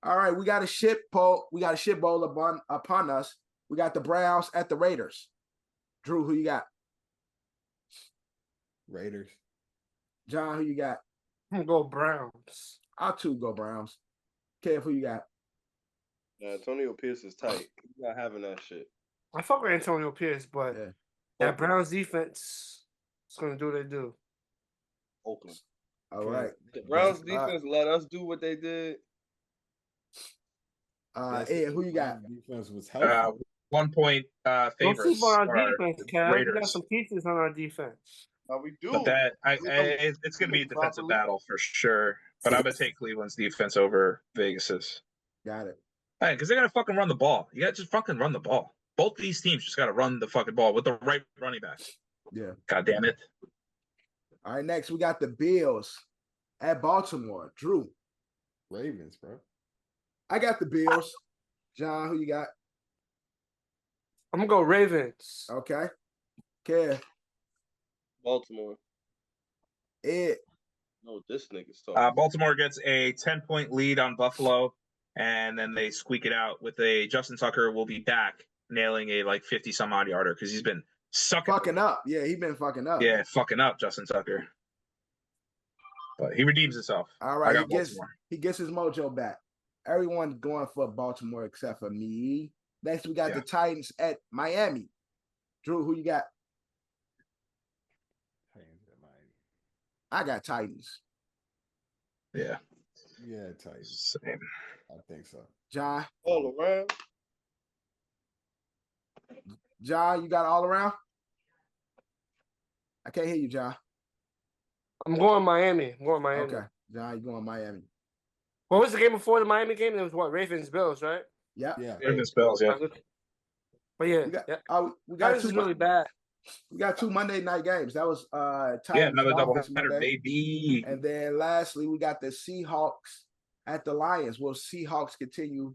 All right, we got a shit bowl. We got a shit bowl upon us. We got the Browns at the Raiders. Drew, who you got? Raiders. John, who you got? I'm gonna go Browns. I'll too go Browns. Kev, who you got? Antonio Pierce is tight. He's not having that shit. I fuck with Antonio Pierce, but that Browns defense is gonna do what they do. Oakland. All right. The Browns defense let us do what they did. Ed, who you got? Defense was healthy. 1 point favorites. Don't sleep on our defense, Cal. We got some pieces on our defense. We do. But it's going to be a defensive battle for sure. But I'm going to take Cleveland's defense over Vegas's. Got it. Hey, because they gotta fucking run the ball. You gotta just fucking run the ball. Both these teams just gotta run the fucking ball with the right running back. Yeah. God damn it. All right, next we got the Bills at Baltimore. Drew. Ravens, bro. I got the Bills. John, who you got? I'm gonna go Ravens. Okay. Kev. Baltimore. Ed. No, this nigga's talking. Baltimore gets a 10-point lead on Buffalo, and then they squeak it out with a Justin Tucker will be back, nailing a like 50-some-odd yarder because he's been fucking up. Yeah, he's been fucking up. Yeah, fucking up, Justin Tucker. But he redeems himself. All right, he gets his mojo back. Everyone's going for Baltimore except for me. Next, we got the Titans at Miami. Drew, who you got? Titans at Miami. I got Titans. Yeah. Yeah, Titans. Same. I think so. John. All around. John, you got all around? I can't hear you, John. I'm going Miami. Okay. John, you going Miami. What was the game before the Miami game? It was what? Ravens-Bills, right? Yeah. Ravens-Bills, yeah. But yeah, we got this is really bad. We got 2 Monday night games. That was Titans, another doubleheader, baby. And then lastly, we got the Seahawks at the Lions. Will Seahawks continue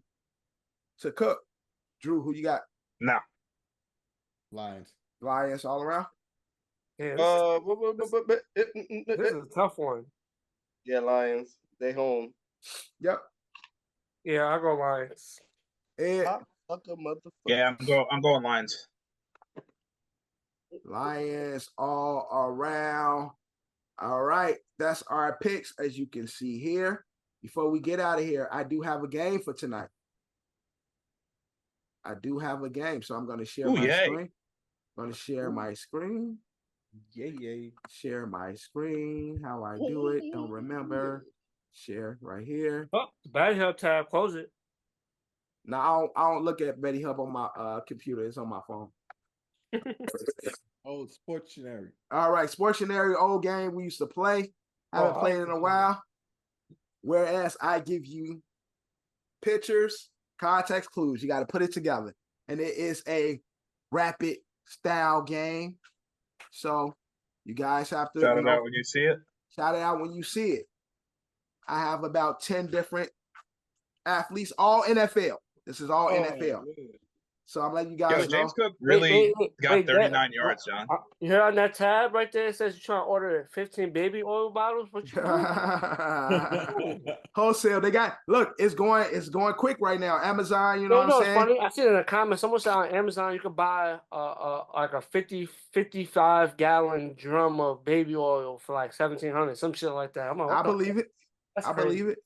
to cook? Drew, who you got? No. Lions all around? Yeah, this is a tough one. Yeah, Lions. They home. Yep. Yeah, I'll go Lions. Yeah, I'm going Lions. Lions all around. All right, that's our picks, as you can see here. Before we get out of here, I do have a game for tonight. I do have a game, so I'm going to share my screen. I'm going to share my screen. Yay. Share my screen. How I do it, don't remember. Share right here. Oh, Betty Hub tab, close it. No, I don't look at Betty Hub on my computer. It's on my phone. Oh, Sportionary. All right, Sportionary, old game we used to play. I haven't played in a while. Whereas I give you pictures, context clues. You got to put it together. And it is a rapid style game. So you guys have to shout it out when you see it. Shout it out when you see it. I have about 10 different athletes, all NFL. This is all NFL. Man. So I'm letting you guys know. James Cook really got 39 yards, John. You hear on that tab right there? It says you're trying to order 15 baby oil bottles. What you Wholesale. They got it's going quick right now. Amazon, you know what I'm saying? Funny. I see it in the comments. Someone said on Amazon you could buy like a 55 gallon drum of baby oil for like $1,700, some shit like that. I believe it. I believe it.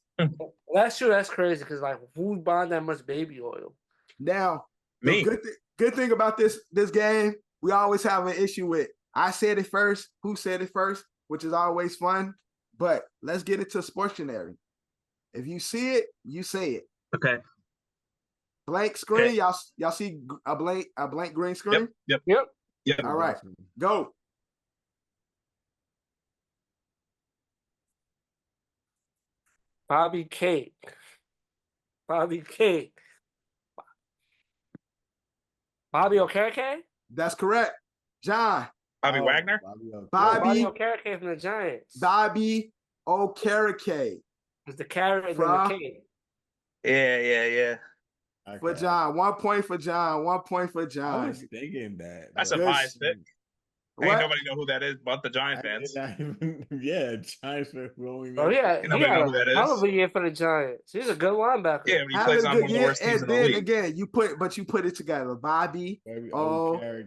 That's true. That's crazy because like who's buying that much baby oil? Now, me. Good thing about this game, we always have an issue with I said it first, who said it first, which is always fun. But let's get into Sportionary. If you see it, you say it. Okay. Blank screen. Okay. Y'all see a blank green screen? Yep. All right. Go. Bobby Cake. Bobby Okereke? That's correct. John. Bobby Wagner? Bobby Okereke from the Giants. Bobby Okereke. It's the carrot and the cake. Yeah. Okay. For John. 1 point for John. 1 point for John. I was thinking that. That's a bias pick. Ain't nobody know who that is but the Giant fans. Yeah, Giants fans. Oh yeah, nobody know who that is. Hell of a year for the Giants. He's a good linebacker. Yeah, but he plays on one of the worst teams in the league. Again, you put it together. Bobby Okereke.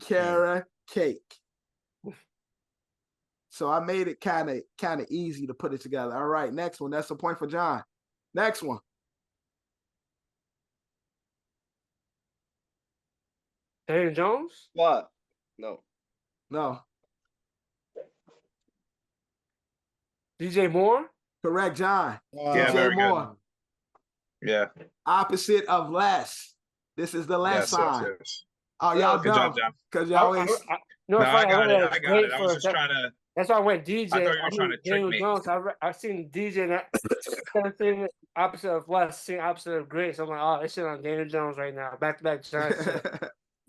So I made it kind of easy to put it together. All right, next one. That's a point for John. Next one. Daniel Jones? What? No. DJ Moore? Correct, John. Yeah, DJ Moore. Good. Yeah. Opposite of less. This is the less sign. Yes. Oh, y'all good dumb. Job, John. Because y'all always... I got it. I was just trying to That's why I went DJ. I thought you were trying to trick Daniel me. Jones. I've seen DJ. Instead of seeing the opposite of West, seeing opposite of Grace. I'm like, oh, it's shit on Daniel Jones right now. Back to back Giants.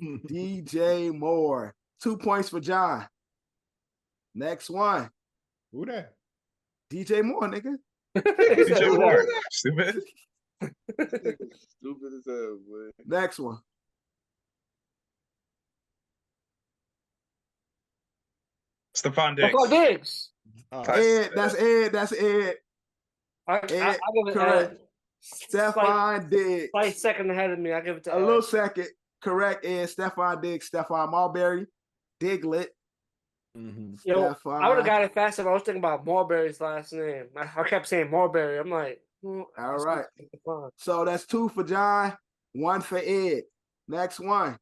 DJ Moore. 2 points for John. Next one. Who that? DJ Moore, nigga. DJ Moore. Stupid. Stupid as hell, boy. Next one. Stephon Diggs. Stephon Diggs. Ed, that's Ed. That's Ed. I give it correct. Stephon Diggs. Slight second ahead of me. I give it to a little second. Correct, Ed. Stephon Diggs. Stephon Marbury. Diglett. Yo, I would have got it faster, but I was thinking about Marbury's last name. I kept saying Marbury. I'm like, all right. So that's 2 for John, 1 for Ed. Next one.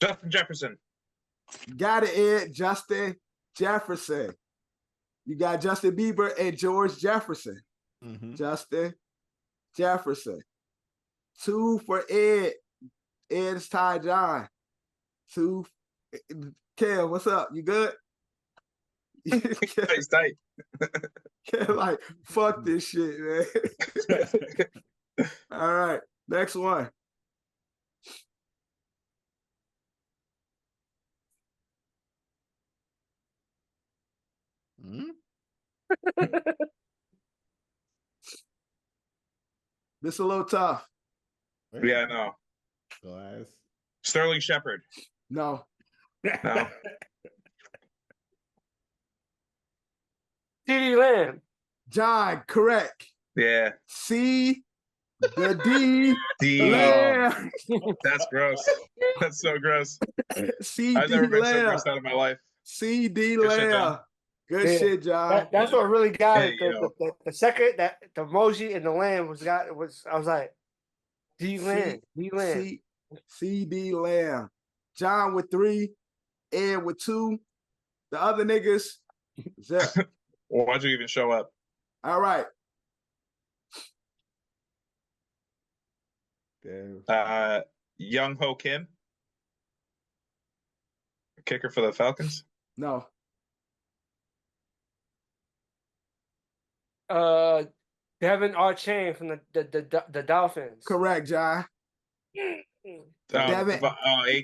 Justin Jefferson. Got it, Ed. Justin Jefferson. You got Justin Bieber and George Jefferson. Justin Jefferson. 2 for Ed. Ed's tied John. 2. Kev, what's up? You good? He's tight. Kev, like, fuck this shit, man. All right. Next one. This a little tough. Yeah, no. Glass. Sterling Shepard. No. No. CeeDee Lamb. John, correct. Yeah. C, the D, Lamb. That's gross. That's so gross. C, I've D, never been so Lamb. grossed out of my life. C.D. Good shit, Lamb. John. Good shit, John. That's what really got Hey, it. The second that the emoji and the Lamb was I was like, D Lamb. C.D. Lamb. John with 3, Ed with 2. The other niggas, 0. Why'd you even show up? All right. Damn. Young Ho Kim. Kicker for the Falcons. No. Devin Archain from the Dolphins. Correct, John. Devin A.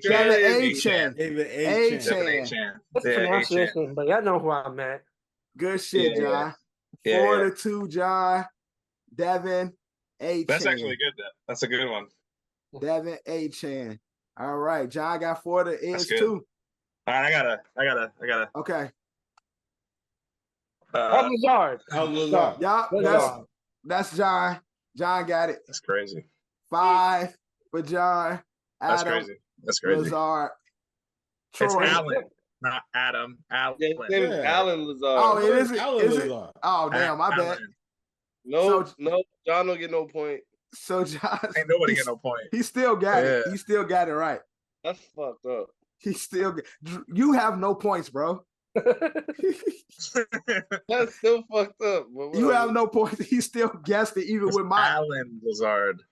Chan. That's pronunciation, but y'all know who I meant. Good shit, John. 4-2, John. Devin A. That's Chan. actually good. That's a good one. Devin A. Chan. All right, John got 4 to Ed's 2. All right, I gotta. Okay. Lazard. Yeah, that's John. John got it. That's crazy. 5 for John. Adam, That's crazy. Lazard. It's Troy. Allen, not Adam. Allen. Yeah, his name is Alan Lazard. Oh, it is. Is it? Lazard. Oh, damn, my bad. No, John don't get no point. So John, ain't nobody get no point. He still got it. He still got it right. That's fucked up. He still. You have no points, bro. That's still fucked up. You have no points. He still guessed it, even with my Alan Lazard.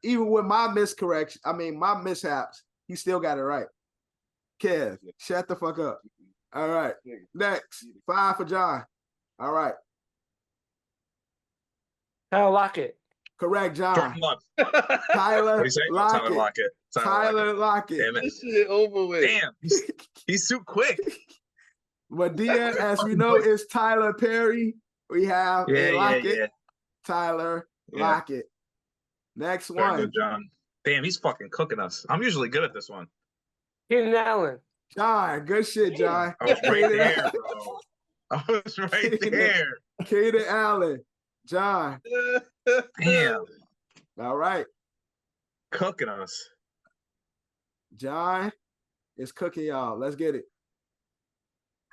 Even with my miscorrection, my mishaps, he still got it right. Kev, shut the fuck up. All right. Next, 5 for John. All right. Tyler Lockett. Correct, John. Tyler Lockett. Tyler Lockett. Damn it. This shit over with. Damn. He's too quick. But then, as we know, is Tyler Perry. We have Lockett. Tyler Lockett. Next one. Good, John. Damn, he's fucking cooking us. I'm usually good at this one. Keenan Allen. John, good shit, John. I was right there, bro. I was right there. Keenan Allen. John. Damn. All right. Cooking us. John is cooking y'all. Let's get it.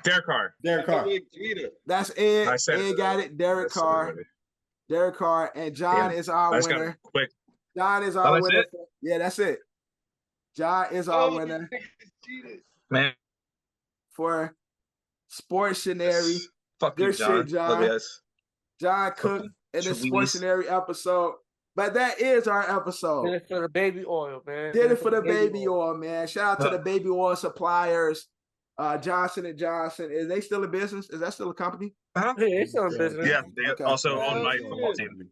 Derek Carr. That's Ed. Ed got it. Derek Carr. Derek Carr. And John is our winner. Quick. John is our winner. It? Yeah, that's it. John is our winner. Man. For Sporttionary. Fuck good you, John. shit, John. Love you guys. John cooked in this Sporttionary episode. But that is our episode. Did it for the baby oil, man. Did it for the baby oil, man. Shout out to the baby oil suppliers. Johnson & Johnson. Is they still in business? Is that still a company? Yeah, they still in business. Yeah, they also own my football team.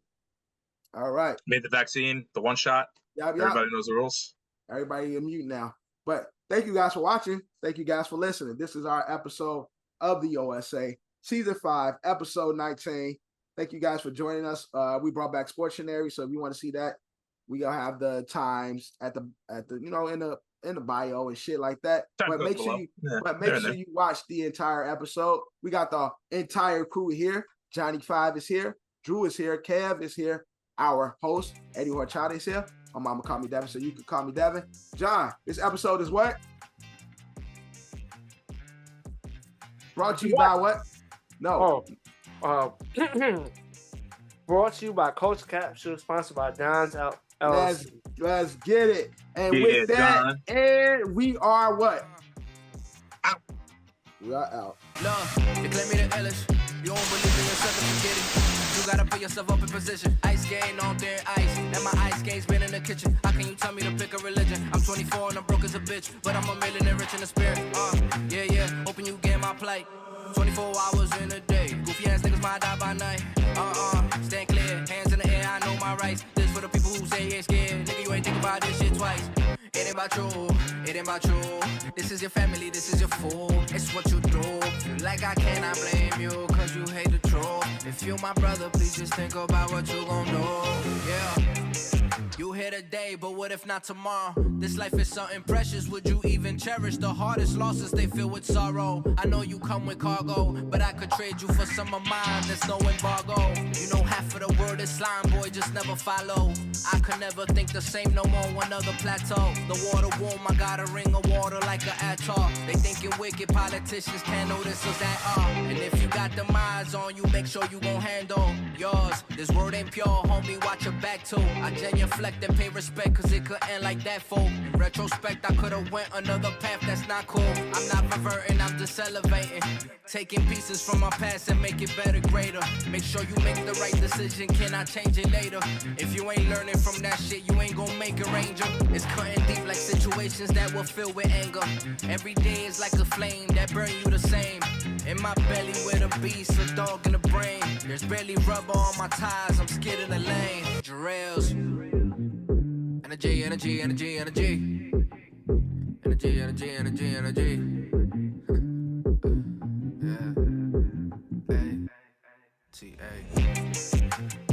All right. Made the vaccine, the one shot. Everybody knows the rules. Everybody in mute now. But thank you guys for watching. Thank you guys for listening. This is our episode of the OSA, Season 5, Episode 19. Thank you guys for joining us. We brought back Sporttionary, so if you want to see that, we gonna have the times at the in the bio and shit like that. But make sure you watch the entire episode. We got the entire crew here. Johnny 5 is here. Drew is here. Kev is here. Our host, Eddie Horchata, is here. My mama call me Devin, so you can call me Devin. John, this episode is what? Brought to you by what? No. Brought to you by Coach Capsule, sponsored by Don's LLC. Let's get it. And with that, and we are what? Out. We are out. Love, you claim me the illest. You don't believe in yourself and forget it. You gotta put yourself up in position. Ice skating on thin ice, and my ice skate's been in the kitchen. How can you tell me to pick a religion? I'm 24 and I'm broke as a bitch, but I'm a millionaire rich in the spirit. Yeah, hoping you get my plight. 24 hours in a day. Goofy ass niggas might die by night. Stand clear, hands in the air, I know my rights. This for the people who say ain't scared. Nigga, you ain't think about this shit twice. It ain't about you, it ain't about you. This is your family, this is your food. It's what you do. Feel like I cannot blame you, cause you hate the truth. If you my brother, please just think about what you gon' do. Yeah. You here today, but what if not tomorrow? This life is something precious, would you even cherish? The hardest losses, they fill with sorrow. I know you come with cargo, but I could trade you for some of mine, there's no embargo. You know half of the world is slime, boy, just never follow. I could never think the same no more, another plateau. The water warm, I got a ring of water like an atoll. They thinking wicked politicians can't notice us at all. And if you got them eyes on you, make sure you gon' handle yours. This word ain't pure, homie, watch your back too. I genuflect and pay respect, cause it could end like that, fool. In retrospect, I could've went another path that's not cool. I'm not reverting, I'm just elevating. Taking pieces from my past and make it better, greater. Make sure you make the right decision, can I change it later? If you ain't learning from that shit, you ain't gon' make a ranger. It's cutting deep like situations that will fill with anger. Every day is like a flame that burn you the same. In my belly with a beast, a dog in the brain. There's barely rubber on my tires, I'm scared in the lane. Jerellz. Energy, energy, energy, energy. Energy, energy, energy, energy. Yeah. Hey. T-A.